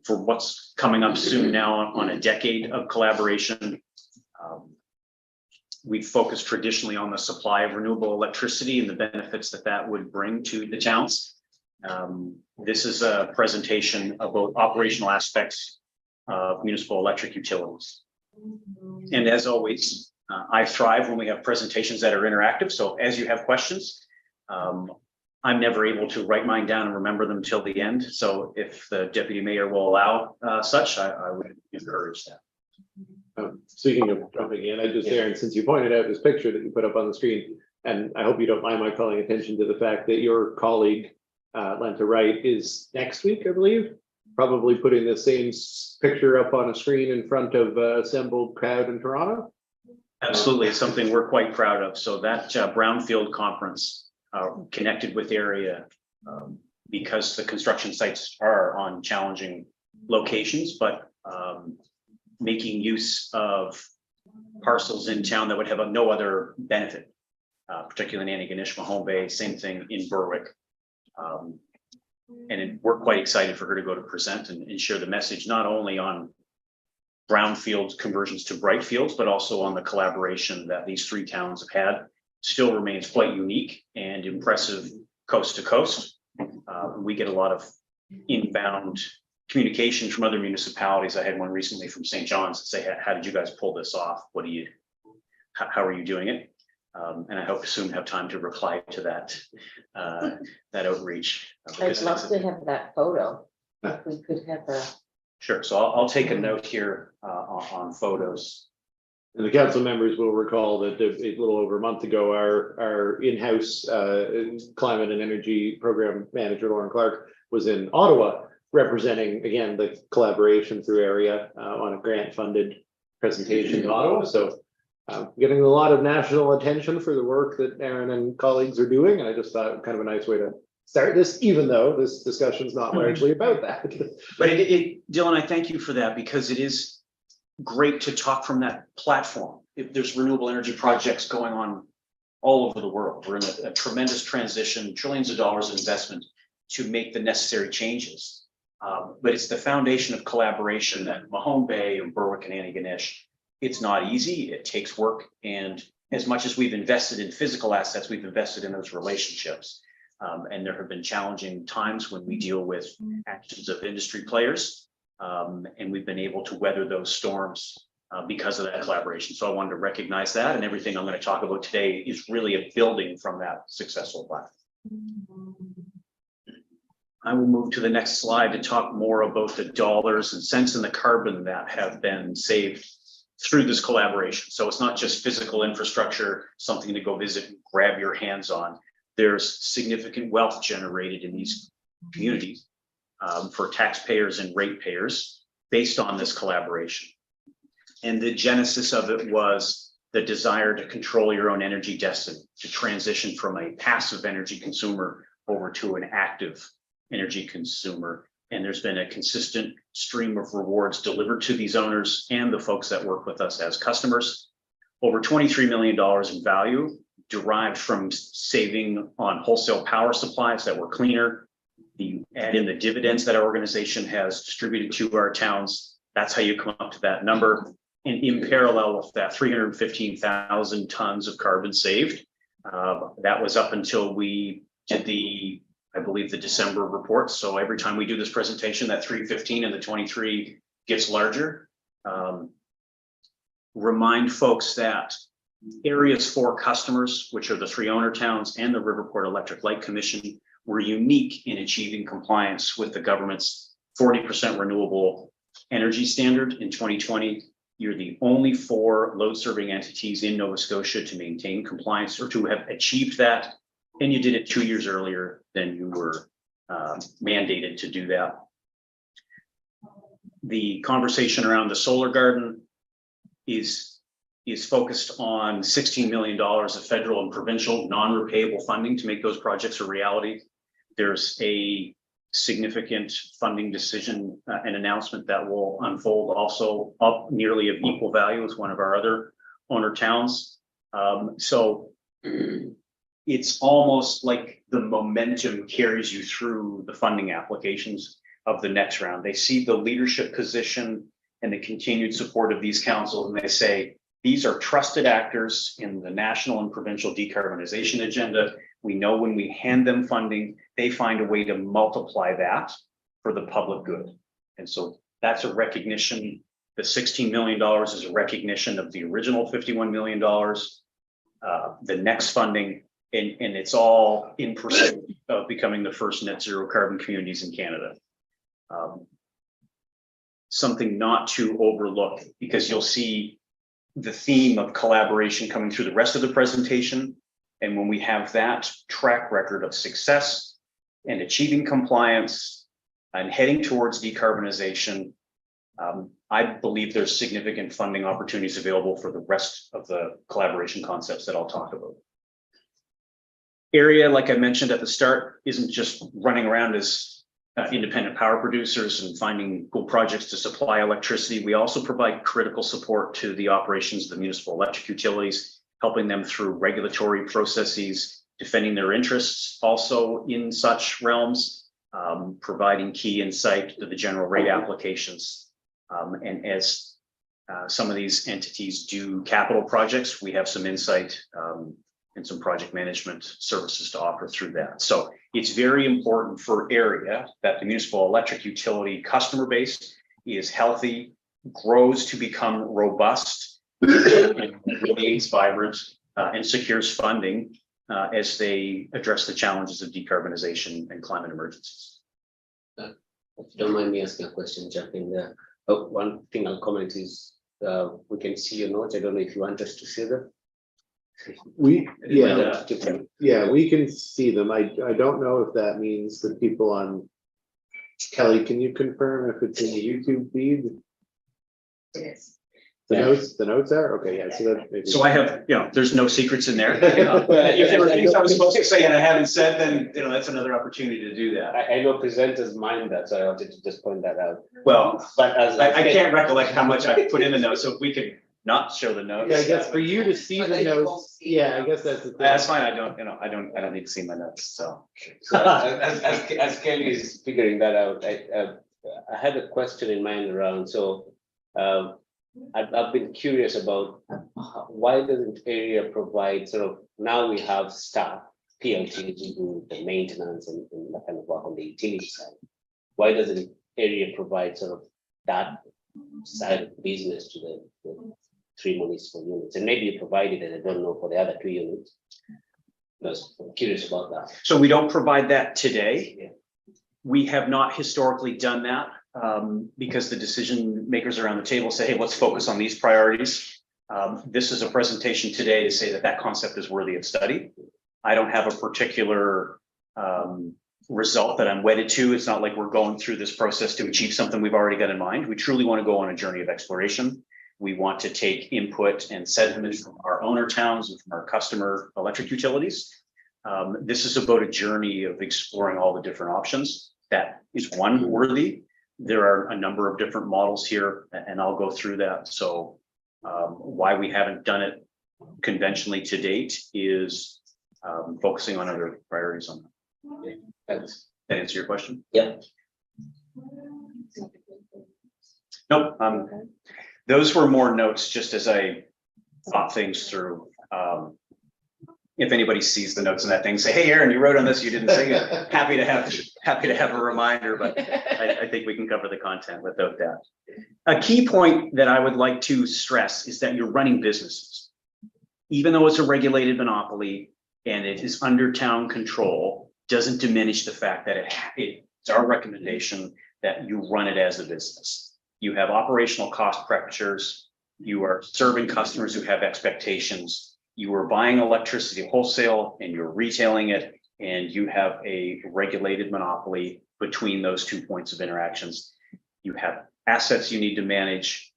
for what's coming up soon now on a decade of collaboration. We've focused traditionally on the supply of renewable electricity and the benefits that that would bring to the towns. This is a presentation about operational aspects of municipal electric utilities. And as always, I thrive when we have presentations that are interactive. So as you have questions, I'm never able to write mine down and remember them till the end. So if the deputy mayor will allow such, I would encourage that. Speaking of jumping in, I just, Aaron, since you pointed out this picture that you put up on the screen, and I hope you don't mind my calling attention to the fact that your colleague, Lenta Wright, is next week, I believe, probably putting the same picture up on a screen in front of assembled crowd in Toronto. Absolutely, it's something we're quite proud of. So that Brownfield conference connected with area because the construction sites are on challenging locations, but making use of parcels in town that would have no other benefit, particularly in Antigonish, Mahone Bay, same thing in Berwick. We're quite excited for her to go to present and share the message, not only on brownfield conversions to bright fields, but also on the collaboration that these three towns have had. Still remains quite unique and impressive coast to coast. We get a lot of inbound communication from other municipalities. I had one recently from St. John's that say, how did you guys pull this off? How are you doing it? And I hope to soon have time to reply to that outreach. I'd love to have that photo. If we could have a. Sure, so I'll take a note here on photos. And the council members will recall that a little over a month ago, our in-house climate and energy program manager, Lauren Clark, was in Ottawa representing, again, the collaboration through area on a grant-funded presentation model. So getting a lot of national attention for the work that Aaron and colleagues are doing. And I just thought kind of a nice way to start this, even though this discussion is not largely about that. But Dylan, I thank you for that because it is great to talk from that platform. If there's renewable energy projects going on all over the world, we're in a tremendous transition, trillions of dollars of investment to make the necessary changes. But it's the foundation of collaboration that Mahone Bay and Berwick and Antigonish. It's not easy. It takes work. And as much as we've invested in physical assets, we've invested in those relationships. And there have been challenging times when we deal with actions of industry players. And we've been able to weather those storms because of that collaboration. So I wanted to recognize that, and everything I'm going to talk about today is really a building from that successful platform. I will move to the next slide to talk more about the dollars and cents and the carbon that have been saved through this collaboration. So it's not just physical infrastructure, something to go visit and grab your hands on. There's significant wealth generated in these communities for taxpayers and ratepayers based on this collaboration. And the genesis of it was the desire to control your own energy destiny, to transition from a passive energy consumer over to an active energy consumer. And there's been a consistent stream of rewards delivered to these owners and the folks that work with us as customers. Over $23 million in value derived from saving on wholesale power supplies that were cleaner. You add in the dividends that our organization has distributed to our towns. That's how you come up to that number. And in parallel with that, 315,000 tons of carbon saved. That was up until we did I believe the December report. So every time we do this presentation, that 315 and the 23 gets larger. Remind folks that areas for customers, which are the 3 owner towns and the Riverport Electric Light Commission, were unique in achieving compliance with the government's 40% renewable energy standard in 2020. You're the only 4 load serving entities in Nova Scotia to maintain compliance or to have achieved that. And you did it 2 years earlier than you were mandated to do that. The conversation around the solar garden is focused on $16 million of federal and provincial non-repayable funding to make those projects a reality. There's a significant funding decision and announcement that will unfold also up nearly of equal value as one of our other owner towns. So it's almost like the momentum carries you through the funding applications of the next round. They see the leadership position and the continued support of these councils, and they say, these are trusted actors in the national and provincial decarbonization agenda. We know when we hand them funding, they find a way to multiply that for the public good. And so that's a recognition. The $16 million is a recognition of the original $51 million, the next funding, and it's all in pursuit of becoming the first net zero carbon communities in Canada. Something not to overlook, because you'll see the theme of collaboration coming through the rest of the presentation. And when we have that track record of success and achieving compliance and heading towards decarbonization, I believe there's significant funding opportunities available for the rest of the collaboration concepts that I'll talk about. Area, like I mentioned at the start, isn't just running around as independent power producers and finding cool projects to supply electricity. We also provide critical support to the operations of the municipal electric utilities, helping them through regulatory processes, defending their interests also in such realms, providing key insight to the general rate applications. And as some of these entities do capital projects, we have some insight and some project management services to offer through that. So it's very important for area that the municipal electric utility customer base is healthy, grows to become robust, remains vibrant, and secures funding as they address the challenges of decarbonization and climate emergencies. If you don't mind me asking a question, jump in there. One thing I'll comment is we can see your notes. I don't know if you want us to see them. We can see them. I don't know if that means that people on Kelly, can you confirm if it's in the YouTube feed? Yes. The notes are, okay, yeah, so that maybe. So I have, there's no secrets in there. If there were things I was supposed to say and I haven't said, then, that's another opportunity to do that. I know presenters mind that, so I wanted to just point that out. Well, But as I can't recollect how much I put in the notes, so if we could not show the notes. Yeah, I guess for you to see the notes, yeah, I guess that's the thing. That's fine, I don't need to see my notes, so. So as Kelly is figuring that out, I had a question in mind around, so I've been curious about why doesn't area provide sort of, now we have staff, PLT to do the maintenance and that kind of work on the utility side. Why doesn't area provide sort of that side of the business to the 3 municipal units? And maybe you provided it, I don't know, for the other 2 units. Just curious about that. So we don't provide that today. We have not historically done that because the decision makers around the table say, hey, let's focus on these priorities. This is a presentation today to say that concept is worthy of study. I don't have a particular result that I'm wedded to. It's not like we're going through this process to achieve something we've already got in mind. We truly want to go on a journey of exploration. We want to take input and sentiment from our owner towns and from our customer electric utilities. This is about a journey of exploring all the different options. That is one worthy. There are a number of different models here, and I'll go through that. So why we haven't done it conventionally to date is focusing on other priorities on that. Thanks. That answer your question? Yeah. Nope. Those were more notes just as I thought things through. If anybody sees the notes in that thing, say, hey, Aaron, you wrote on this, you didn't say it. Happy to have a reminder, but I think we can cover the content without that. A key point that I would like to stress is that you're running businesses. Even though it's a regulated monopoly and it is under town control, doesn't diminish the fact that it's our recommendation that you run it as a business. You have operational cost pressures. You are serving customers who have expectations. You are buying electricity wholesale and you're retailing it, and you have a regulated monopoly between those 2 points of interactions. You have assets you need to manage.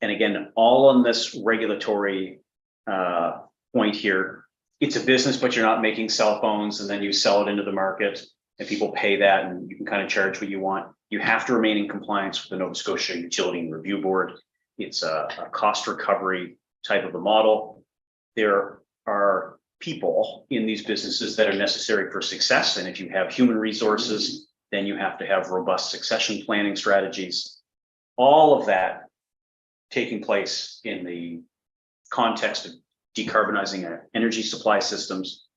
And again, all on this regulatory point here, it's a business, but you're not making cell phones and then you sell it into the market and people pay that and you can kind of charge what you want. You have to remain in compliance with the Nova Scotia Utility and Review Board. It's a cost recovery type of a model. There are people in these businesses that are necessary for success. And if you have human resources, then you have to have robust succession planning strategies. All of that taking place in the context of decarbonizing our energy supply systems.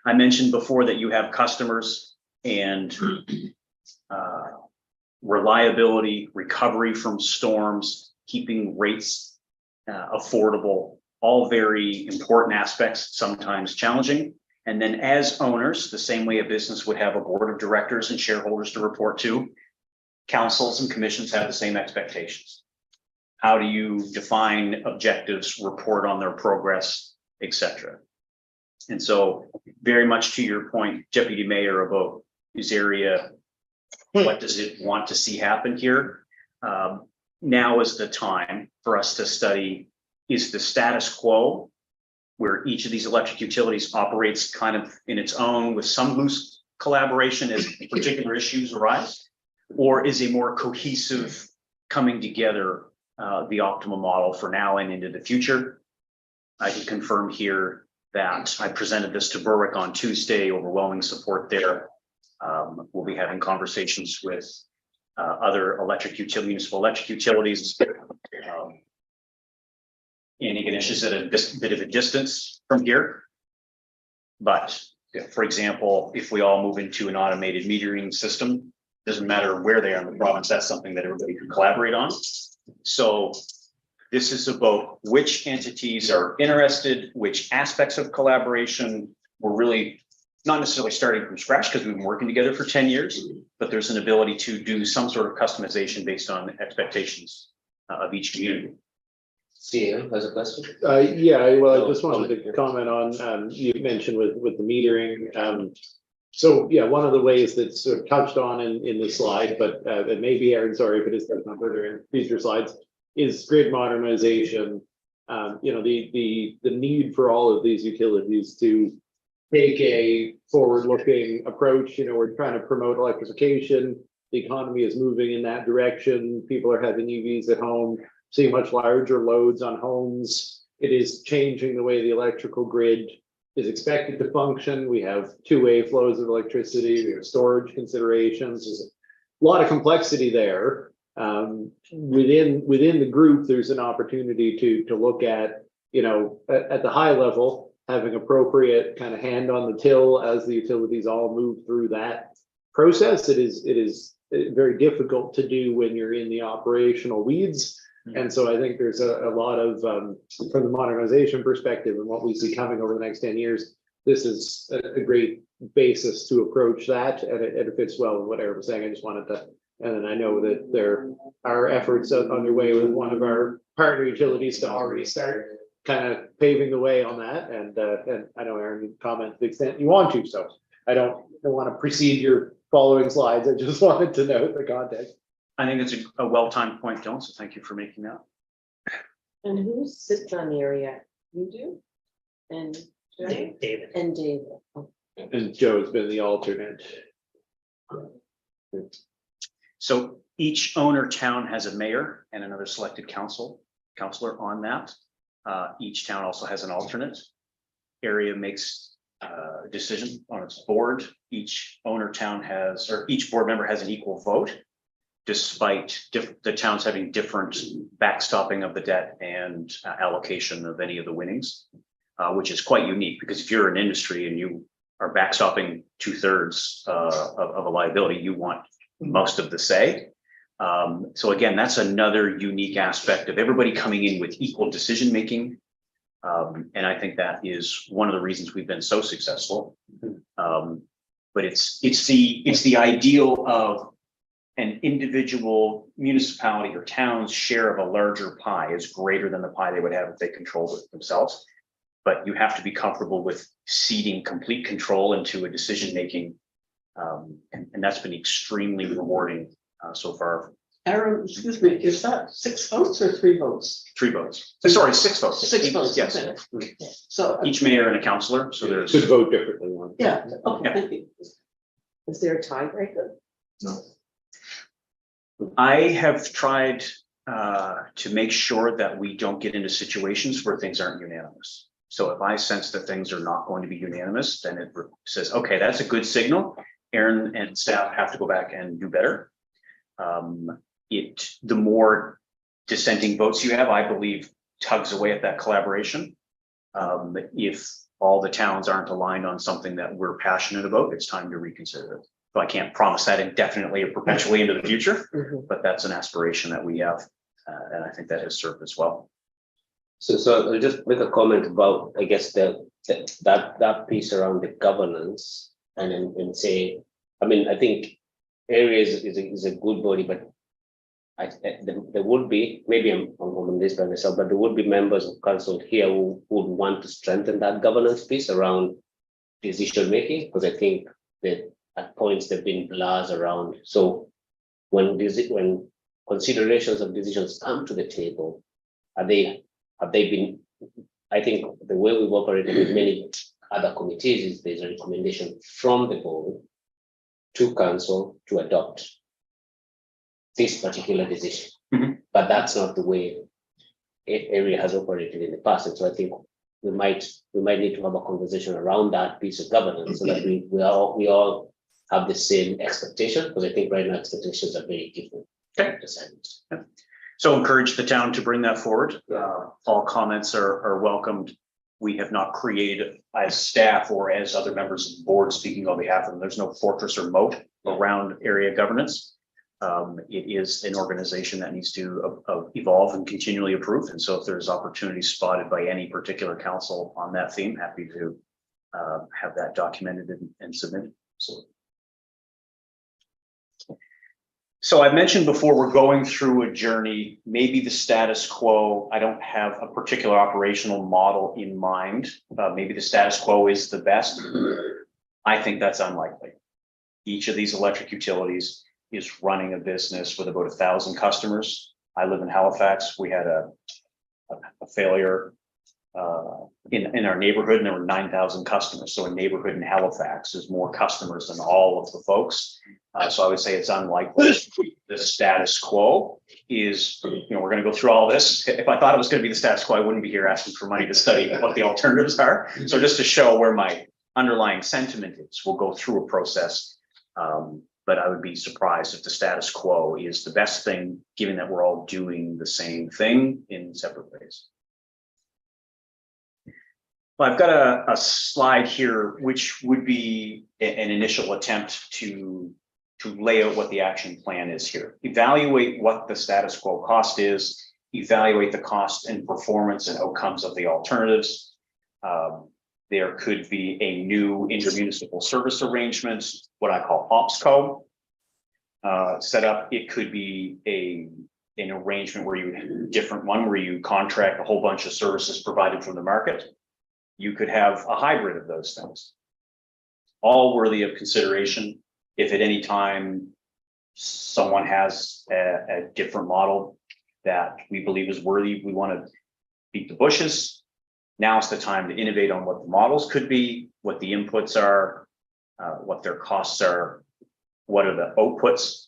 I mentioned before that you have customers and reliability, recovery from storms, keeping rates affordable, all very important aspects, sometimes challenging. And then as owners, the same way a business would have a board of directors and shareholders to report to, councils and commissions have the same expectations. How do you define objectives, report on their progress, etc.? And so very much to your point, Deputy Mayor, about this area, what does it want to see happen here? Now is the time for us to study, is the status quo where each of these electric utilities operates kind of in its own with some loose collaboration as particular issues arise, or is a more cohesive coming together the optimal model for now and into the future? I can confirm here that I presented this to Berwick on Tuesday, overwhelming support there. We'll be having conversations with other municipal electric utilities. Antigonish is at a bit of a distance from here. But for example, if we all move into an automated metering system, doesn't matter where they are in the province, that's something that everybody can collaborate on. So this is about which entities are interested, which aspects of collaboration. We're really not necessarily starting from scratch because we've been working together for 10 years, but there's an ability to do some sort of customization based on expectations of each community. CEO has a question? Yeah, well, I just wanted to comment on, you mentioned with the metering, So, yeah, one of the ways that's sort of touched on in the slide, but it may be Aaron, sorry if it is not further in future slides, is grid modernization. You know, the need for all of these utilities to take a forward-looking approach. You know, we're trying to promote electrification. The economy is moving in that direction. People are having EVs at home, seeing much larger loads on homes. It is changing the way the electrical grid is expected to function. We have two-way flows of electricity, we have storage considerations. There's a lot of complexity there. Within the group, there's an opportunity to look at, you know, at the high level, having appropriate kind of hand on the till as the utilities all move through that process. It is very difficult to do when you're in the operational weeds. And so I think there's a lot of, from the modernization perspective and what we see coming over the next 10 years, this is a great basis to approach that, and it fits well with what Aaron was saying. I just wanted to, and then I know that there are efforts underway with one of our partner utilities to already start kind of paving the way on that. And I know Aaron can comment to the extent you want to, so I don't want to precede your following slides. I just wanted to note the context. I think it's a well-timed point, Dylan, so thank you for making that. And who sits on the area? You do? And Joe? David. And David. Oh, And Joe's been the alternate. So each owner town has a mayor and another selected counselor on that. Each town also has an alternate. Area makes a decision on its board. Each owner town has, or each board member has an equal vote, despite the towns having different backstopping of the debt and allocation of any of the winnings, which is quite unique, because if you're an industry and you are backstopping 2/3 of a liability, you want most of the say. So again, that's another unique aspect of everybody coming in with equal decision-making. And I think that is one of the reasons we've been so successful. But it's the ideal of an individual municipality or town's share of a larger pie is greater than the pie they would have if they controlled it themselves. But you have to be comfortable with ceding complete control into a decision-making. And that's been extremely rewarding so far. Aaron, excuse me, is that 6 votes or 3 votes? 3 votes. Sorry, 6 votes. 6 votes. Yes. Okay. So, Each mayor and a councillor, so there's. Could vote differently. yeah, okay, thank you. is there a tiebreaker? I have tried to make sure that we don't get into situations where things aren't unanimous. So if I sense that things are not going to be unanimous, then it says, okay, that's a good signal. Aaron and staff have to go back and do better. The more dissenting votes you have, I believe, tugs away at that collaboration. If all the towns aren't aligned on something that we're passionate about, it's time to reconsider it. So I can't promise that indefinitely or perpetually into the future, but that's an aspiration that we have. And I think that has served us well. So I'll just make a comment about, I guess, that piece around the governance and say, I mean, I think areas is a good body, but there would be, maybe I'm on this by myself, but there would be members of council here who would want to strengthen that governance piece around decision making, because I think that at points there've been blurs around. So when considerations of decisions come to the table, have they been? I think the way we've operated with many other committees is there's a recommendation from the board to council to adopt this particular decision. But that's not the way area has operated in the past. And so I think we might need to have a conversation around that piece of governance so that we all have the same expectation, because I think right now expectations are very different. Okay. So encourage the town to bring that forward. All comments are welcomed. We have not created as staff or as other members of the board speaking on behalf of them. There's no fortress or moat around area governance. It is an organization that needs to evolve and continually improve. And so if there's opportunities spotted by any particular council on that theme, happy to have that documented and submitted. So I mentioned before, we're going through a journey, maybe the status quo. I don't have a particular operational model in mind. Maybe the status quo is the best. I think that's unlikely. Each of these electric utilities is running a business with about 1,000 customers. I live in Halifax. We had a failure in our neighborhood, and there were 9,000 customers. So a neighborhood in Halifax is more customers than all of the folks. So I would say it's unlikely. The status quo is, we're going to go through all this. If I thought it was going to be the status quo, I wouldn't be here asking for money to study what the alternatives are. So just to show where my underlying sentiment is, we'll go through a process. But I would be surprised if the status quo is the best thing, given that we're all doing the same thing in separate ways. Well, I've got a slide here, which would be an initial attempt to lay out what the action plan is here. Evaluate what the status quo cost is, evaluate the cost and performance and outcomes of the alternatives. There could be a new intermunicipal service arrangement, what I call OPSCO, set up. It could be an arrangement where where you contract a whole bunch of services provided from the market. You could have a hybrid of those things, all worthy of consideration. If at any time someone has a different model that we believe is worthy, we want to beat the bushes. Now's the time to innovate on what the models could be, what the inputs are, what their costs are, what are the outputs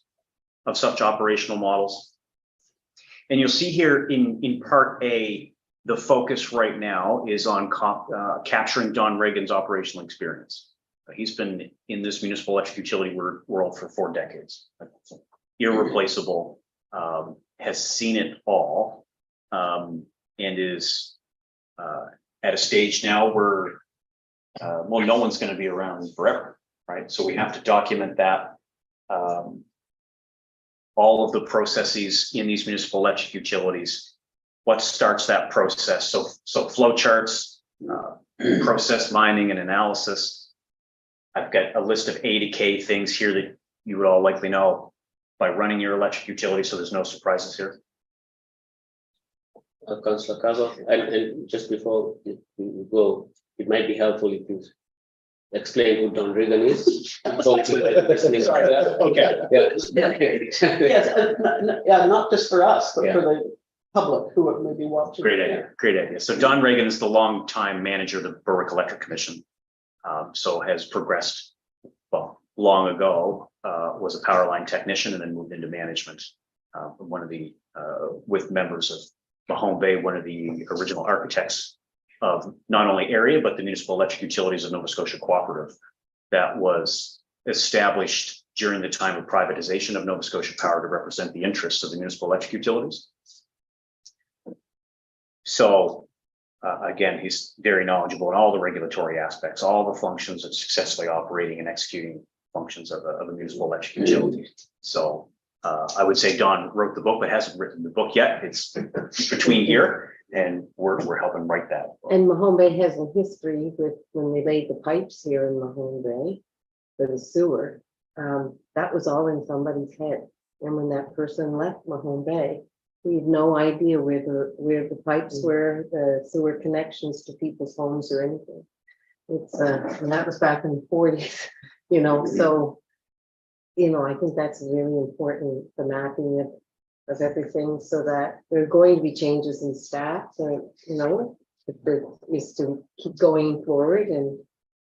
of such operational models. And you'll see here in part A, the focus right now is on capturing Don Reagan's operational experience. He's been in this municipal electric utility world for 4 decades. Irreplaceable, has seen it all, and is at a stage now where, no one's going to be around forever, right? So we have to document that. All of the processes in these municipal electric utilities, what starts that process? So flow charts, process mining and analysis. I've got a list of A to K things here that you would all likely know by running your electric utility, so there's no surprises here. Councillor Carver, and just before we go, it might be helpful if you explain who Don Regan is. Okay. Yes, not just for us, but for the public who may be watching. Great idea, great idea. So Don Reagan is the longtime manager of the Berwick Electric Commission. So has progressed, well, long ago, was a power line technician and then moved into management. With members of Mahone Bay, one of the original architects of not only area, but the Municipal Electric Utilities of Nova Scotia Cooperative that was established during the time of privatization of Nova Scotia Power to represent the interests of the municipal electric utilities. So again, he's very knowledgeable in all the regulatory aspects, all the functions of successfully operating and executing functions of a municipal electric utility. So I would say Don wrote the book, but hasn't written the book yet. It's between here, and we're helping write that. And Mahone Bay has a history with when they laid the pipes here in Mahone Bay for the sewer. That was all in somebody's head. And when that person left Mahone Bay, we had no idea where the pipes were, the sewer connections to people's homes or anything. And that was back in the 40s, so, I think that's really important, the mapping of everything, so that there are going to be changes in staff, so, if there is to keep going forward, and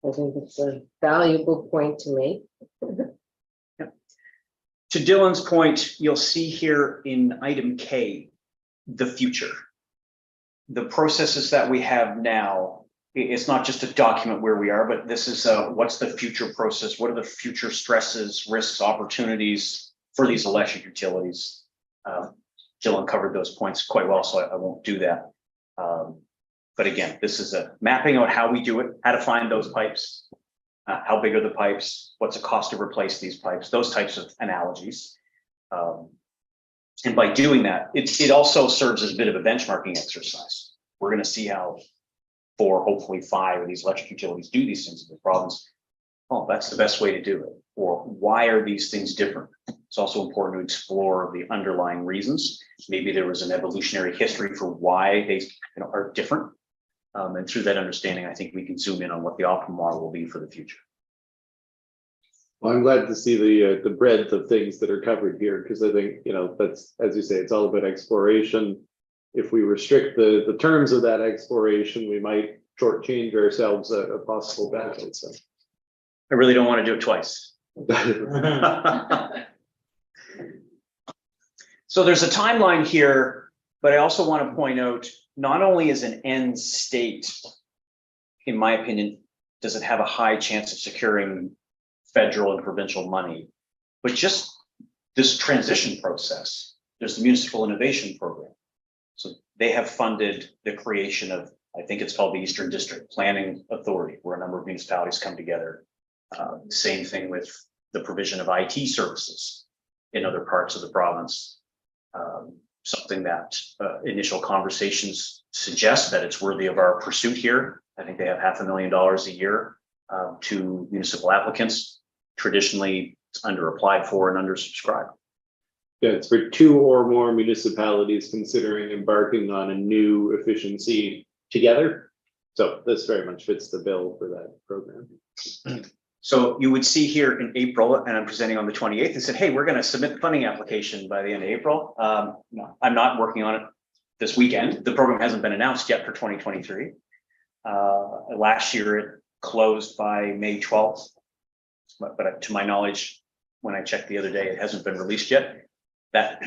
I think it's a valuable point to make. To Dylan's point, you'll see here in item K, the future. The processes that we have now, it's not just a document where we are, but this is what's the future process? What are the future stresses, risks, opportunities for these electric utilities? Dylan covered those points quite well, so I won't do that. But again, this is a mapping out how we do it, how to find those pipes, how big are the pipes, what's the cost to replace these pipes, those types of analogies. And by doing that, it also serves as a bit of a benchmarking exercise. We're going to see how 4, hopefully 5 of these electric utilities do these things in the province. Oh, that's the best way to do it. Or why are these things different? It's also important to explore the underlying reasons. Maybe there was an evolutionary history for why they are different. And through that understanding, I think we can zoom in on what the optimal model will be for the future. Well, I'm glad to see the breadth of things that are covered here, because I think, that's, as you say, it's all about exploration. If we restrict the terms of that exploration, we might shortchange ourselves a possible benefit, so. I really don't want to do it twice. So there's a timeline here, but I also want to point out, not only is an end state, in my opinion, does it have a high chance of securing federal and provincial money, but just this transition process. There's the Municipal Innovation Program. So they have funded the creation of, I think it's called the Eastern District Planning Authority, where a number of municipalities come together. Same thing with the provision of IT services in other parts of the province. Something that initial conversations suggest that it's worthy of our pursuit here. I think they have $500,000 a year to municipal applicants. Traditionally, it's under applied for and undersubscribed. Yeah, it's for 2 or more municipalities considering embarking on a new efficiency together. So this very much fits the bill for that program. So you would see here in April, and I'm presenting on the 28th, and said, hey, we're going to submit the funding application by the end of April. No, I'm not working on it this weekend. The program hasn't been announced yet for 2023. Last year, it closed by May 12th. But to my knowledge, when I checked the other day, it hasn't been released yet. That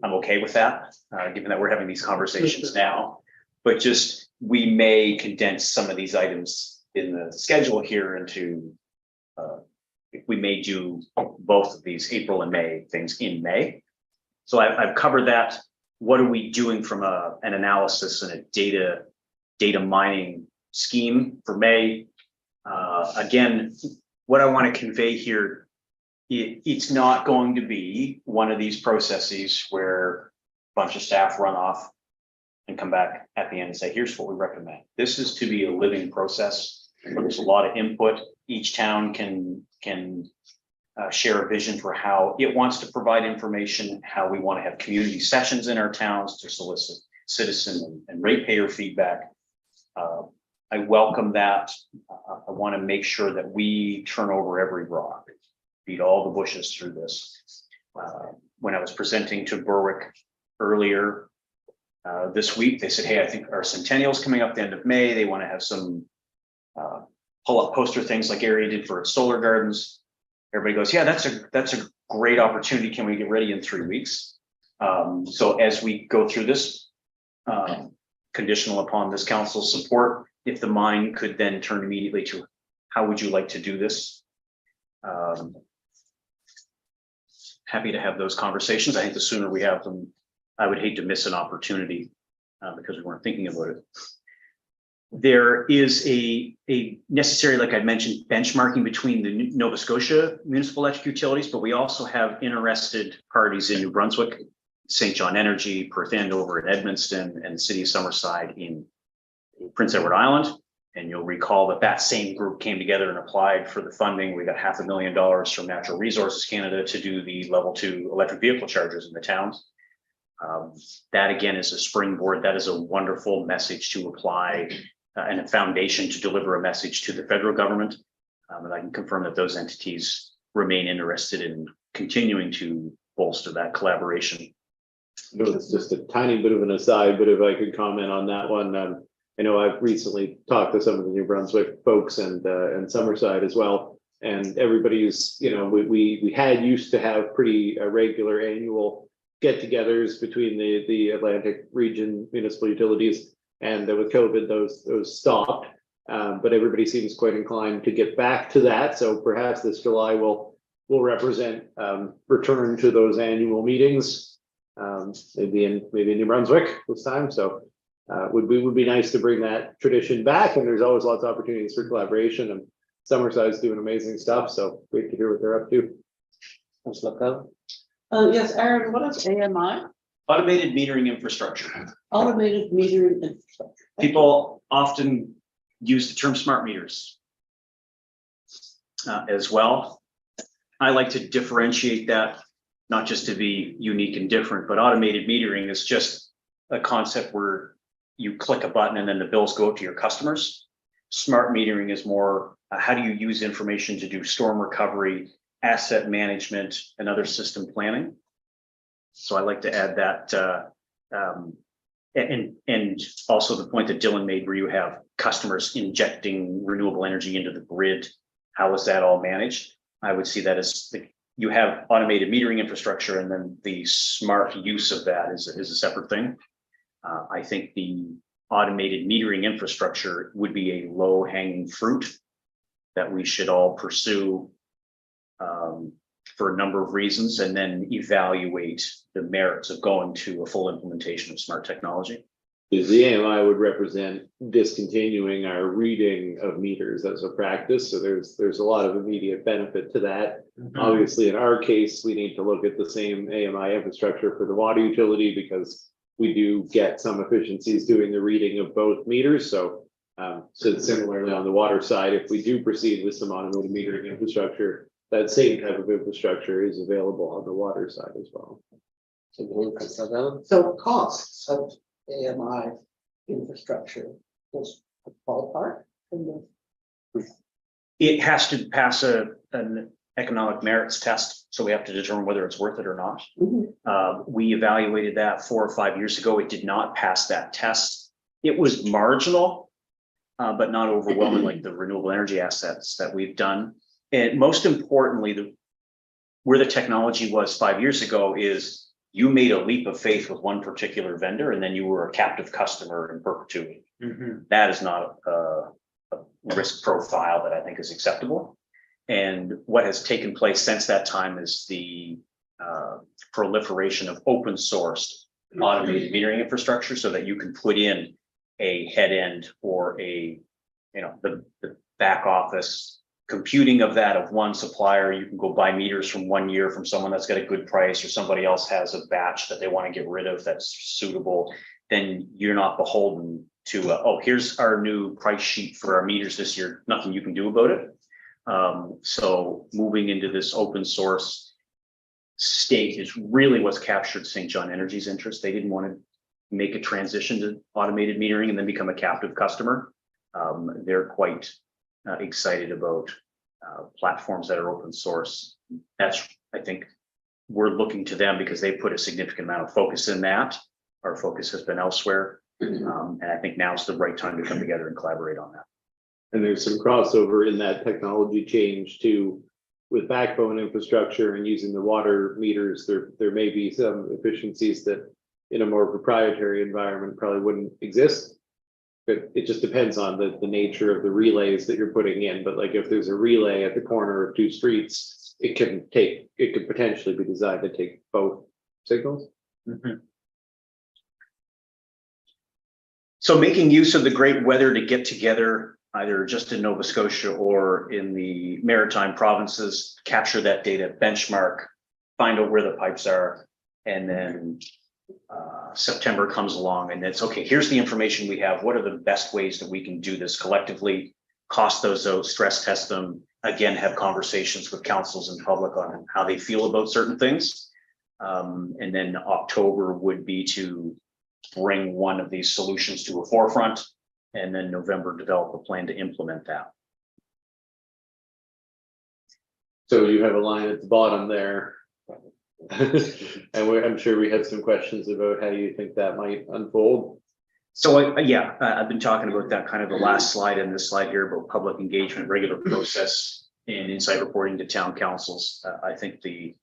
I'm okay with that, given that we're having these conversations now. But just, we may condense some of these items in the schedule here into, we may do both of these April and May things in May. So I've covered that. What are we doing from an analysis and a data mining scheme for May? Again, what I want to convey here, it's not going to be one of these processes where a bunch of staff run off and come back at the end and say, here's what we recommend. This is to be a living process. There's a lot of input. Each town can share a vision for how it wants to provide information, how we want to have community sessions in our towns to solicit citizen and ratepayer feedback. I welcome that. I want to make sure that we turn over every rock, beat all the bushes through this. When I was presenting to Berwick earlier this week, they said, hey, I think our centennial's coming up the end of May. They want to have some pull-up poster things like Area did for its solar gardens. Everybody goes, yeah, that's a great opportunity. Can we get ready in 3 weeks? So as we go through this, conditional upon this council's support, if the mind could then turn immediately to how would you like to do this? Happy to have those conversations. I think the sooner we have them, I would hate to miss an opportunity because we weren't thinking about it. There is a necessary, like I mentioned, benchmarking between the Nova Scotia municipal electric utilities, but we also have interested parties in New Brunswick, St. John Energy, Perth Andover and Edmundston, and the city of Summerside in Prince Edward Island. And you'll recall that that same group came together and applied for the funding. We got $500,000 from Natural Resources Canada to do the level 2 electric vehicle chargers in the towns. That again is a springboard. That is a wonderful message to apply and a foundation to deliver a message to the federal government. And I can confirm that those entities remain interested in continuing to bolster that collaboration. No, it's just a tiny bit of an aside, but if I could comment on that one, I know I've recently talked to some of the New Brunswick folks and Summerside as well, and everybody's, we had used to have pretty regular annual get-togethers between the Atlantic region municipal utilities, and with COVID, those stopped. But everybody seems quite inclined to get back to that. So perhaps this July will represent return to those annual meetings, maybe in New Brunswick this time. So would be nice to bring that tradition back. And there's always lots of opportunities for collaboration. And Summerside's doing amazing stuff. So great to hear what they're up to. Yes, Aaron, what is AMI? Automated metering infrastructure. Automated metering infrastructure. People often use the term smart meters as well. I like to differentiate that, not just to be unique and different, but automated metering is just a concept where you click a button and then the bills go out to your customers. Smart metering is more, how do you use information to do storm recovery, asset management and other system planning. So I like to add that, and also the point that Dylan made, where you have customers injecting renewable energy into the grid. How is that all managed? I would see that as you have automated metering infrastructure, and then the smart use of that is a separate thing. I think the automated metering infrastructure would be a low hanging fruit that we should all pursue for a number of reasons, and then evaluate the merits of going to a full implementation of smart technology. Because the AMI would represent discontinuing our reading of meters as a practice, so there's a lot of immediate benefit to that. Obviously, in our case, we need to look at the same AMI infrastructure for the water utility, because we do get some efficiencies doing the reading of both meters. So similarly on the water side, if we do proceed with some automated metering infrastructure, that same type of infrastructure is available on the water side as well. So costs of AMI infrastructure, just a ballpark. It has to pass an economic merits test, so we have to determine whether it's worth it or not. We evaluated that 4 or 5 years ago. It did not pass that test. It was marginal, but not overwhelming like the renewable energy assets that we've done. And most importantly, where the technology was 5 years ago is you made a leap of faith with one particular vendor, and then you were a captive customer in perpetuity. That is not a risk profile that I think is acceptable. And what has taken place since that time is the proliferation of open sourced automated metering infrastructure, so that you can put in a head end or the back office computing of that of one supplier. You can go buy meters from 1 year from someone that's got a good price, or somebody else has a batch that they want to get rid of that's suitable. Then you're not beholden to, oh, here's our new price sheet for our meters this year. Nothing you can do about it. So moving into this open source state is really what's captured St. John Energy's interest. They didn't want to make a transition to automated metering and then become a captive customer. They're quite excited about platforms that are open source. That's, I think, we're looking to them because they put a significant amount of focus in that. Our focus has been elsewhere. And I think now's the right time to come together and collaborate on that. And there's some crossover in that technology change too, with backbone infrastructure and using the water meters. There may be some efficiencies that in a more proprietary environment probably wouldn't exist. But it just depends on the nature of the relays that you're putting in. But like if there's a relay at the corner of 2 streets, it could potentially be designed to take both signals. So making use of the great weather to get together, either just in Nova Scotia or in the maritime provinces, capture that data, benchmark, find out where the pipes are, and then September comes along and it's okay, here's the information we have. What are the best ways that we can do this collectively? Cost those out, stress test them, again, have conversations with councils and public on how they feel about certain things. And then October would be to bring one of these solutions to a forefront, and then November develop a plan to implement that. So you have a line at the bottom there. And I'm sure we have some questions about how you think that might unfold. So I've been talking about that kind of the last slide and this slide here about public engagement, regular process, and insight reporting to town councils. I think the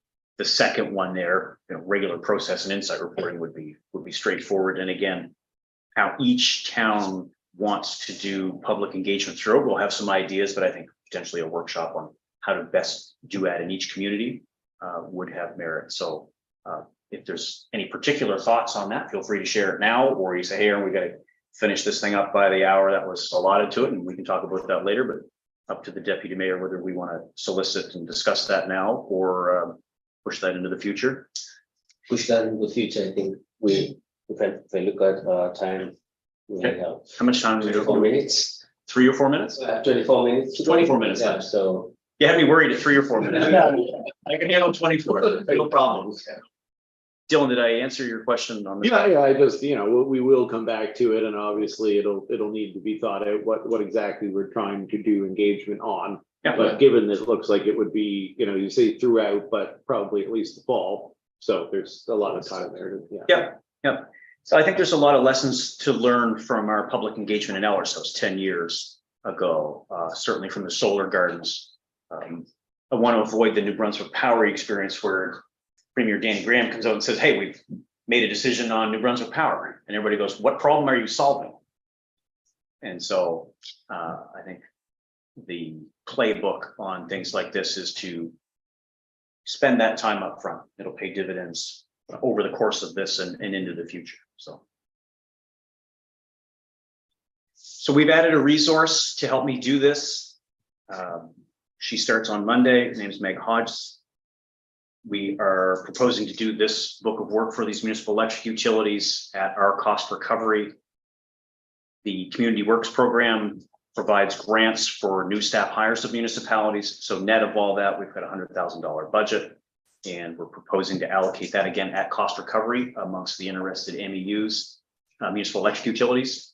second one there, regular process and insight reporting would be straightforward. And again, how each town wants to do public engagement through, we'll have some ideas, but I think potentially a workshop on how to best do that in each community would have merit. So if there's any particular thoughts on that, feel free to share it now, or you say, hey, Aaron, we got to finish this thing up by the hour that was allotted to it, and we can talk about that later. But up to the deputy mayor whether we want to solicit and discuss that now or push that into the future. Push that in the future. I think if I look at our time, we might have How much time do we 24 do? minutes. 3 or 4 minutes? 24 minutes. 24 minutes, Yeah, then. so You had me worried at 3 or 4 minutes. I can handle 24, no problem. Dylan, did I answer your question on this? Yeah, I just, we will come back to it, and obviously it'll need to be thought out what exactly we're trying to do engagement on. Yeah. But given that it looks like it would be, you know, you say throughout, but probably at least the fall. So there's a lot of time there to, yeah. Yep. So I think there's a lot of lessons to learn from our public engagement in Ellis, 10 years ago, certainly from the solar gardens. I want to avoid the New Brunswick Power experience where Premier Danny Graham comes out and says, hey, we've made a decision on New Brunswick Power. And everybody goes, what problem are you solving? And so I think the playbook on things like this is to spend that time up front. It'll pay dividends over the course of this and into the future. So we've added a resource to help me do this. She starts on Monday. Her name is Meg Hodges. We are proposing to do this book of work for these municipal electric utilities at our cost recovery. The Community Works program provides grants for new staff hires of municipalities. So net of all that, we've got a $100,000 budget, and we're proposing to allocate that again at cost recovery amongst the interested MEUs, municipal electric utilities.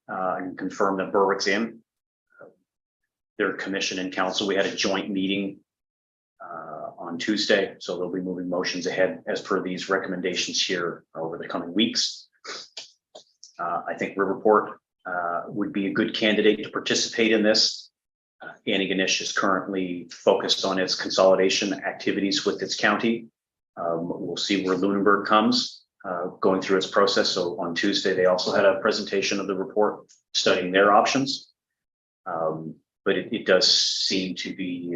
And confirm that Berwick's in. Their commission and council, we had a joint meeting on Tuesday, so they'll be moving motions ahead as per these recommendations here over the coming weeks. I think Riverport would be a good candidate to participate in this. Antigonish is currently focused on its consolidation activities with its county. We'll see where Lunenburg comes going through its process. So on Tuesday, they also had a presentation of the report studying their options. But it does seem to be,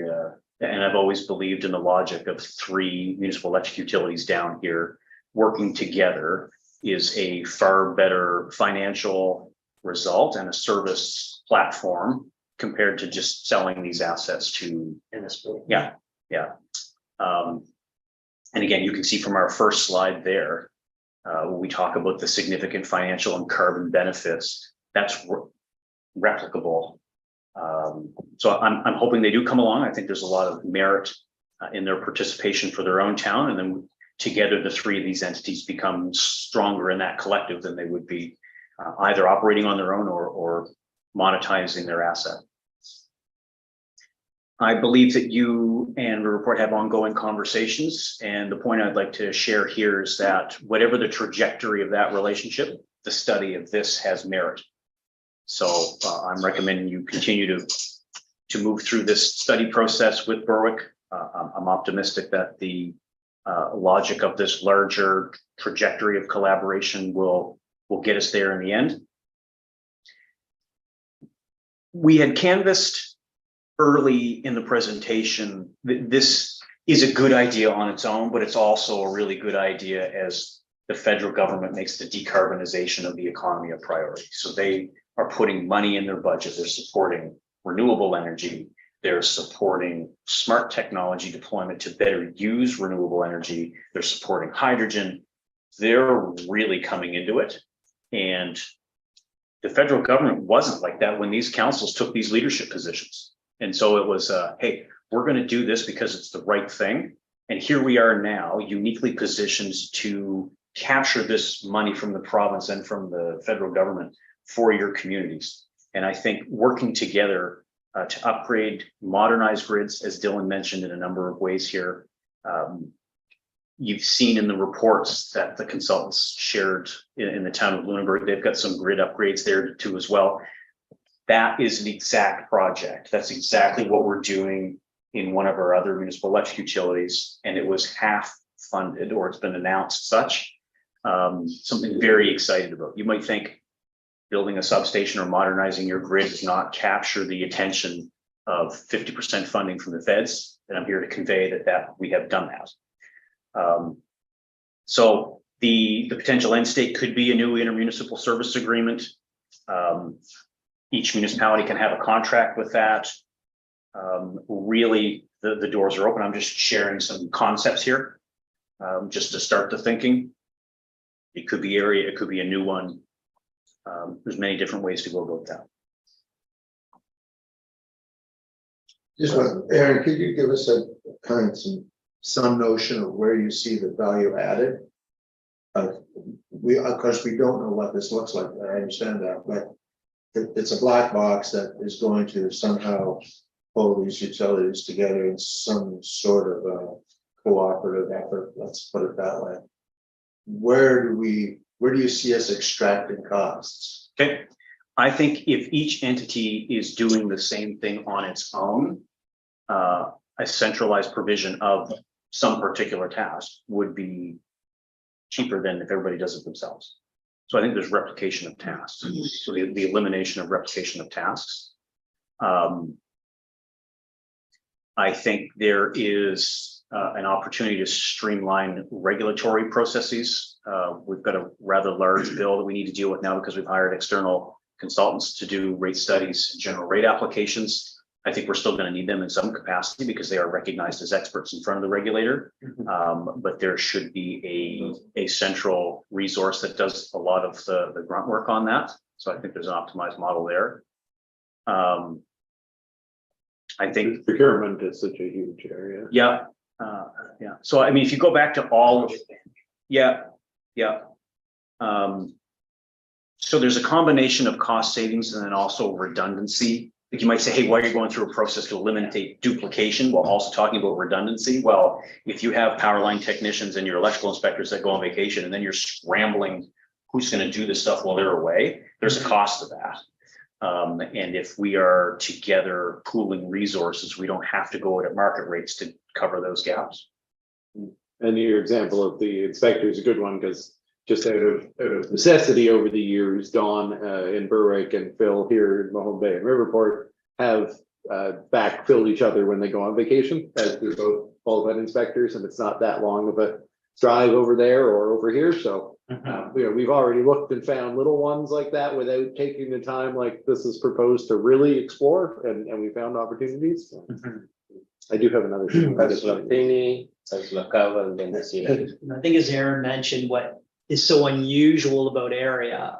and I've always believed in the logic of 3 municipal electric utilities down here working together is a far better financial result and a service platform compared to just selling these assets to. Yeah. And again, you can see from our first slide there, when we talk about the significant financial and carbon benefits, that's replicable. So I'm hoping they do come along. I think there's a lot of merit in their participation for their own town, and then together the 3 of these entities become stronger in that collective than they would be either operating on their own or monetizing their asset. I believe that you and the report have ongoing conversations, and the point I'd like to share here is that whatever the trajectory of that relationship, the study of this has merit. So I'm recommending you continue to move through this study process with Berwick. I'm optimistic that the logic of this larger trajectory of collaboration will get us there in the end. We had canvassed early in the presentation, this is a good idea on its own, but it's also a really good idea as the federal government makes the decarbonization of the economy a priority. So they are putting money in their budget. They're supporting renewable energy. They're supporting smart technology deployment to better use renewable energy. They're supporting hydrogen. They're really coming into it. And the federal government wasn't like that when these councils took these leadership positions. And so it was, hey, we're going to do this because it's the right thing. And here we are now, uniquely positioned to capture this money from the province and from the federal government for your communities. And I think working together to upgrade, modernize grids, as Dylan mentioned in a number of ways here. You've seen in the reports that the consultants shared in the town of Lunenburg, they've got some grid upgrades there too as well. That is an exact project. That's exactly what we're doing in one of our other municipal electric utilities, and it was half funded, or it's been announced such. Something very excited about. You might think building a substation or modernizing your grid does not capture the attention of 50% funding from the feds, and I'm here to convey that we have done that. So the potential end state could be a new intermunicipal service agreement. Each municipality can have a contract with that. Really, the doors are open. I'm just sharing some concepts here, just to start the thinking. It could be area, it could be a new one. There's many different ways to go about that. Just one, Aaron, could you give us a kind of some notion of where you see the value added? Of course, we don't know what this looks like. I understand that, but it's a black box that is going to somehow pull these utilities together in some sort of a cooperative effort, let's put it that way. Where do you see us extracting costs? Okay, I think if each entity is doing the same thing on its own, a centralized provision of some particular task would be cheaper than if everybody does it themselves. So I think there's replication of tasks, so the elimination of replication of tasks. I think there is an opportunity to streamline regulatory processes. We've got a rather large bill that we need to deal with now because we've hired external consultants to do rate studies and general rate applications. I think we're still going to need them in some capacity because they are recognized as experts in front of the regulator. But there should be a central resource that does a lot of the grunt work on that. So I think there's an optimized model there. I think Procurement is such a huge area. yeah. So I mean, if you go back to all of, yeah. So there's a combination of cost savings and then also redundancy. Like you might say, hey, why are you going through a process to eliminate duplication while also talking about redundancy? Well, if you have power line technicians and your electrical inspectors that go on vacation and then you're scrambling who's going to do this stuff while they're away, there's a cost to that. And if we are together pooling resources, we don't have to go at market rates to cover those gaps. And your example of the inspector is a good one because just out of necessity over the years, Dawn in Berwick and Phil here in Mahone Bay and Riverport have backfilled each other when they go on vacation, as they're both qualified inspectors, and it's not that long of a drive over there or over here. So we've already looked and found little ones like that without taking the time like this is proposed to really explore, and we found opportunities. So I do have another thing. Martini, Councillor Carver, and then the city. I think as Aaron mentioned, what is so unusual about area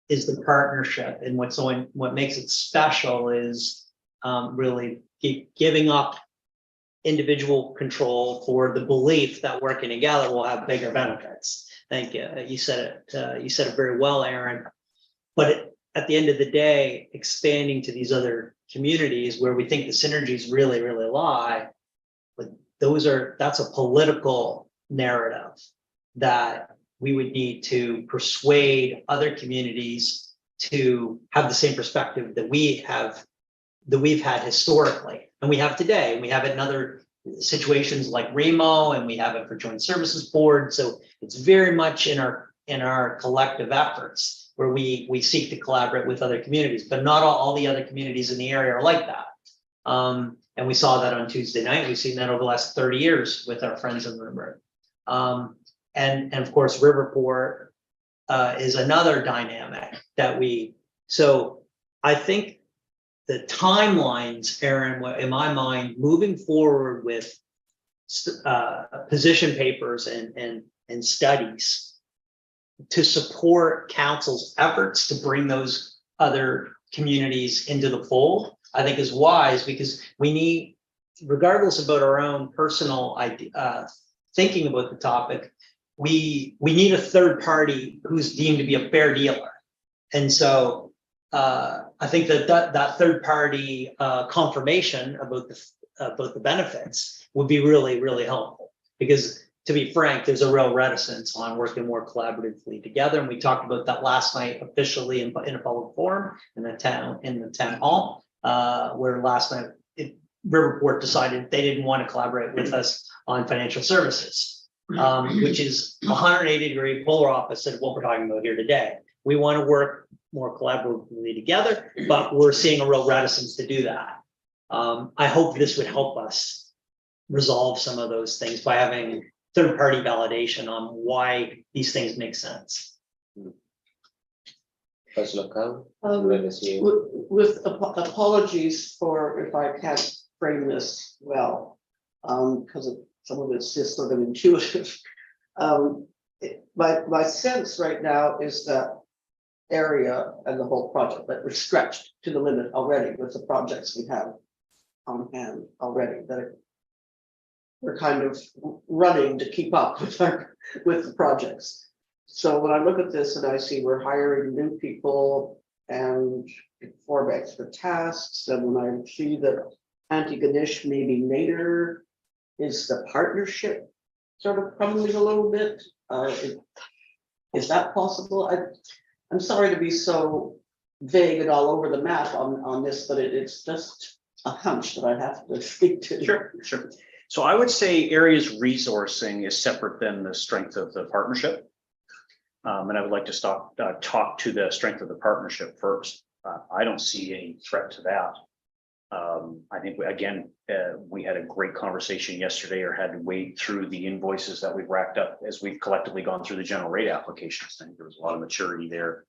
is the partnership, and what makes it special is really giving up individual control for the belief that working together will have bigger benefits. Thank you. You said it very well, Aaron. But at the end of the day, expanding to these other communities where we think the synergies really, really lie, but that's a political narrative that we would need to persuade other communities to have the same perspective that we've had historically, and we have today, and we have it in other situations like Remo, and we have it for Joint Services Board. So it's very much in our collective efforts where we seek to collaborate with other communities, but not all the other communities in the area are like that. And we saw that on Tuesday night. We've seen that over the last 30 years with our friends in Limerick. And of course, Riverport is another dynamic that so I think the timelines, Aaron, in my mind, moving forward with position papers and studies to support council's efforts to bring those other communities into the fold, I think is wise, because we need, regardless about our own personal thinking about the topic, we need a third party who's deemed to be a fair dealer. And so I think that third party confirmation about the benefits would be really, really helpful, because to be frank, there's a real reticence on working more collaboratively together. And we talked about that last night officially in a public forum in the town hall, where last night Riverport decided they didn't want to collaborate with us on financial services, which is 180-degree polar opposite of what we're talking about here today. We want to work more collaboratively together, but we're seeing a real reticence to do that. I hope this would help us resolve some of those things by having third-party validation on why these things make sense. Councillor Carver, then the city. With apologies for if I can't frame this well, because some of it's just sort of intuitive. My sense right now is that area and the whole project, that we're stretched to the limit already with the projects we have on hand already, that we're kind of running to keep up with the projects. So when I look at this and I see we're hiring new people and 4 extra tasks, and when I see that Antigonish maybe later? Is the partnership sort of crumbling a little bit? Is that possible? I'm sorry to be so vague and all over the map on this, but it's just a hunch that I have to speak to. Sure, sure. So I would say areas resourcing is separate than the strength of the partnership. And I would like to talk to the strength of the partnership first. I don't see any threat to that. I think, we had a great conversation yesterday, or had to wade through the invoices that we've racked up as we've collectively gone through the general rate applications. I think there was a lot of maturity there.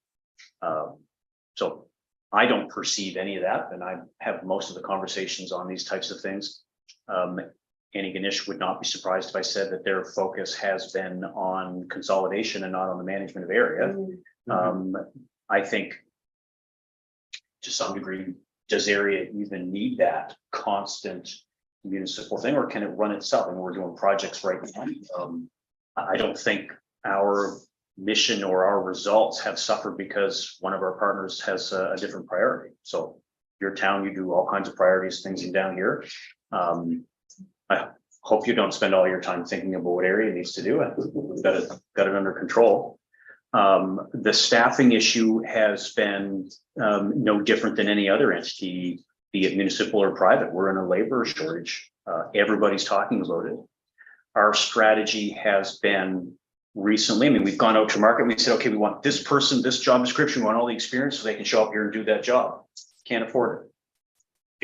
So I don't perceive any of that, and I have most of the conversations on these types of things. Antigonish would not be surprised if I said that their focus has been on consolidation and not on the management of area. I think to some degree, does area even need that constant municipal thing, or can it run itself? And we're doing projects right now. I don't think our mission or our results have suffered because one of our partners has a different priority. So your town, you do all kinds of priorities, things down here. I hope you don't spend all your time thinking about what area needs to do it. We've got it under control. The staffing issue has been no different than any other entity, be it municipal or private. We're in a labor shortage. Everybody's talking about it. Our strategy has been recently, I mean, we've gone out to market. We said, okay, we want this person, this job description, we want all the experience so they can show up here and do that job. Can't afford it.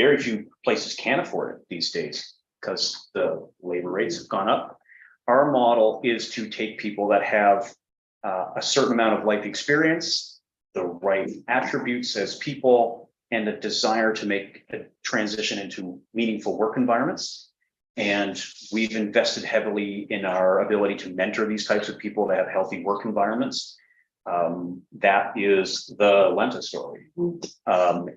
Very few places can afford it these days because the labor rates have gone up. Our model is to take people that have a certain amount of life experience, the right attributes as people, and the desire to make a transition into meaningful work environments. And we've invested heavily in our ability to mentor these types of people that have healthy work environments. That is the Lenta story.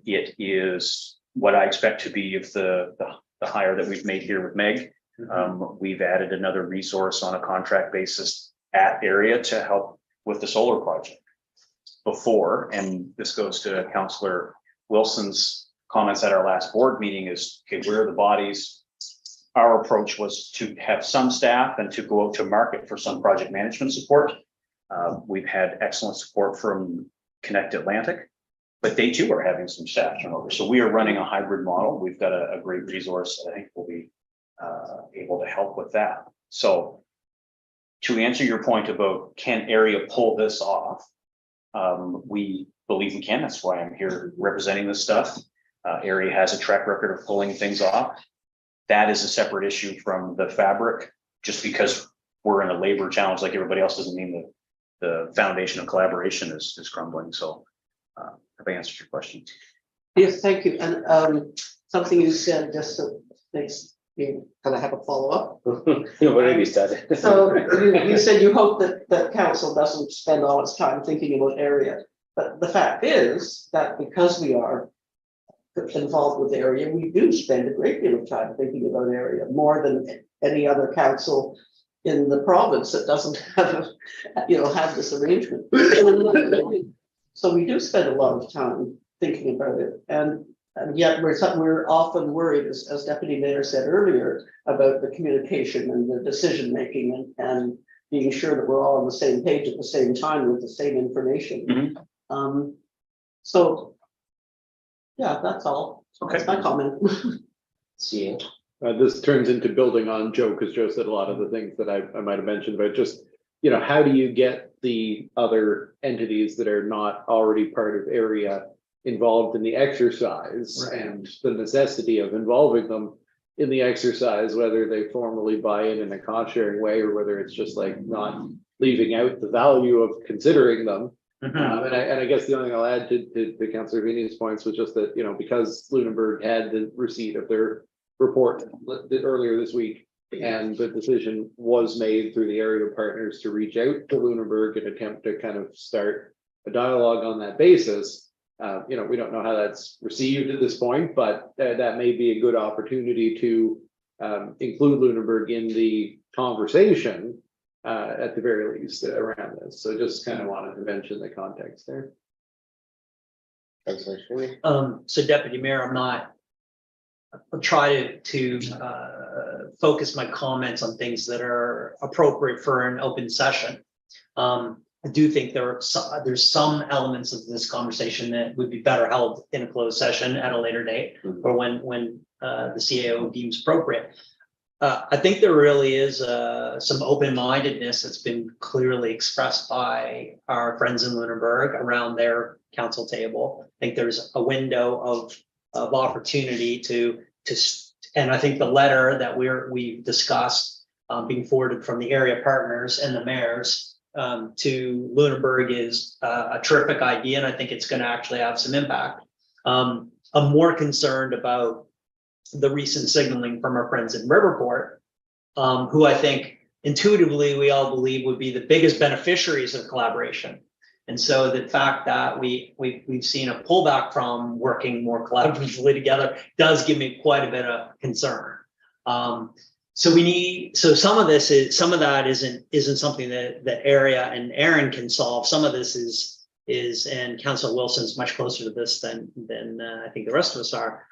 It is what I expect to be if the hire that we've made here with Meg. We've added another resource on a contract basis at area to help with the solar project. Before, and this goes to Councillor Wilson's comments at our last board meeting, is okay, where are the bodies? Our approach was to have some staff and to go out to market for some project management support. We've had excellent support from Connect Atlantic, but they too are having some staff turnover. So we are running a hybrid model. We've got a great resource that I think will be able to help with that. So to answer your point about can area pull this off, we believe we can. That's why I'm here representing this stuff. Area has a track record of pulling things off. That is a separate issue from the fabric. Just because we're in a labor challenge like everybody else doesn't mean that the foundation of collaboration is crumbling. So have I answered your question? Yes, thank you. And something you said just so makes me kind of have a follow-up. You've already started. So you said you hope that council doesn't spend all its time thinking about area. But the fact is that because we are involved with area, we do spend a great deal of time thinking about area, more than any other council in the province that doesn't have, have this arrangement. So we do spend a lot of time thinking about it, and yet we're often worried, as Deputy Mayor said earlier, about the communication and the decision making and being sure that we're all on the same page at the same time with the same information. So yeah, that's all. Okay. That's my comment. See, This turns into building on Joe, because Joe said a lot of the things that I might have mentioned, but just, how do you get the other entities that are not already part of area involved in the exercise, and the necessity of involving them in the exercise, whether they formally buy in a cost sharing way, or whether it's just like not leaving out the value of considering them. And I guess the only thing I'll add to Councillor Vini's points was just that, because Lunenburg had the receipt of their report earlier this week, and the decision was made through the area partners to reach out to Lunenburg and attempt to kind of start a dialogue on that basis. We don't know how that's received at this point, but that may be a good opportunity to include Lunenburg in the conversation at the very least around this. So just kind of wanted to mention the context there. So Deputy Mayor, I'm not I'll try to focus my comments on things that are appropriate for an open session. I do think there's some elements of this conversation that would be better held in a closed session at a later date, or when the CAO deems appropriate. I think there really is some open-mindedness that's been clearly expressed by our friends in Lunenburg around their council table. I think there's a window of opportunity and I think the letter that we've discussed being forwarded from the area partners and the mayors to Lunenburg is a terrific idea, and I think it's going to actually have some impact. I'm more concerned about the recent signaling from our friends in Riverport, who I think intuitively we all believe would be the biggest beneficiaries of collaboration. And so the fact that we've seen a pullback from working more collaboratively together does give me quite a bit of concern. So some of that isn't something that area and Aaron can solve. Some of this is and Councilor Wilson's much closer to this than I think the rest of us are.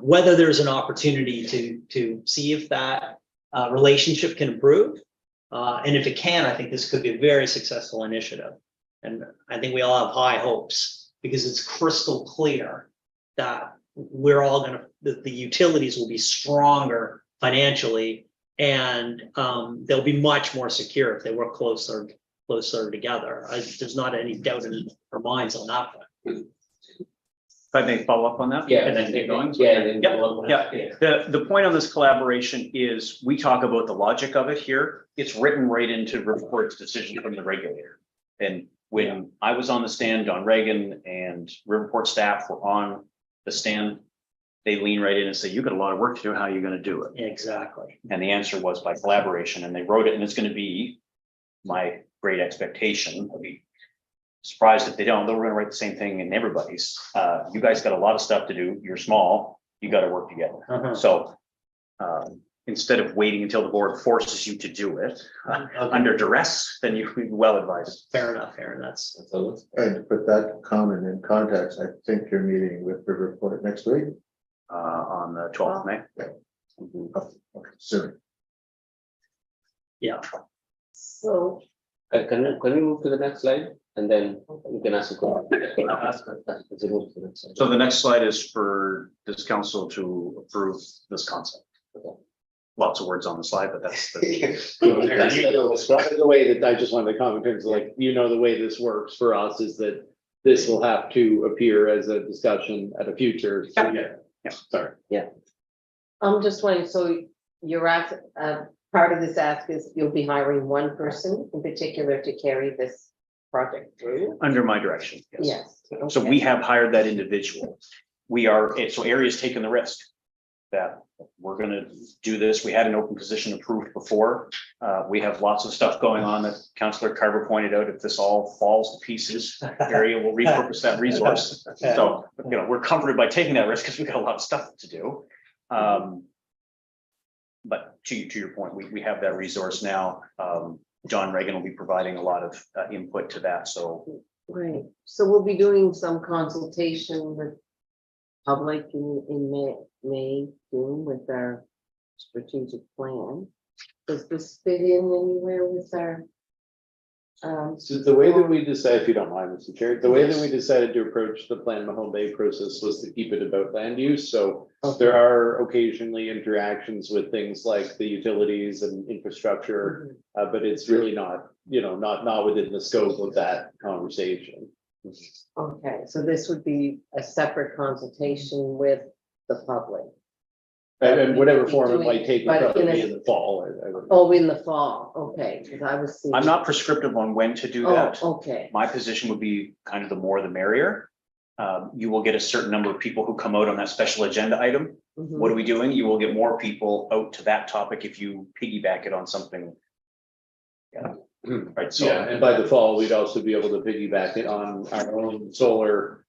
Whether there's an opportunity to see if that relationship can improve, and if it can, I think this could be a very successful initiative. And I think we all have high hopes because it's crystal clear that we're all the utilities will be stronger financially, and they'll be much more secure if they work closer together. There's not any doubt in our minds on that point. If I may follow up on that? Yeah. And then get going? Yeah. The point on this collaboration is we talk about the logic of it here. It's written right into Riverport's decision from the regulator. And when I was on the stand, Don Reagan and Riverport staff were on the stand, they lean right in and say, you got a lot of work to do. How are you going to do it? Exactly. And the answer was by collaboration, and they wrote it, and it's going to be my great expectation. I'll be surprised if they don't. They're going to write the same thing in everybody's. You guys got a lot of stuff to do. You're small. You got to work together. So instead of waiting until the board forces you to do it under duress, then you'd be well advised. Fair enough, Aaron. That's And to put that comment in context, I think you're meeting with Riverport next week. On the 12th of May. Okay, soon. yeah. So, Can we move to the next slide? And then you can ask a question. So the next slide is for this council to approve this concept. Lots of words on the slide, but that's The way that I just wanted to comment in terms of the way this works for us is that this will have to appear as a discussion at a future. Sorry. I'm just wondering, so you're part of this ask is you'll be hiring one person in particular to carry this project through? under my direction. Yes. So okay. we have hired that individual. So area's taken the risk that we're gonna do this. We had an open position approved before. We have lots of stuff going on that Councillor Carver pointed out. If this all falls to pieces, area will repurpose that resource. So, we're comforted by taking that risk because we've got a lot of stuff to do. But to your point, we have that resource now. John Reagan will be providing a lot of input to that. So Right, so we'll be doing some consultation with public in May, June with our strategic plan. Does this fit in anywhere with our? So the way that we decided, if you don't mind, Mr. Chair, the way that we decided to approach the Plan Mahone Bay process was to keep it about land use. So there are occasionally interactions with things like the utilities and infrastructure, but it's really not within the scope of that conversation. Okay, so this would be a separate consultation with the public. And whatever form it might take, But would probably in a- be in the fall. I would- Oh, in the fall, okay, because I was seeing. I'm not prescriptive on when to do that. Oh, okay, My position would be kind of the more the merrier. You will get a certain number of people who come out on that special agenda item. mhm, What are we doing? You will get more people out to that topic if you piggyback it on something. Right, so. Yeah, and by the fall, we'd also be able to piggyback it on our own solar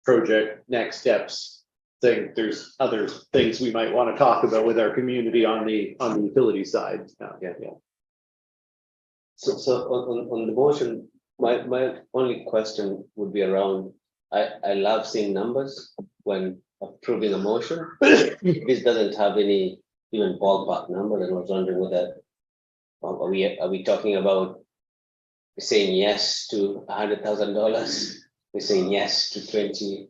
project, next steps. There's other things we might want to talk about with our community on the utility side. Yeah. So on the motion, my only question would be around, I love seeing numbers when approving a motion. This doesn't have any even ballpark number, and I was wondering whether are we talking about saying yes to $100,000? We're saying yes to 25.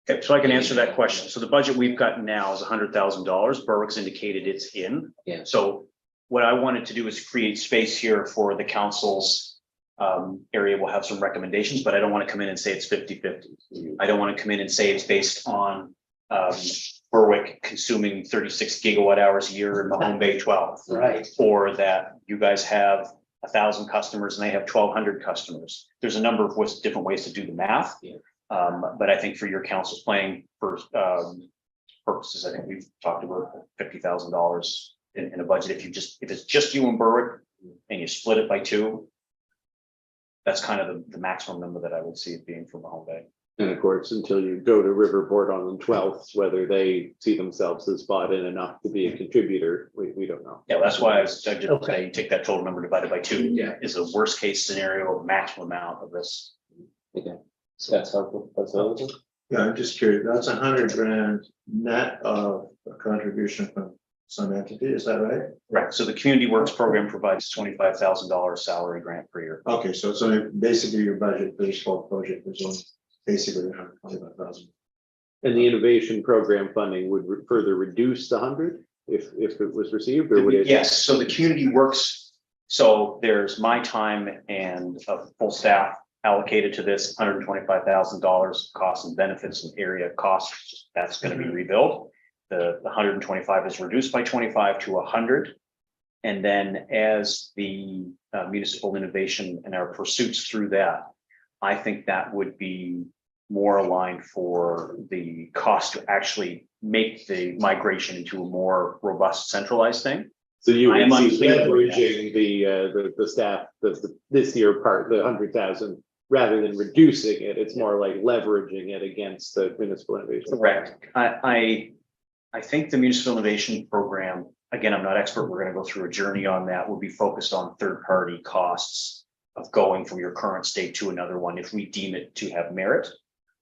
Okay, so I can answer that question. So the budget we've got now is $100,000. Berwick's indicated it's in. Yeah. So what I wanted to do is create space here for the council's area. We'll have some recommendations, but I don't want to come in and say it's 50-50. I don't want to come in and say it's based on Berwick consuming 36 gigawatt hours a year and Mahone Bay 12. Right. Or that you guys have 1,000 customers and they have 1,200 customers. There's a number of different ways to do the math. Yeah. But I think for your council's playing for purposes, I think we've talked about $50,000 in a budget. If it's just you and Berwick and you split it by 2, that's kind of the maximum number that I would see it being for Mahone Bay. And of course, until you go to Riverport on the 12th, whether they see themselves as bought in enough to be a contributor, we don't know. Yeah, that's why I just Okay. say take that total number divided by 2. Yeah. Is a worst case scenario, maximum amount of this. Okay, so that's helpful. That's helpful. Yeah, I'm just curious, that's $100,000 net of a contribution from some entity, is that right? Right. So the Community Works program provides $25,000 salary grant per year. Okay, so it's only basically your budget for this whole project is only basically $125,000. And the innovation program funding would further reduce the 100 if it was received, or would it? Yes, so the Community Works, so there's my time and a full staff allocated to this $125,000 costs and benefits and area costs. That's going to be rebuilt. The 125 is reduced by 25 to 100. And then as the municipal innovation and our pursuits through that, I think that would be more aligned for the cost to actually make the migration into a more robust centralized thing. So you I am would see unclear. leveraging the staff, this year part, the 100,000, rather than reducing it, it's more like leveraging it against the municipal innovation. Correct. I think the municipal innovation program, again, I'm not expert, we're gonna go through a journey on that, will be focused on third-party costs of going from your current state to another one, if we deem it to have merit.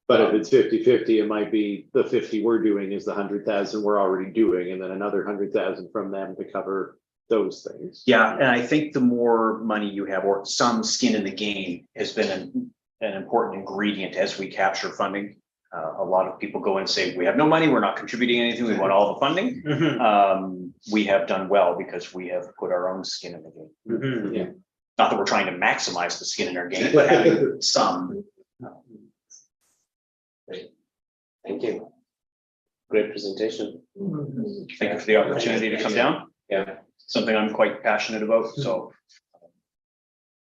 But if it's 50-50, it might be the 50 we're doing is the 100,000 we're already doing, and then another 100,000 from them to cover those things. Yeah, and I think the more money you have, or some skin in the game, has been an important ingredient as we capture funding. A lot of people go and say, we have no money, we're not contributing anything, we want all the funding. We have done well because we have put our own skin in the game. Yeah. Not that we're trying to maximize the skin in our game, but having some. Thank you. Great presentation. Thank you for the opportunity to come down. Yeah. Something I'm quite passionate about, so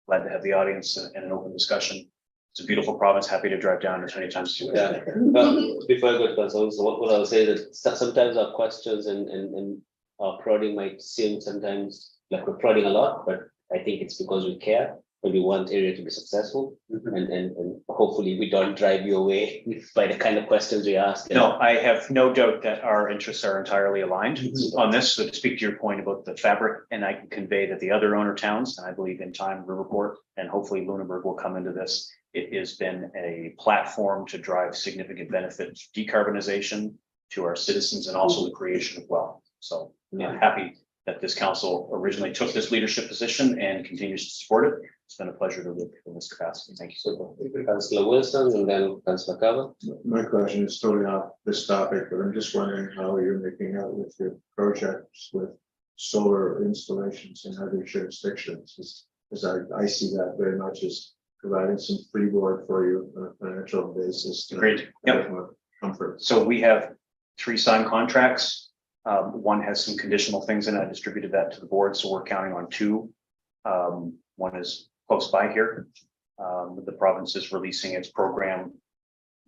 glad to have the audience and an open discussion. It's a beautiful province, happy to drive down as many times as you Yeah, wish. but before I go to concerns, what I'll say that sometimes our questions and our prodding might seem sometimes like we're prodding a lot, but I think it's because we care and we want area to be successful. And hopefully we don't drive you away by the kind of questions we ask. No, I have no doubt that our interests are entirely aligned on this. So to speak to your point about the fabric, and I can convey that the other owner towns, and I believe in time Riverport and hopefully Lunenburg will come into this. It has been a platform to drive significant benefits, decarbonization to our citizens and also the creation of wealth. So I'm happy that this council originally took this leadership position and continues to support it. It's been a pleasure to work in this capacity. Thank you. So Councillor Wilson and then Councillor Carver. My question is totally off this topic, but I'm just wondering how you're making out with your projects with solar installations in other jurisdictions. Because I see that very much as providing some freeboard for you on a financial basis. to Great. have more comfort. So we have 3 signed contracts. One has some conditional things in it. I distributed that to the board, so we're counting on 2. One is close by here. The province is releasing its program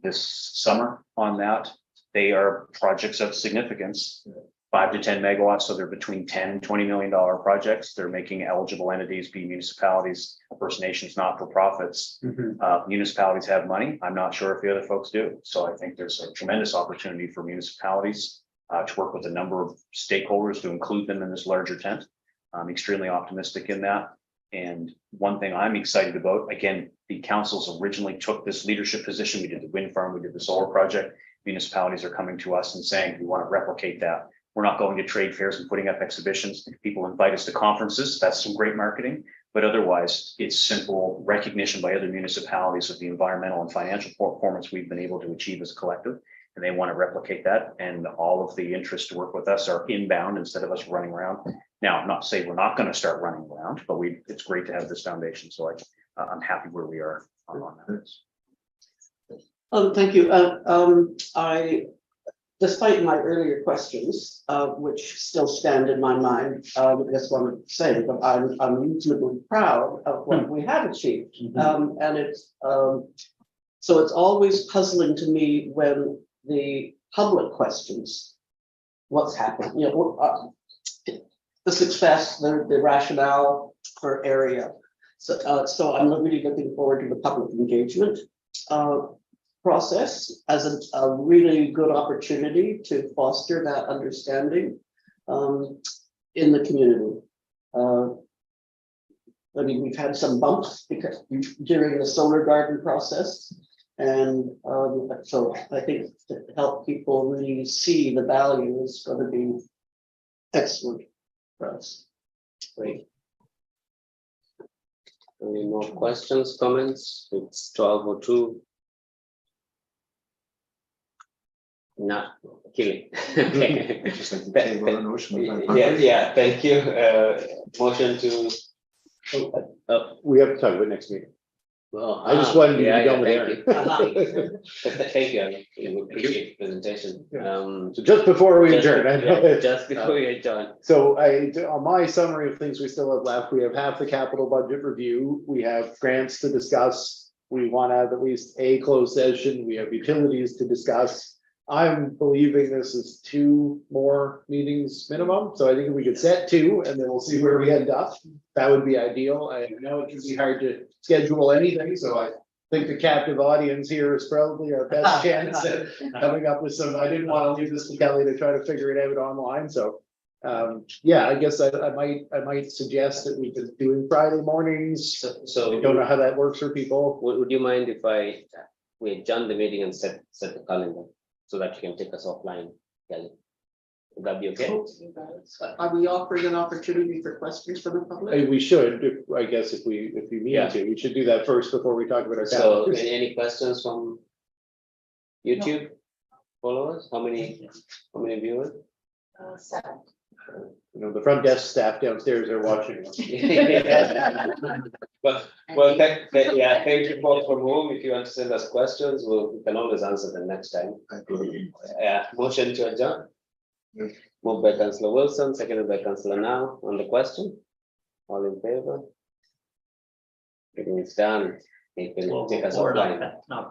this summer on that. They are projects of significance, 5 to 10 megawatts, so they're between $10 and $20 million projects. They're making eligible entities be municipalities, First Nations, not-for-profits. Municipalities have money. I'm not sure if the other folks do. So I think there's a tremendous opportunity for municipalities to work with a number of stakeholders to include them in this larger tent. I'm extremely optimistic in that. And one thing I'm excited about, again, the councils originally took this leadership position. We did the wind farm, we did the solar project. municipalities are coming to us and saying, we want to replicate that. We're not going to trade fairs and putting up exhibitions. People invite us to conferences. That's some great marketing. But otherwise, it's simple recognition by other municipalities of the environmental and financial performance we've been able to achieve as a collective. And they want to replicate that. And all of the interest to work with us are inbound instead of us running around. Now, not to say we're not going to start running around, but it's great to have this foundation. So I'm happy where we are on that. Thank you. Despite my earlier questions, which still stand in my mind, I just want to say that I'm reasonably proud of what we have achieved. And it's, so it's always puzzling to me when the public questions what's happened, you know, the success, the rationale for area. So I'm really looking forward to the public engagement process as a really good opportunity to foster that understanding in the community. I mean, we've had some bumps because during the solar garden process. And so I think to help people really see the value is going to be excellent for us. Great. Any more questions, comments? It's 12:02. Not killing. Okay. Just like the table on ocean. Yeah, thank you. Motion to. We have to talk about next meeting. Well, I just wanted you to yeah, be done with thank Aaron. you. Thank you. We appreciate the presentation. So just before we Just- adjourn, I know yeah, that- just before we adjourn. So on my summary of things we still have left, we have half the capital budget review, we have grants to discuss. We want to have at least a closed session, we have utilities to discuss. I'm believing this is 2 more meetings minimum, so I think if we could set 2 and then we'll see where we end up. That would be ideal. I know it can be hard to schedule anything, so I think the captive audience here is probably our best chance at coming up with some. I didn't want to leave this to Kelly to try to figure it out online, so. Yeah, I guess I might suggest that we've been doing Friday mornings. So I don't know how that works for people. would you mind if we adjourn the meeting and set the calendar so that you can take us offline, Kelly? Would that be okay? Are we offering an opportunity for questions from the public? We should, I guess, if we need Yeah. to, we should do that first before we talk about our So calendars. any questions from YouTube followers? How many viewers? You know, the front desk staff downstairs are watching. Well, thank you both from home. If you want to send us questions, we can always answer them next time. Motion to adjourn. Moved by Councillor Wilson, seconded by Councillor Now on the question. All in favor? Meeting is done. You can take us offline. Not